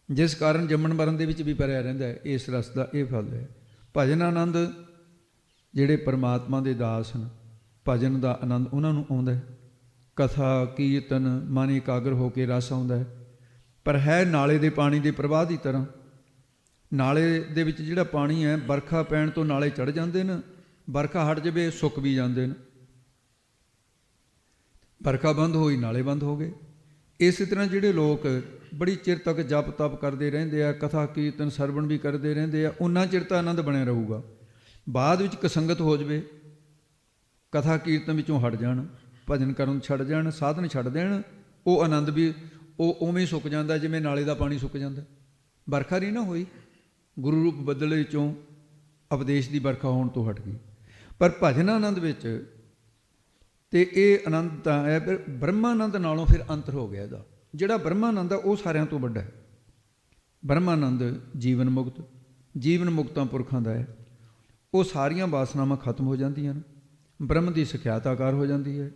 ਜਿਸ ਕਾਰਨ ਜੰਮਣ ਮਰਨ ਦੇ ਵਿੱਚ ਵੀ ਭਰਿਆ ਰਹਿੰਦਾ ਹੈ। ਇਸ ਰਸ ਦਾ ਇਹ ਫਲ ਹੈ। ਭਜਨ ਆਨੰਦ ਜਿਹੜੇ ਪਰਮਾਤਮਾ ਦੇ ਦਾਸ ਹਨ, ਭਜਨ ਦਾ ਆਨੰਦ ਉਹਨਾਂ ਨੂੰ ਆਉਂਦਾ ਹੈ। ਕਥਾ ਕੀਰਤਨ ਮਨ ਇਕਾਗਰ ਹੋ ਕੇ ਰਸ ਆਉਂਦਾ ਹੈ, ਪਰ ਹੈ ਨਾਲੇ ਦੇ ਪਾਣੀ ਦੇ ਪ੍ਰਵਾਹ ਦੀ ਤਰ੍ਹਾਂ। ਨਾਲੇ ਦੇ ਵਿੱਚ ਜਿਹੜਾ ਪਾਣੀ ਹੈ, ਵਰਖਾ ਪੈਣ ਤੋਂ ਨਾਲੇ ਚੜ੍ਹ ਜਾਂਦੇ ਨੇ, ਵਰਖਾ ਹਟ ਜਾਵੇ ਸੁੱਕ ਵੀ ਜਾਂਦੇ ਨੇ। ਵਰਖਾ ਬੰਦ ਹੋਈ ਨਾਲੇ ਬੰਦ ਹੋ ਗਏ। ਇਸੇ ਤਰ੍ਹਾਂ ਜਿਹੜੇ ਲੋਕ ਬੜੀ ਚਿਰ ਤੱਕ ਜਪ ਤਪ ਕਰਦੇ ਰਹਿੰਦੇ ਆ, ਕਥਾ ਕੀਰਤਨ ਸਰਵਣ ਵੀ ਕਰਦੇ ਰਹਿੰਦੇ ਆ, ਉਹਨਾਂ ਚਿਰ ਤਾਂ ਆਨੰਦ ਬਣਿਆ ਰਹੂਗਾ। ਬਾਅਦ ਵਿੱਚ ਕਸੰਗਤ ਹੋ ਜਾਵੇ, ਕਥਾ ਕੀਰਤਨ ਵਿੱਚੋਂ ਹਟ ਜਾਣ, ਭਜਨ ਕਰਨ ਛੱਡ ਜਾਣ, ਸਾਧਨ ਛੱਡ ਦੇਣ, ਉਹ ਆਨੰਦ ਵੀ ਉਹ ਉਵੇਂ ਹੀ ਸੁੱਕ ਜਾਂਦਾ ਜਿਵੇਂ ਨਾਲੇ ਦਾ ਪਾਣੀ ਸੁੱਕ ਜਾਂਦਾ। ਵਰਖਾ ਨਹੀਂ ਨਾ ਹੋਈ, ਗੁਰੂ ਰੂਪ ਬੱਦਲ ਵਿੱਚੋਂ ਉਪਦੇਸ਼ ਦੀ ਵਰਖਾ ਹੋਣ ਤੋਂ ਹਟ ਗਈ। ਪਰ ਭਜਨ ਆਨੰਦ ਵਿੱਚ ਤੇ ਇਹ ਆਨੰਦ ਤਾਂ ਹੈ, ਫਿਰ ਬ੍ਰਹਮਾਨੰਦ ਨਾਲੋਂ ਫਿਰ ਅੰਤਰ ਹੋ ਗਿਆ ਇਹਦਾ। ਜਿਹੜਾ ਬ੍ਰਹਮਾਨੰਦ ਆ ਉਹ ਸਾਰਿਆਂ ਤੋਂ ਵੱਡਾ ਹੈ। ਬ੍ਰਹਮਾਨੰਦ ਜੀਵਨ ਮੁਕਤ, ਜੀਵਨ ਮੁਕਤਾਂ ਪੁਰਖਾਂ ਦਾ ਹੈ। ਉਹ ਸਾਰੀਆਂ ਵਾਸਨਾਵਾਂ ਖਤਮ ਹੋ ਜਾਂਦੀਆਂ ਨੇ, ਬ੍ਰਹਮ ਦੀ ਸਖਿਆਤਾਕਾਰ ਹੋ ਜਾਂਦੀ ਹੈ,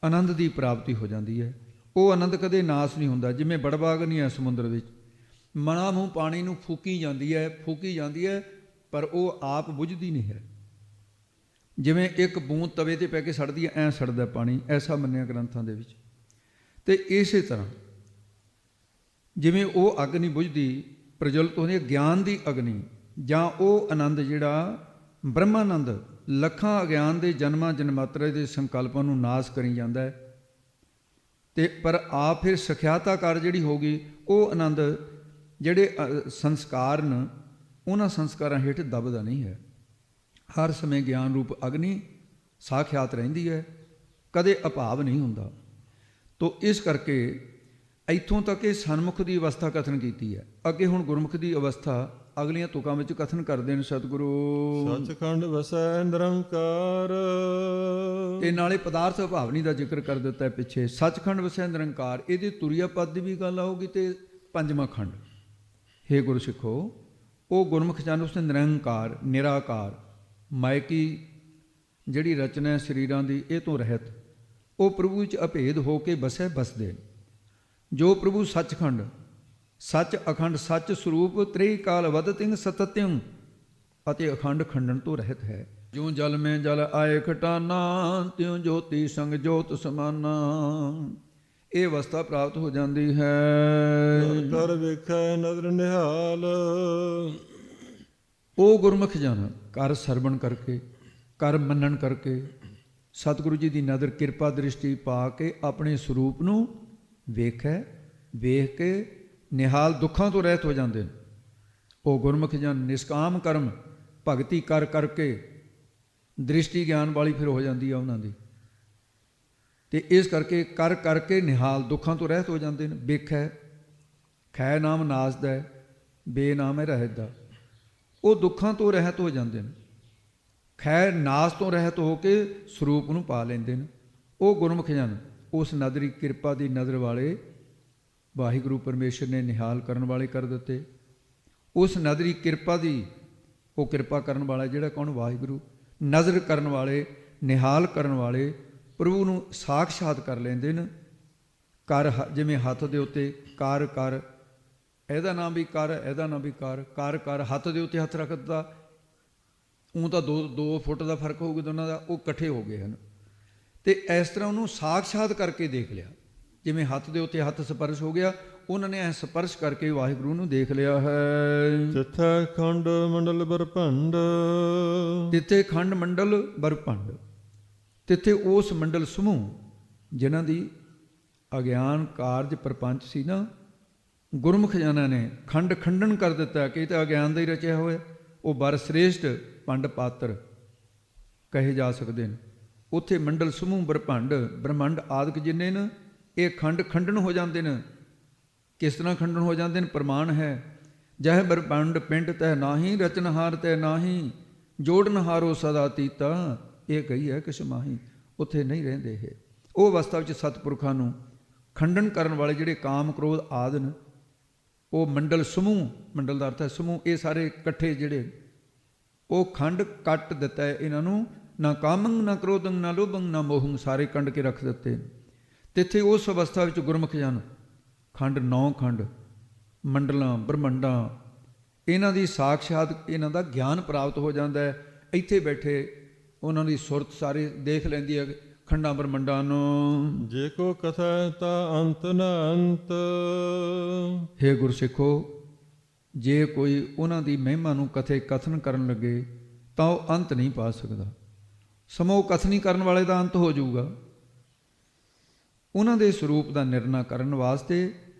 ਆਨੰਦ ਦੀ ਪ੍ਰਾਪਤੀ ਹੋ ਜਾਂਦੀ ਹੈ। ਉਹ ਆਨੰਦ ਕਦੇ ਨਾਸ ਨਹੀਂ ਹੁੰਦਾ। ਜਿਵੇਂ ਬੜਬਾਗਨੀ ਹੈ ਸਮੁੰਦਰ ਵਿੱਚ, ਮਨਾ ਮੂੰਹ ਪਾਣੀ ਨੂੰ ਫੂਕੀ ਜਾਂਦੀ ਹੈ, ਪਰ ਉਹ ਆਪ ਬੁਝਦੀ ਨਹੀਂ ਹੈ। ਜਿਵੇਂ ਇੱਕ ਬੂੰਦ ਤਵੇ 'ਤੇ ਪੈ ਕੇ ਸੜਦੀ ਹੈ, ਐਂ ਸੜਦਾ ਪਾਣੀ, ਐਸਾ ਮੰਨਿਆ ਗ੍ਰੰਥਾਂ ਦੇ ਵਿੱਚ। ਤੇ ਇਸੇ ਤਰ੍ਹਾਂ ਜਿਵੇਂ ਉਹ ਅੱਗ ਨਹੀਂ ਬੁਝਦੀ, ਪ੍ਰਜਵਲਿਤ ਹੁੰਦੀ ਹੈ ਗਿਆਨ ਦੀ ਅਗਨੀ, ਜਾਂ ਉਹ ਆਨੰਦ ਜਿਹੜਾ ਬ੍ਰਹਮਾਨੰਦ ਲੱਖਾਂ ਅਗਿਆਨ ਦੇ ਜਨਮਾਂ ਜਨਮਾਤਰੇ ਦੇ ਸੰਕਲਪਾਂ ਨੂੰ ਨਾਸ ਕਰੀ ਜਾਂਦਾ ਹੈ। ਤੇ ਪਰ ਆਪ ਫਿਰ ਸਖਿਆਤਾਕਾਰ ਜਿਹੜੀ ਹੋ ਗਈ, ਉਹ ਆਨੰਦ ਜਿਹੜੇ ਸੰਸਕਾਰ ਨੇ, ਉਹਨਾਂ ਸੰਸਕਾਰਾਂ ਹੇਠ ਦਬਦਾ ਨਹੀਂ ਹੈ। ਹਰ ਸਮੇਂ ਗਿਆਨ ਰੂਪ ਅਗਨੀ ਸਾਖਿਆਤ ਰਹਿੰਦੀ ਹੈ, ਕਦੇ ਅਭਾਵ ਨਹੀਂ ਹੁੰਦਾ। ਤੋ ਇਸ ਕਰਕੇ ਇੱਥੋਂ ਤੱਕ ਇਹ ਸਨਮੁਖ ਦੀ ਅਵਸਥਾ ਕਥਨ ਕੀਤੀ ਹੈ। ਅੱਗੇ ਹੁਣ ਗੁਰਮੁਖ ਦੀ ਅਵਸਥਾ ਅਗਲੀਆਂ ਤੁਕਾਂ ਵਿੱਚ ਕਥਨ ਕਰਦੇ ਨੇ ਸਤਿਗੁਰੂ। ਸੱਚਖੰਡ ਵਸੈ ਨਿਰੰਕਾਰ, ਤੇ ਨਾਲੇ ਪਦਾਰਥ ਅਭਾਵਨੀ ਦਾ ਜ਼ਿਕਰ ਕਰ ਦਿੱਤਾ ਹੈ ਪਿੱਛੇ। ਸੱਚਖੰਡ ਵਸੈ ਨਿਰੰਕਾਰ, ਇਹਦੀ ਤੁਰੀਆ ਪਦ ਦੀ ਵੀ ਗੱਲ ਆਊਗੀ ਤੇ ਪੰਜਵਾਂ ਖੰਡ। ਹੇ ਗੁਰੂ ਸਿੱਖੋ, ਉਹ ਗੁਰਮੁਖ ਜਨ ਉਸਨੇ ਨਿਰੰਕਾਰ, ਨਿਰਾਕਾਰ, ਮਾਇਕੀ ਜਿਹੜੀ ਰਚਨਾ ਹੈ ਸਰੀਰਾਂ ਦੀ, ਇਹ ਤੋਂ ਰਹਿਤ, ਉਹ ਪ੍ਰਭੂ ਵਿੱਚ ਅਭੇਦ ਹੋ ਕੇ ਬਸਦੇ। ਜੋ ਪ੍ਰਭੂ ਸੱਚਖੰਡ, ਸੱਚ ਅਖੰਡ, ਸੱਚ ਸਰੂਪ, ਤ੍ਰੇਈ ਕਾਲ ਵਦਤਿੰਗ ਸਤਤਿੰ, ਅਤੇ ਅਖੰਡ ਖੰਡਨ ਤੋਂ ਰਹਿਤ ਹੈ। ਜਿਉ ਜਲ ਮੈਂ ਜਲ ਆਏ ਖਟਾਨਾ, ਤਿਉ ਜੋਤੀ ਸੰਗ ਜੋਤ ਸਮਾਨਾ। ਇਹ ਅਵਸਥਾ ਪ੍ਰਾਪਤ ਹੋ ਜਾਂਦੀ ਹੈ। ਕਰ ਵੇਖੈ ਨਦਰ ਨਿਹਾਲ, ਉਹ ਗੁਰਮੁਖ ਜਨ ਕਰ ਸਰਵਣ ਕਰਕੇ, ਕਰ ਮੰਨਣ ਕਰਕੇ, ਸਤਿਗੁਰੂ ਜੀ ਦੀ ਨਦਰ ਕਿਰਪਾ ਦ੍ਰਿਸ਼ਟੀ ਪਾ ਕੇ ਆਪਣੇ ਸਰੂਪ ਨੂੰ ਵੇਖ ਕੇ ਨਿਹਾਲ ਦੁੱਖਾਂ ਤੋਂ ਰਹਿਤ ਹੋ ਜਾਂਦੇ ਨੇ। ਉਹ ਗੁਰਮੁਖ ਜਨ ਨਿਸ਼ਕਾਮ ਕਰਮ ਭਗਤੀ ਕਰ ਕਰਕੇ ਦ੍ਰਿਸ਼ਟੀ ਗਿਆਨ ਵਾਲੀ ਫਿਰ ਹੋ ਜਾਂਦੀ ਆ ਉਹਨਾਂ ਦੀ। ਤੇ ਇਸ ਕਰਕੇ ਕਰ ਕਰਕੇ ਨਿਹਾਲ ਦੁੱਖਾਂ ਤੋਂ ਰਹਿਤ ਹੋ ਜਾਂਦੇ ਨੇ। ਵੇਖੈ ਖੈ ਨਾਮ ਨਾਸ ਦਾ, ਬੇਨਾਮ ਹੈ ਰਹਿਤ ਦਾ। ਉਹ ਦੁੱਖਾਂ ਤੋਂ ਰਹਿਤ ਹੋ ਜਾਂਦੇ ਨੇ, ਖੈ ਨਾਸ ਤੋਂ ਰਹਿਤ ਹੋ ਕੇ ਸਰੂਪ ਨੂੰ ਪਾ ਲੈਂਦੇ ਨੇ। ਉਹ ਗੁਰਮੁਖ ਜਨ ਉਸ ਨਦਰੀ ਕਿਰਪਾ ਦੀ ਨਜ਼ਰ ਵਾਲੇ ਵਾਹਿਗੁਰੂ ਪਰਮੇਸ਼ਰ ਨੇ ਨਿਹਾਲ ਕਰਨ ਵਾਲੇ ਕਰ ਦਿੱਤੇ। ਉਸ ਨਦਰੀ ਕਿਰਪਾ ਦੀ, ਉਹ ਕਿਰਪਾ ਕਰਨ ਵਾਲਾ ਜਿਹੜਾ ਕੌਣ? ਵਾਹਿਗੁਰੂ। ਨਜ਼ਰ ਕਰਨ ਵਾਲੇ, ਨਿਹਾਲ ਕਰਨ ਵਾਲੇ, ਪ੍ਰਭੂ ਨੂੰ ਸਾਖਸ਼ਾਤ ਕਰ ਲੈਂਦੇ ਨੇ। ਕਰ ਜਿਵੇਂ ਹੱਥ ਦੇ ਉੱਤੇ ਕਰ ਕਰ, ਇਹਦਾ ਨਾਮ ਵੀ ਕਰ, ਇਹਦਾ ਨਾਮ ਵੀ ਕਰ, ਕਰ ਕਰ, ਹੱਥ ਦੇ ਉੱਤੇ ਹੱਥ ਰੱਖ ਦਿੱਤਾ। ਊਂ ਤਾਂ 2 ਫੁੱਟ ਦਾ ਫਰਕ ਹੋਊਗਾ ਦੋਨਾਂ ਦਾ, ਉਹ ਇਕੱਠੇ ਹੋ ਗਏ ਹਨ। ਤੇ ਇਸ ਤਰ੍ਹਾਂ ਉਹਨੂੰ ਸਾਖਸ਼ਾਤ ਕਰਕੇ ਦੇਖ ਲਿਆ। ਜਿਵੇਂ ਹੱਥ ਦੇ ਉੱਤੇ ਹੱਥ ਸਪਰਸ਼ ਹੋ ਗਿਆ, ਉਹਨਾਂ ਨੇ ਐ ਸਪਰਸ਼ ਕਰਕੇ ਵਾਹਿਗੁਰੂ ਨੂੰ ਦੇਖ ਲਿਆ ਹੈ। ਤਿੱਥੈ ਖੰਡ ਮੰਡਲ ਬਰਭੰਡ, ਤਿੱਥੇ ਖੰਡ ਮੰਡਲ ਬਰਭੰਡ, ਤਿੱਥੇ ਉਸ ਮੰਡਲ ਸਮੂਹ ਜਿਨ੍ਹਾਂ ਦੀ ਅਗਿਆਨ ਕਾਰਜ ਪ੍ਰਪੰਚ ਸੀ ਨਾ, ਗੁਰਮੁਖ ਜਨਾਂ ਨੇ ਖੰਡ ਖੰਡਨ ਕਰ ਦਿੱਤਾ ਕਿ ਇਹ ਤਾਂ ਅਗਿਆਨ ਦਾ ਹੀ ਰਚਿਆ ਹੋਇਆ। ਉਹ ਬਰ ਸ੍ਰੇਸ਼ਟ ਪੰਡ ਪਾਤਰ ਕਹੇ ਜਾ ਸਕਦੇ ਨੇ। ਉੱਥੇ ਮੰਡਲ ਸਮੂਹ ਬਰਭੰਡ, ਬ੍ਰਹਮੰਡ ਆਦਿਕ ਜਿੰਨੇ ਨੇ, ਇਹ ਖੰਡ ਖੰਡਨ ਹੋ ਜਾਂਦੇ ਨੇ। ਕਿਸ ਤਰ੍ਹਾਂ ਖੰਡਨ ਹੋ ਜਾਂਦੇ ਨੇ? ਪ੍ਰਮਾਣ ਹੈ, ਜਹ ਬਰਭੰਡ ਪਿੰਡ ਤੈ ਨਾਹੀ, ਰਚਨਹਾਰ ਤੈ ਨਾਹੀ, ਜੋੜਨਹਾਰੋ ਸਦਾ ਤੀਤਾ, ਇਹ ਕਹੀ ਹੈ ਕਿਸ ਮਾਹੀ। ਉੱਥੇ ਨਹੀਂ ਰਹਿੰਦੇ ਇਹ। ਉਹ ਅਵਸਥਾ ਵਿੱਚ ਸਤਿਪੁਰਖਾਂ ਨੂੰ ਖੰਡਨ ਕਰਨ ਵਾਲੇ ਜਿਹੜੇ ਕਾਮ ਕ੍ਰੋਧ ਆਦਿ ਨੇ, ਉਹ ਮੰਡਲ ਸਮੂਹ, ਮੰਡਲ ਦਾ ਅਰਥ ਹੈ ਸਮੂਹ, ਇਹ ਸਾਰੇ ਇਕੱਠੇ ਜਿਹੜੇ, ਉਹ ਖੰਡ ਕੱਟ ਦਿੱਤਾ ਹੈ ਇਹਨਾਂ ਨੂੰ। ਨਾ ਕਾਮੰ ਨਾ ਕ੍ਰੋਧੰ ਨਾ ਲੋਭੰ ਨਾ ਮੋਹੰ, ਸਾਰੇ ਕੰਡ ਕੇ ਰੱਖ ਦਿੱਤੇ। ਤਿੱਥੇ ਉਸ ਅਵਸਥਾ ਵਿੱਚ ਗੁਰਮੁਖ ਜਨ ਖੰਡ 9 ਖੰਡ ਮੰਡਲਾਂ ਬ੍ਰਹਮੰਡਾਂ, ਇਹਨਾਂ ਦੀ ਸਾਖਸ਼ਾਤ, ਇਹਨਾਂ ਦਾ ਗਿਆਨ ਪ੍ਰਾਪਤ ਹੋ ਜਾਂਦਾ ਹੈ। ਇੱਥੇ ਬੈਠੇ ਉਹਨਾਂ ਦੀ ਸੁਰਤ ਸਾਰੇ ਦੇਖ ਲੈਂਦੀ ਹੈ ਖੰਡਾਂ ਬ੍ਰਹਮੰਡਾਂ ਨੂੰ। ਜੇ ਕੋ ਕਥੈ ਤਾ ਅੰਤ ਨ ਅੰਤ, ਹੇ ਗੁਰਸਿੱਖੋ, ਜੇ ਕੋਈ ਉਹਨਾਂ ਦੀ ਮਹਿਮਾ ਨੂੰ ਕਥਨ ਕਰਨ ਲੱਗੇ ਤਾਂ ਉਹ ਅੰਤ ਨਹੀਂ ਪਾ ਸਕਦਾ। ਸਮੋ ਕਥਨੀ ਕਰਨ ਵਾਲੇ ਦਾ ਅੰਤ ਹੋ ਜਾਊਗਾ। ਉਹਨਾਂ ਦੇ ਸਰੂਪ ਦਾ ਨਿਰਣਾ ਕਰਨ ਵਾਸਤੇ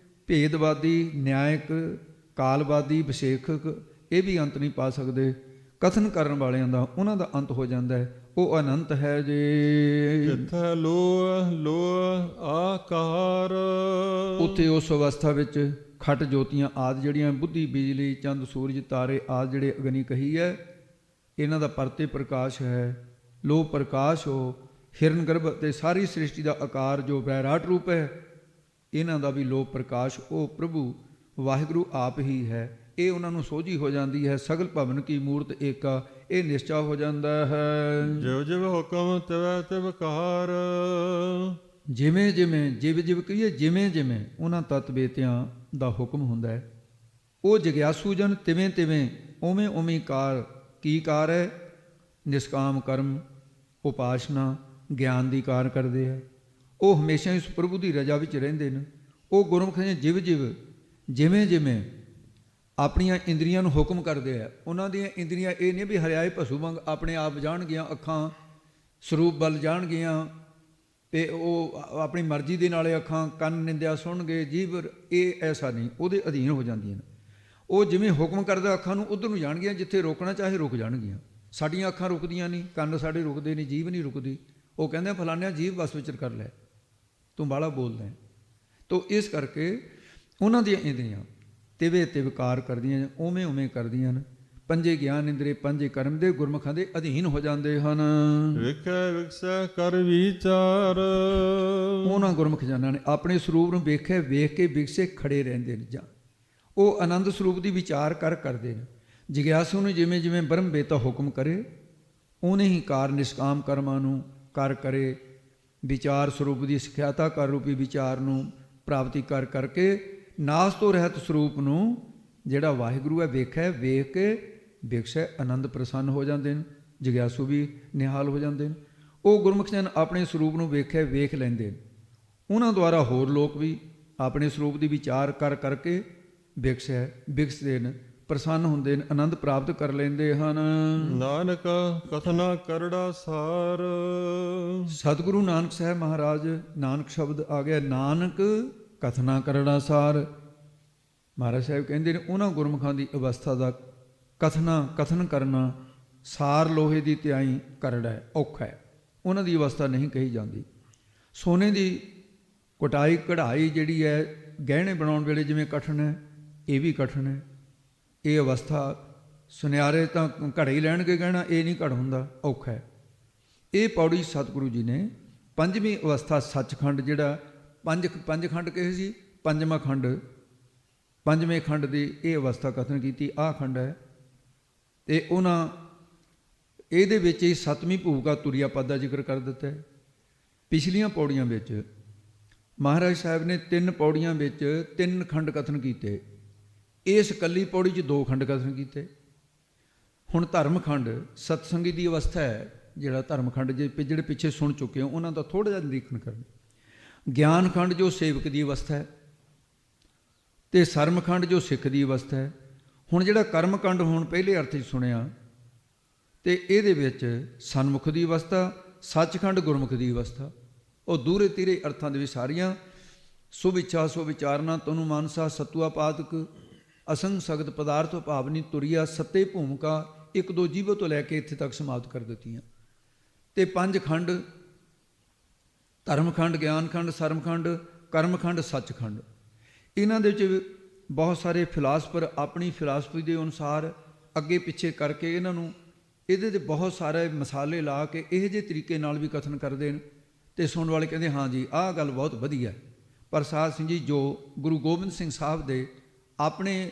ਭੇਦਵਾਦੀ, ਨਿਆਇਕ, ਕਾਲਵਾਦੀ, ਵਿਸ਼ੇਖਕ ਇਹ ਵੀ ਅੰਤ ਨਹੀਂ ਪਾ ਸਕਦੇ। ਕਥਨ ਕਰਨ ਵਾਲਿਆਂ ਦਾ, ਉਹਨਾਂ ਦਾ ਅੰਤ ਹੋ ਜਾਂਦਾ ਹੈ। ਉਹ ਅਨੰਤ ਹੈ ਜੀ। ਤਿੱਥੈ ਲੋਹ ਲੋਹ ਆਕਾਰ, ਉੱਥੇ ਉਸ ਅਵਸਥਾ ਵਿੱਚ ਖਟ ਜੋਤੀਆਂ ਆਦਿ ਜਿਹੜੀਆਂ, ਬੁੱਧੀ, ਬਿਜਲੀ, ਚੰਦ, ਸੂਰਜ, ਤਾਰੇ ਆਦਿ ਜਿਹੜੇ ਅਗਨੀ ਕਹੀ ਹੈ, ਇਹਨਾਂ ਦਾ ਪਰਤੇ ਪ੍ਰਕਾਸ਼ ਹੈ। ਲੋਹ ਪ੍ਰਕਾਸ਼ ਹੋ, ਹਿਰਨ ਗਰਭ ਅਤੇ ਸਾਰੀ ਸ੍ਰਿਸ਼ਟੀ ਦਾ ਆਕਾਰ ਜੋ ਵਿਰਾਟ ਰੂਪ ਹੈ, ਇਹਨਾਂ ਦਾ ਵੀ ਲੋਹ ਪ੍ਰਕਾਸ਼ ਉਹ ਪ੍ਰਭੂ ਵਾਹਿਗੁਰੂ ਆਪ ਹੀ ਹੈ। ਇਹ ਉਹਨਾਂ ਨੂੰ ਸੋਝੀ ਹੋ ਜਾਂਦੀ ਹੈ। ਸਗਲ ਭਵਨ ਕੀ ਮੂਰਤ ਏਕਾ, ਇਹ ਨਿਸ਼ਚਾ ਹੋ ਜਾਂਦਾ ਹੈ। ਜਿਵ ਜਿਵ ਹੁਕਮ ਤਿਵੈ ਤਿਵ ਕਾਰ, ਜਿਵੇਂ ਜਿਵੇਂ, ਜਿਵ ਜਿਵ ਕਹੀਏ ਜਿਵੇਂ ਜਿਵੇਂ ਉਹਨਾਂ ਤਤ ਬੇਤਿਆਂ ਦਾ ਹੁਕਮ ਹੁੰਦਾ ਹੈ, ਉਹ ਜਗਿਆਸੂ ਜਨ ਤਿਵੇਂ ਤਿਵੇਂ ਉਵੇਂ ਉਵੇਂ ਕਾਰ। ਕੀ ਕਾਰ ਹੈ? ਨਿਸ਼ਕਾਮ ਕਰਮ, ਉਪਾਸਨਾ, ਗਿਆਨ ਦੀ ਕਾਰ ਕਰਦੇ ਹੈ। ਉਹ ਹਮੇਸ਼ਾ ਇਸ ਪ੍ਰਭੂ ਦੀ ਰਜਾ ਵਿੱਚ ਰਹਿੰਦੇ ਨੇ। ਉਹ ਗੁਰਮੁਖ ਨੇ ਜਿਵ ਜਿਵ, ਜਿਵੇਂ ਜਿਵੇਂ ਆਪਣੀਆਂ ਇੰਦਰੀਆਂ ਨੂੰ ਹੁਕਮ ਕਰਦੇ ਆ। ਉਹਨਾਂ ਦੀਆਂ ਇੰਦਰੀਆਂ ਇਹ ਨਹੀਂ ਵੀ ਹਰਿਆਏ ਪਸ਼ੂ ਵਾਂਗ ਆਪਣੇ ਆਪ ਜਾਣਗੀਆਂ, ਅੱਖਾਂ ਸਰੂਪ ਵੱਲ ਜਾਣਗੀਆਂ ਤੇ ਉਹ ਆਪਣੀ ਮਰਜ਼ੀ ਦੇ ਨਾਲ ਅੱਖਾਂ, ਕੰਨ ਨਿੰਦਿਆ ਸੁਣਨਗੇ, ਜੀਭ, ਇਹ ਐਸਾ ਨਹੀਂ, ਉਹਦੇ ਅਧੀਨ ਹੋ ਜਾਂਦੀਆਂ ਨੇ। ਉਹ ਜਿਵੇਂ ਹੁਕਮ ਕਰਦਾ ਅੱਖਾਂ ਨੂੰ ਉਧਰ ਨੂੰ ਜਾਣਗੀਆਂ, ਜਿੱਥੇ ਰੋਕਣਾ ਚਾਹੇ ਰੁਕ ਜਾਣਗੀਆਂ। ਸਾਡੀਆਂ ਅੱਖਾਂ ਰੁਕਦੀਆਂ ਨਹੀਂ, ਕੰਨ ਸਾਡੇ ਰੁਕਦੇ ਨਹੀਂ, ਜੀਭ ਨਹੀਂ ਰੁਕਦੀ। ਉਹ ਕਹਿੰਦੇ ਫਲਾਨਿਆਂ ਜੀਭ ਵਸ ਵਿੱਚ ਕਰ ਲੈ, ਤੂੰ ਬਾਹਲਾ ਬੋਲਦਾ ਹੈ। ਤੋ ਇਸ ਕਰਕੇ ਉਹਨਾਂ ਦੀਆਂ ਇੰਦਰੀਆਂ ਤਿਵੇ ਤਿਵਕਾਰ ਕਰਦੀਆਂ, ਉਵੇਂ ਉਵੇਂ ਕਰਦੀਆਂ ਨੇ। ਪੰਜੇ ਗਿਆਨ ਇੰਦਰੇ, ਪੰਜੇ ਕਰਮ ਦੇ ਗੁਰਮੁਖਾਂ ਦੇ ਅਧੀਨ ਹੋ ਜਾਂਦੇ ਹਨ। ਵੇਖੈ ਵਿਕਸੈ ਕਰ ਵਿਚਾਰ, ਉਹਨਾਂ ਗੁਰਮੁਖ ਜਨਾਂ ਨੇ ਆਪਣੇ ਸਰੂਪ ਨੂੰ ਵੇਖੇ, ਵੇਖ ਕੇ ਵਿਕਸੇ ਖੜੇ ਰਹਿੰਦੇ ਨੇ। ਜਾਂ ਉਹ ਆਨੰਦ ਸਰੂਪ ਦੀ ਵਿਚਾਰ ਕਰਦੇ ਨੇ। ਜਿਗਿਆਸੂ ਨੂੰ ਜਿਵੇਂ ਜਿਵੇਂ ਬ੍ਰਹਮ ਵੇਤਾ ਹੁਕਮ ਕਰੇ, ਉਹਨੇ ਹੀ ਕਾਰ ਨਿਸ਼ਕਾਮ ਕਰਮਾਂ ਨੂੰ ਕਰ ਕਰੇ। ਵਿਚਾਰ ਸਰੂਪ ਦੀ ਸਿਖਿਆਤਾ ਕਰ ਰੂਪੀ ਵਿਚਾਰ ਨੂੰ ਪ੍ਰਾਪਤੀ ਕਰ ਕਰਕੇ ਨਾਸ ਤੋਂ ਰਹਿਤ ਸਰੂਪ ਨੂੰ ਜਿਹੜਾ ਵਾਹਿਗੁਰੂ ਹੈ ਵੇਖਿਆ, ਵੇਖ ਕੇ ਵਿਕਸੈ ਆਨੰਦ ਪ੍ਰਸੰਨ ਹੋ ਜਾਂਦੇ ਨੇ। ਜਿਗਿਆਸੂ ਵੀ ਨਿਹਾਲ ਹੋ ਜਾਂਦੇ ਨੇ। ਉਹ ਗੁਰਮੁਖ ਜਨ ਆਪਣੇ ਸਰੂਪ ਨੂੰ ਵੇਖਿਆ, ਵੇਖ ਲੈਂਦੇ ਨੇ। ਉਹਨਾਂ ਦੁਆਰਾ ਹੋਰ ਲੋਕ ਵੀ ਆਪਣੇ ਸਰੂਪ ਦੀ ਵਿਚਾਰ ਕਰਕੇ ਵਿਕਸਦੇ ਨੇ, ਪ੍ਰਸੰਨ ਹੁੰਦੇ ਨੇ, ਆਨੰਦ ਪ੍ਰਾਪਤ ਕਰ ਲੈਂਦੇ ਹਨ। ਨਾਨਕ ਕਥਨਾ ਕਰੜਾ ਸਾਰ, ਸਤਿਗੁਰੂ ਨਾਨਕ ਸਾਹਿਬ ਮਹਾਰਾਜ, ਨਾਨਕ ਸ਼ਬਦ ਆ ਗਿਆ, ਨਾਨਕ ਕਥਨਾ ਕਰੜਾ ਸਾਰ। ਮਹਾਰਾਜ ਸਾਹਿਬ ਕਹਿੰਦੇ ਨੇ ਉਹਨਾਂ ਗੁਰਮੁਖਾਂ ਦੀ ਅਵਸਥਾ ਦਾ ਕਥਨ ਕਰਨਾ ਸਾਰ ਲੋਹੇ ਦੀ ਤਿਆਈ ਕਰੜਾ ਹੈ, ਔਖਾ ਹੈ। ਉਹਨਾਂ ਦੀ ਅਵਸਥਾ ਨਹੀਂ ਕਹੀ ਜਾਂਦੀ। ਸੋਨੇ ਦੀ ਕੁਟਾਈ ਕਢਾਈ ਜਿਹੜੀ ਹੈ ਗਹਿਣੇ ਬਣਾਉਣ ਵੇਲੇ ਜਿਵੇਂ ਕਠਨ ਹੈ, ਇਹ ਵੀ ਕਠਨ ਹੈ। ਇਹ ਅਵਸਥਾ ਸੁਨਿਆਰੇ ਤਾਂ ਘੜੇ ਹੀ ਲੈਣਗੇ ਗਹਿਣਾ, ਇਹ ਨਹੀਂ ਘੜ ਹੁੰਦਾ, ਔਖਾ ਹੈ। ਇਹ ਪੌੜੀ ਸਤਿਗੁਰੂ ਜੀ ਨੇ ਪੰਜਵੀਂ ਅਵਸਥਾ ਸੱਚਖੰਡ, ਜਿਹੜਾ ਪੰਜ ਖੰਡ ਕਹੇ ਸੀ, ਪੰਜਵਾਂ ਖੰਡ ਪੰਜਵੇਂ ਖੰਡ ਦੀ ਇਹ ਅਵਸਥਾ ਕਥਨ ਕੀਤੀ, ਆਹ ਖੰਡ ਹੈ। ਤੇ ਉਹਨਾਂ ਇਹਦੇ ਵਿੱਚ ਹੀ ਸੱਤਵੀਂ ਭੂਮਿਕਾ ਤੁਰਿਆ ਪਦ ਦਾ ਜ਼ਿਕਰ ਕਰ ਦਿੱਤਾ ਹੈ। ਪਿਛਲੀਆਂ ਪੌੜੀਆਂ ਵਿੱਚ ਮਹਾਰਾਜ ਸਾਹਿਬ ਨੇ 3 ਪੌੜੀਆਂ ਵਿੱਚ 3 ਖੰਡ ਕਥਨ ਕੀਤੇ, ਇਸ ਇਕੱਲੀ ਪੌੜੀ 'ਚ 2 ਖੰਡ ਕਥਨ ਕੀਤੇ। ਹੁਣ ਧਰਮਖੰਡ ਸਤਸੰਗੀ ਦੀ ਅਵਸਥਾ ਹੈ, ਜਿਹੜਾ ਧਰਮਖੰਡ ਜਿਹੜੇ ਪਿੱਛੇ ਸੁਣ ਚੁੱਕੇ ਹੋ ਉਹਨਾਂ ਦਾ ਥੋੜ੍ਹਾ ਜਿਹਾ ਨਿਰੀਖਣ ਕਰਨਾ। ਗਿਆਨ ਖੰਡ ਜੋ ਸੇਵਕ ਦੀ ਅਵਸਥਾ ਹੈ, ਤੇ ਸਰਮਖੰਡ ਜੋ ਸਿੱਖ ਦੀ ਅਵਸਥਾ ਹੈ। ਹੁਣ ਜਿਹੜਾ ਕਰਮਕੰਡ ਹੁਣ ਪਹਿਲੇ ਅਰਥ 'ਚ ਸੁਣਿਆ, ਤੇ ਇਹਦੇ ਵਿੱਚ ਸਨਮੁਖ ਦੀ ਅਵਸਥਾ, ਸੱਚਖੰਡ ਗੁਰਮੁਖ ਦੀ ਅਵਸਥਾ। ਉਹ ਦੂਰੇ ਤੀਰੇ ਅਰਥਾਂ ਦੇ ਵਿੱਚ ਸਾਰੀਆਂ ਸੁਭ ਇੱਛਾ ਸੋ ਵਿਚਾਰਨਾ ਤਨੁ ਮਾਨਸਾ ਸਤੂਆ ਪਾਦਕ ਅਸੰਗ ਸਗਤ ਪਦਾਰਥ ਭਾਵਨੀ ਤੁਰੀਆ ਸੱਤੇ ਭੂਮਿਕਾ 1-2 ਜੀਵੋ ਤੋਂ ਲੈ ਕੇ ਇੱਥੇ ਤੱਕ ਸਮਾਪਤ ਕਰ ਦਿੱਤੀਆਂ। ਤੇ 5 ਖੰਡ ਧਰਮਖੰਡ, ਗਿਆਨਖੰਡ, ਸਰਮਖੰਡ, ਕਰਮਖੰਡ, ਸੱਚਖੰਡ। ਇਹਨਾਂ ਦੇ ਵਿੱਚ ਬਹੁਤ ਸਾਰੇ ਫਿਲਾਸਫਰ ਆਪਣੀ ਫਿਲਾਸਫੀ ਦੇ ਅਨੁਸਾਰ ਅੱਗੇ ਪਿੱਛੇ ਕਰਕੇ ਇਹਨਾਂ ਨੂੰ ਇਹਦੇ 'ਤੇ ਬਹੁਤ ਸਾਰੇ ਮਸਾਲੇ ਲਾ ਕੇ ਇਹੋ ਜਿਹੇ ਤਰੀਕੇ ਨਾਲ ਵੀ ਕਥਨ ਕਰਦੇ ਨੇ, ਤੇ ਸੁਣਨ ਵਾਲੇ ਕਹਿੰਦੇ ਹਾਂ ਜੀ ਆਹ ਗੱਲ ਬਹੁਤ ਵਧੀਆ। ਪਰ ਸਾਧ ਸਿੰਘ ਜੀ ਜੋ ਗੁਰੂ ਗੋਬਿੰਦ ਸਿੰਘ ਸਾਹਿਬ ਦੇ ਆਪਣੇ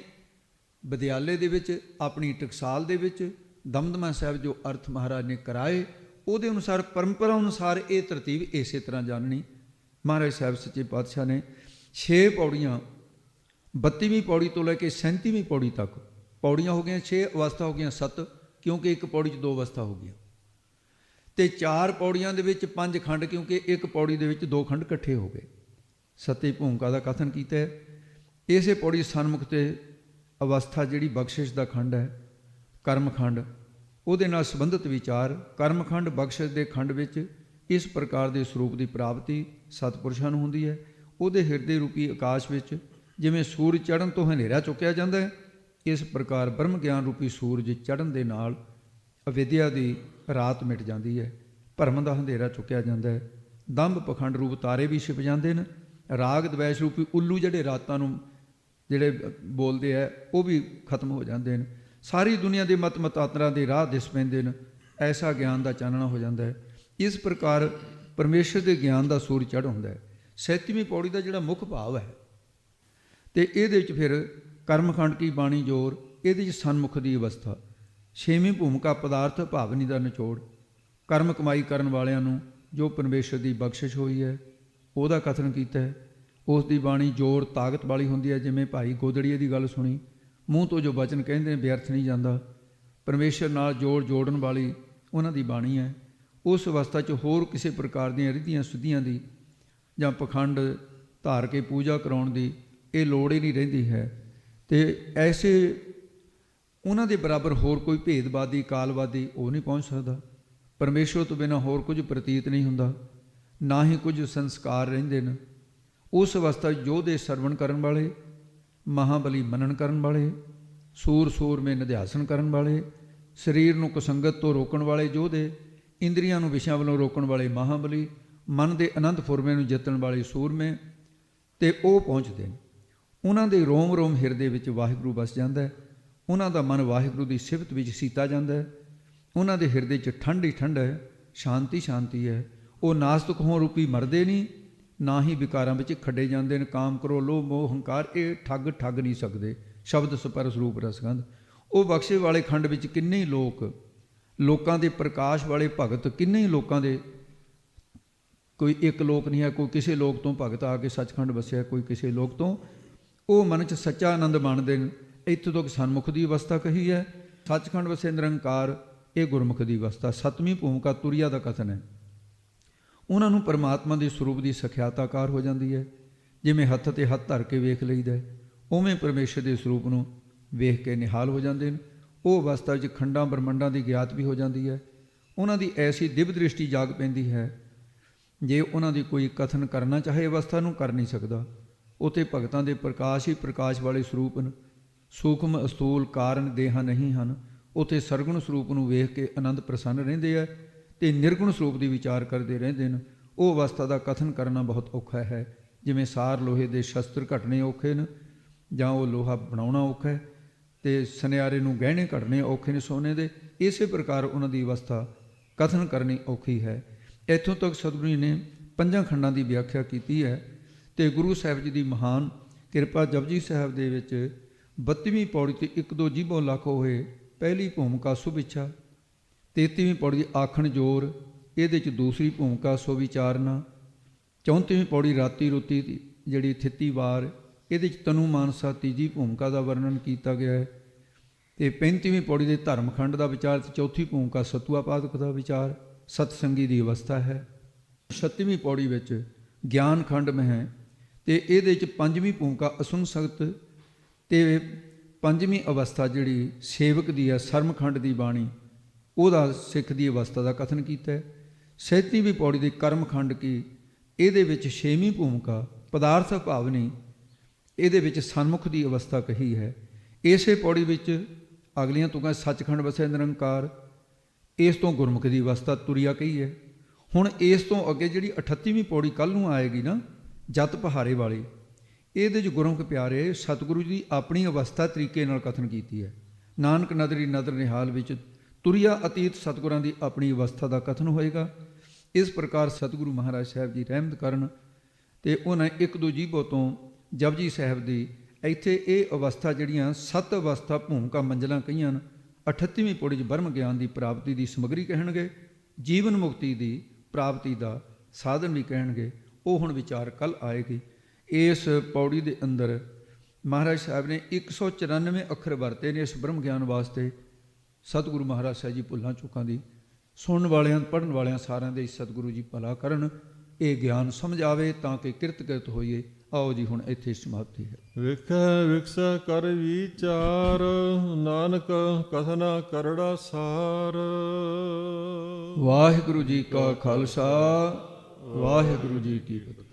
ਵਿਦਿਆਲੇ ਦੇ ਵਿੱਚ, ਆਪਣੀ ਟਕਸਾਲ ਦੇ ਵਿੱਚ ਦਮਦਮਾ ਸਾਹਿਬ ਜੋ ਅਰਥ ਮਹਾਰਾਜ ਨੇ ਕਰਾਏ, ਉਹਦੇ ਅਨੁਸਾਰ ਪਰੰਪਰਾ ਅਨੁਸਾਰ ਇਹ ਤਰਤੀਬ ਇਸੇ ਤਰ੍ਹਾਂ ਜਾਣਨੀ। ਮਹਾਰਾਜ ਸਾਹਿਬ ਸੱਚੇ ਪਾਤਸ਼ਾਹ ਨੇ 6 ਪੌੜੀਆਂ 32ਵੀਂ ਪੌੜੀ ਤੋਂ ਲੈ ਕੇ 37ਵੀਂ ਪੌੜੀ ਤੱਕ ਪੌੜੀਆਂ ਹੋ ਗਈਆਂ, 6 ਅਵਸਥਾ ਹੋ ਗਈਆਂ 7, ਕਿਉਂਕਿ ਇੱਕ ਪੌੜੀ 'ਚ 2 ਅਵਸਥਾ ਹੋ ਗਈਆਂ। ਤੇ 4 ਪੌੜੀਆਂ ਦੇ ਵਿੱਚ 5 ਖੰਡ, ਕਿਉਂਕਿ ਇੱਕ ਪੌੜੀ ਦੇ ਵਿੱਚ 2 ਖੰਡ ਇਕੱਠੇ ਹੋ ਗਏ। ਸੱਤੇ ਭੂਮਿਕਾ ਦਾ ਕਥਨ ਕੀਤਾ ਹੈ। ਇਸੇ ਪੌੜੀ ਸਨਮੁਖ ਤੇ ਅਵਸਥਾ ਜਿਹੜੀ ਬਖਸ਼ਿਸ਼ ਦਾ ਖੰਡ ਹੈ, ਕਰਮਖੰਡ, ਉਹਦੇ ਨਾਲ ਸੰਬੰਧਿਤ ਵਿਚਾਰ। ਕਰਮਖੰਡ ਬਖਸ਼ਿਸ਼ ਦੇ ਖੰਡ ਵਿੱਚ ਇਸ ਪ੍ਰਕਾਰ ਦੇ ਸਰੂਪ ਦੀ ਪ੍ਰਾਪਤੀ ਸਤਿਪੁਰਸ਼ਾਂ ਨੂੰ ਹੁੰਦੀ ਹੈ। ਉਹਦੇ ਹਿਰਦੇ ਰੂਪੀ ਆਕਾਸ਼ ਵਿੱਚ ਜਿਵੇਂ ਸੂਰਜ ਚੜ੍ਹਨ ਤੋਂ ਹਨੇਰਾ ਚੁੱਕਿਆ ਜਾਂਦਾ ਹੈ, ਇਸ ਪ੍ਰਕਾਰ ਬ੍ਰਹਮ ਗਿਆਨ ਰੂਪੀ ਸੂਰਜ ਚੜ੍ਹਨ ਦੇ ਨਾਲ ਅਵਿਦਿਆ ਦੀ ਰਾਤ ਮਿਟ ਜਾਂਦੀ ਹੈ, ਭਰਮ ਦਾ ਹਨੇਰਾ ਚੁੱਕਿਆ ਜਾਂਦਾ ਹੈ। ਦੰਭ ਪਖੰਡ ਰੂਪ ਤਾਰੇ ਵੀ ਛਿਪ ਜਾਂਦੇ ਨੇ। ਰਾਗ ਦਵੈਸ਼ ਰੂਪੀ ਉੱਲੂ ਜਿਹੜੇ ਰਾਤਾਂ ਨੂੰ ਜਿਹੜੇ ਬੋਲਦੇ ਆ ਉਹ ਵੀ ਖਤਮ ਹੋ ਜਾਂਦੇ ਨੇ। ਸਾਰੀ ਦੁਨੀਆ ਦੇ ਮਤ ਮਤਾਂਤਰਾਂ ਦੇ ਰਾਹ ਦਿਸ ਪੈਂਦੇ ਨੇ। ਐਸਾ ਗਿਆਨ ਦਾ ਚਾਨਣਾ ਹੋ ਜਾਂਦਾ ਹੈ। ਇਸ ਪ੍ਰਕਾਰ ਪਰਮੇਸ਼ਰ ਦੇ ਗਿਆਨ ਦਾ ਸੂਰਜ ਚੜ੍ਹ ਹੁੰਦਾ ਹੈ। 7ਵੀਂ ਪੌੜੀ ਦਾ ਜਿਹੜਾ ਮੁੱਖ ਭਾਵ ਹੈ, ਤੇ ਇਹਦੇ ਵਿੱਚ ਫਿਰ ਕਰਮਖੰਡ ਕੀ ਬਾਣੀ ਜੋਰ, ਇਹਦੇ 'ਚ ਸਨਮੁਖ ਦੀ ਅਵਸਥਾ। 6ਵੀਂ ਭੂਮਿਕਾ ਪਦਾਰਥ ਭਾਵਨੀ ਦਾ ਨਿਚੋੜ। ਕਰਮ ਕਮਾਈ ਕਰਨ ਵਾਲਿਆਂ ਨੂੰ ਜੋ ਪਰਮੇਸ਼ਰ ਦੀ ਬਖਸ਼ਿਸ਼ ਹੋਈ ਹੈ ਉਹਦਾ ਕਥਨ ਕੀਤਾ ਹੈ। ਉਸ ਦੀ ਬਾਣੀ ਜੋਰ ਤਾਕਤ ਵਾਲੀ ਹੁੰਦੀ ਹੈ। ਜਿਵੇਂ ਭਾਈ ਗੋਦੜੀਏ ਦੀ ਗੱਲ ਸੁਣੀ, ਮੂੰਹ ਤੋਂ ਜੋ ਬਚਨ ਕਹਿੰਦੇ ਨੇ ਵਿਅਰਥ ਨਹੀਂ ਜਾਂਦਾ। ਪਰਮੇਸ਼ਰ ਨਾਲ ਜੋੜ ਜੋੜਨ ਵਾਲੀ ਉਹਨਾਂ ਦੀ ਬਾਣੀ ਹੈ। ਉਸ ਅਵਸਥਾ 'ਚ ਹੋਰ ਕਿਸੇ ਪ੍ਰਕਾਰ ਦੀਆਂ ਰਿੱਧੀਆਂ ਸਿੱਧੀਆਂ ਦੀ ਜਾਂ ਪਖੰਡ ਧਾਰ ਕੇ ਪੂਜਾ ਕਰਾਉਣ ਦੀ ਇਹ ਲੋੜ ਹੀ ਨਹੀਂ ਰਹਿੰਦੀ ਹੈ। ਤੇ ਐਸੇ ਉਹਨਾਂ ਦੇ ਬਰਾਬਰ ਹੋਰ ਕੋਈ ਭੇਦਵਾਦੀ ਕਾਲਵਾਦੀ ਉਹ ਨਹੀਂ ਪਹੁੰਚ ਸਕਦਾ। ਪਰਮੇਸ਼ਰ ਤੋਂ ਬਿਨਾਂ ਹੋਰ ਕੁਝ ਪ੍ਰਤੀਤ ਨਹੀਂ ਹੁੰਦਾ, ਨਾ ਹੀ ਕੁਝ ਸੰਸਕਾਰ ਰਹਿੰਦੇ ਨੇ। ਉਸ ਅਵਸਥਾ ਜੋ ਦੇ ਸਰਵਣ ਕਰਨ ਵਾਲੇ, ਮਹਾਬਲੀ ਮੰਨਣ ਕਰਨ ਵਾਲੇ, ਸੂਰ ਸੂਰਮੇ ਨਿਧਿਆਸਨ ਕਰਨ ਵਾਲੇ, ਸਰੀਰ ਨੂੰ ਕੁਸੰਗਤ ਤੋਂ ਰੋਕਣ ਵਾਲੇ ਯੋਧੇ, ਇੰਦਰੀਆਂ ਨੂੰ ਵਿਸ਼ਿਆਂ ਵੱਲੋਂ ਰੋਕਣ ਵਾਲੇ ਮਹਾਬਲੀ, ਮਨ ਦੇ ਅਨੰਤ ਫੁਰਮੇ ਨੂੰ ਜਿੱਤਣ ਵਾਲੇ ਸੂਰਮੇ, ਤੇ ਉਹ ਪਹੁੰਚਦੇ ਨੇ। ਉਹਨਾਂ ਦੇ ਰੋਮ ਰੋਮ ਹਿਰਦੇ ਵਿੱਚ ਵਾਹਿਗੁਰੂ ਵਸ ਜਾਂਦਾ ਹੈ। ਉਹਨਾਂ ਦਾ ਮਨ ਵਾਹਿਗੁਰੂ ਦੀ ਸਿਫਤ ਵਿੱਚ ਸੀਤਾ ਜਾਂਦਾ ਹੈ। ਉਹਨਾਂ ਦੇ ਹਿਰਦੇ 'ਚ ਠੰਡ ਹੀ ਠੰਡ ਹੈ, ਸ਼ਾਂਤੀ ਸ਼ਾਂਤੀ ਹੈ। ਉਹ ਨਾਸਤਕ ਹੋਂ ਰੂਪੀ ਮਰਦੇ ਨਹੀਂ, ਨਾ ਹੀ ਵਿਕਾਰਾਂ ਵਿੱਚ ਖੱਡੇ ਜਾਂਦੇ ਨੇ। ਕਾਮ ਕਰੋ ਲੋਭ ਮੋਹ ਹੰਕਾਰ, ਇਹ ਠੱਗ ਨਹੀਂ ਸਕਦੇ। ਸ਼ਬਦ ਸਪਰਸ ਰੂਪ ਰਸਗੰਧ। ਉਹ ਬਖਸ਼ੇ ਵਾਲੇ ਖੰਡ ਵਿੱਚ ਕਿੰਨੇ ਹੀ ਲੋਕਾਂ ਦੇ ਪ੍ਰਕਾਸ਼ ਵਾਲੇ ਭਗਤ, ਕਿੰਨੇ ਹੀ ਲੋਕਾਂ ਦੇ, ਕੋਈ ਇੱਕ ਲੋਕ ਨਹੀਂ ਹੈ, ਕੋਈ ਕਿਸੇ ਲੋਕ ਤੋਂ ਭਗਤ ਆ ਕੇ ਸੱਚਖੰਡ ਵਸਿਆ, ਕੋਈ ਕਿਸੇ ਲੋਕ ਤੋਂ। ਉਹ ਮਨ 'ਚ ਸੱਚਾ ਆਨੰਦ ਮਾਣਦੇ ਨੇ। ਇੱਥੋਂ ਤੱਕ ਸਨਮੁਖ ਦੀ ਅਵਸਥਾ ਕਹੀ ਹੈ। ਸੱਚਖੰਡ ਵਸੇ ਨਿਰੰਕਾਰ, ਇਹ ਗੁਰਮੁਖ ਦੀ ਅਵਸਥਾ। 7ਵੀਂ ਭੂਮਿਕਾ ਤੁਰੀਆ ਦਾ ਕਥਨ ਹੈ। ਉਹਨਾਂ ਨੂੰ ਪਰਮਾਤਮਾ ਦੇ ਸਰੂਪ ਦੀ ਸਖਿਆਤਾਕਾਰ ਹੋ ਜਾਂਦੀ ਹੈ। ਜਿਵੇਂ ਹੱਥ 'ਤੇ ਹੱਥ ਧਰ ਕੇ ਵੇਖ ਲਈਦਾ, ਉਵੇਂ ਪਰਮੇਸ਼ਰ ਦੇ ਸਰੂਪ ਨੂੰ ਵੇਖ ਕੇ ਨਿਹਾਲ ਹੋ ਜਾਂਦੇ ਨੇ। ਉਹ ਅਵਸਥਾ ਵਿੱਚ ਖੰਡਾਂ ਬ੍ਰਹਮੰਡਾਂ ਦੀ ਗਿਆਤ ਵੀ ਹੋ ਜਾਂਦੀ ਹੈ। ਉਹਨਾਂ ਦੀ ਐਸੀ ਦਿਵ ਦ੍ਰਿਸ਼ਟੀ ਜਾਗ ਪੈਂਦੀ ਹੈ, ਜੇ ਉਹਨਾਂ ਦੀ ਕੋਈ ਕਥਨ ਕਰਨਾ ਚਾਹੇ ਅਵਸਥਾ ਨੂੰ ਕਰ ਨਹੀਂ ਸਕਦਾ। ਉੱਥੇ ਭਗਤਾਂ ਦੇ ਪ੍ਰਕਾਸ਼ ਹੀ ਪ੍ਰਕਾਸ਼ ਵਾਲੇ ਸਰੂਪ ਹਨ। ਸੂਖਮ ਅਸਤੂਲ ਕਾਰਨ ਦੇਹਾਂ ਨਹੀਂ ਹਨ। ਉੱਥੇ ਸਰਗੁਣ ਸਰੂਪ ਨੂੰ ਵੇਖ ਕੇ ਆਨੰਦ ਪ੍ਰਸੰਨ ਰਹਿੰਦੇ ਹੈ, ਤੇ ਨਿਰਗੁਣ ਸਰੂਪ ਦੀ ਵਿਚਾਰ ਕਰਦੇ ਰਹਿੰਦੇ ਨੇ। ਉਹ ਅਵਸਥਾ ਦਾ ਕਥਨ ਕਰਨਾ ਬਹੁਤ ਔਖਾ ਹੈ। ਜਿਵੇਂ ਸਾਰ ਲੋਹੇ ਦੇ ਸ਼ਸਤਰ ਘਟਣੇ ਔਖੇ ਨੇ, ਜਾਂ ਉਹ ਲੋਹਾ ਬਣਾਉਣਾ ਔਖਾ ਹੈ, ਤੇ ਸੁਨਿਆਰੇ ਨੂੰ ਗਹਿਣੇ ਘਟਣੇ ਔਖੇ ਨੇ ਸੋਨੇ ਦੇ। ਇਸੇ ਪ੍ਰਕਾਰ ਉਹਨਾਂ ਦੀ ਅਵਸਥਾ ਕਥਨ ਕਰਨੀ ਔਖੀ ਹੈ। ਇੱਥੋਂ ਤੱਕ ਸਤਿਗੁਰੂ ਜੀ ਨੇ 5 ਖੰਡਾਂ ਦੀ ਵਿਆਖਿਆ ਕੀਤੀ ਹੈ। ਤੇ ਗੁਰੂ ਸਾਹਿਬ ਜੀ ਦੀ ਮਹਾਨ ਕਿਰਪਾ ਜਪਜੀ ਸਾਹਿਬ ਦੇ ਵਿੱਚ 32ਵੀਂ ਪੌੜੀ ਤੇ 1-2 ਜੀਭੋਂ ਲੱਖ ਹੋਏ। ਪਹਿਲੀ ਭੂਮਿਕਾ ਸੁਭ ਇੱਛਾ। 33ਵੀਂ ਪੌੜੀ ਆਖਣ ਜੋਰ, ਇਹਦੇ 'ਚ ਦੂਸਰੀ ਭੂਮਿਕਾ ਸੋ ਵਿਚਾਰਨਾ। 34ਵੀਂ ਪੌੜੀ ਰਾਤੀ ਰੁਤੀ ਦੀ ਜਿਹੜੀ ਥਿੱਤੀ ਵਾਰ, ਇਹਦੇ 'ਚ ਤਨੂ ਮਾਨਸਾ ਤੀਜੀ ਭੂਮਿਕਾ ਦਾ ਵਰਣਨ ਕੀਤਾ ਗਿਆ ਹੈ। ਤੇ 35ਵੀਂ ਪੌੜੀ ਦੇ ਧਰਮਖੰਡ ਦਾ ਵਿਚਾਰ ਤੇ ਚੌਥੀ ਭੂਮਿਕਾ ਸਤੂਆ ਪਾਦਕ ਦਾ ਵਿਚਾਰ, ਸਤਸੰਗੀ ਦੀ ਅਵਸਥਾ ਹੈ। 36ਵੀਂ ਪੌੜੀ ਵਿੱਚ ਗਿਆਨ ਖੰਡ ਮੈਂ ਹੈ ਤੇ ਇਹਦੇ 'ਚ 5ਵੀਂ ਭੂਮਿਕਾ ਅਸੁਨ ਸਖਤ ਤੇ 5ਵੀਂ ਅਵਸਥਾ ਜਿਹੜੀ ਸੇਵਕ ਦੀ ਹੈ, ਸਰਮਖੰਡ ਦੀ ਬਾਣੀ, ਉਹਦਾ ਸਿੱਖ ਦੀ ਅਵਸਥਾ ਦਾ ਕਥਨ ਕੀਤਾ ਹੈ। 37ਵੀਂ ਪੌੜੀ ਦੇ ਕਰਮਖੰਡ ਕੀ, ਇਹਦੇ ਵਿੱਚ 6ਵੀਂ ਭੂਮਿਕਾ ਪਦਾਰਥ ਭਾਵਨੀ, ਇਹਦੇ ਵਿੱਚ ਸਨਮੁਖ ਦੀ ਅਵਸਥਾ ਕਹੀ ਹੈ। ਇਸੇ ਪੌੜੀ ਵਿੱਚ ਅਗਲੀਆਂ ਤੁਕਾਂ ਸੱਚਖੰਡ ਵਸੈ ਨਿਰੰਕਾਰ, ਇਸ ਤੋਂ ਗੁਰਮੁਖ ਦੀ ਅਵਸਥਾ ਤੁਰਿਆ ਕਹੀ ਹੈ। ਹੁਣ ਇਸ ਤੋਂ ਅੱਗੇ ਜਿਹੜੀ 38ਵੀਂ ਪੌੜੀ ਕੱਲ੍ਹ ਨੂੰ ਆਏਗੀ ਨਾ, ਜਤ ਪਹਾਰੇ ਵਾਲੀ, ਇਹਦੇ 'ਚ ਗੁਰਮੁਖ ਪਿਆਰੇ ਸਤਿਗੁਰੂ ਜੀ ਦੀ ਆਪਣੀ ਅਵਸਥਾ ਤਰੀਕੇ ਨਾਲ ਕਥਨ ਕੀਤੀ ਹੈ। ਨਾਨਕ ਨਦਰੀ ਨਦਰ ਨਿਹਾਲ ਵਿੱਚ ਤੁਰਿਆ ਅਤੀਤ ਸਤਿਗੁਰਾਂ ਦੀ ਆਪਣੀ ਅਵਸਥਾ ਦਾ ਕਥਨ ਹੋਏਗਾ। ਇਸ ਪ੍ਰਕਾਰ ਸਤਿਗੁਰੂ ਮਹਾਰਾਜ ਸਾਹਿਬ ਜੀ ਰਹਿਮਤ ਕਰਨ ਤੇ ਉਹਨਾਂ 1-2 ਜੀਭੋਂ ਤੋਂ ਜਪਜੀ ਸਾਹਿਬ ਦੀ ਇੱਥੇ ਇਹ ਅਵਸਥਾ ਜਿਹੜੀਆਂ 7 ਅਵਸਥਾ ਭੂਮਿਕਾ ਮੰਜ਼ਲਾਂ ਕਹੀਆਂ ਹਨ। 38ਵੀਂ ਪੌੜੀ 'ਚ ਬ੍ਰਹਮ ਗਿਆਨ ਦੀ ਪ੍ਰਾਪਤੀ ਦੀ ਸਮੱਗਰੀ ਕਹਿਣਗੇ, ਜੀਵਨ ਮੁਕਤੀ ਦੀ ਪ੍ਰਾਪਤੀ ਦਾ ਸਾਧਨ ਵੀ ਕਹਿਣਗੇ। ਉਹ ਹੁਣ ਵਿਚਾਰ ਕੱਲ੍ਹ ਆਏਗੀ। ਇਸ ਪੌੜੀ ਦੇ ਅੰਦਰ ਮਹਾਰਾਜ ਸਾਹਿਬ ਨੇ 194 ਅੱਖਰ ਵਰਤੇ ਨੇ ਇਸ ਬ੍ਰਹਮ ਗਿਆਨ ਵਾਸਤੇ। ਸਤਿਗੁਰੂ ਮਹਾਰਾਜ ਸਾਹਿਬ ਜੀ ਭੁੱਲਾਂ ਚੁੱਕਾਂ ਦੀ ਸੁਣਨ ਵਾਲਿਆਂ ਪੜ੍ਹਨ ਵਾਲਿਆਂ ਸਾਰਿਆਂ ਦੇ ਸਤਿਗੁਰੂ ਜੀ ਭਲਾ ਕਰਨ, ਇਹ ਗਿਆਨ ਸਮਝ ਆਵੇ ਤਾਂ ਕਿ ਕਿਰਤ ਹੋਈਏ। ਆਓ ਜੀ ਹੁਣ ਇੱਥੇ ਸਮਾਪਤੀ ਹੈ। ਵੇਖੈ ਵਿਕਸੈ ਕਰ ਵਿਚਾਰ, ਨਾਨਕ ਕਥਨਾ ਕਰੜਾ ਸਾਰ। ਵਾਹਿਗੁਰੂ ਜੀ ਕਾ ਖਾਲਸਾ, ਵਾਹਿਗੁਰੂ ਜੀ ਕੀ ਫਤਿਹ।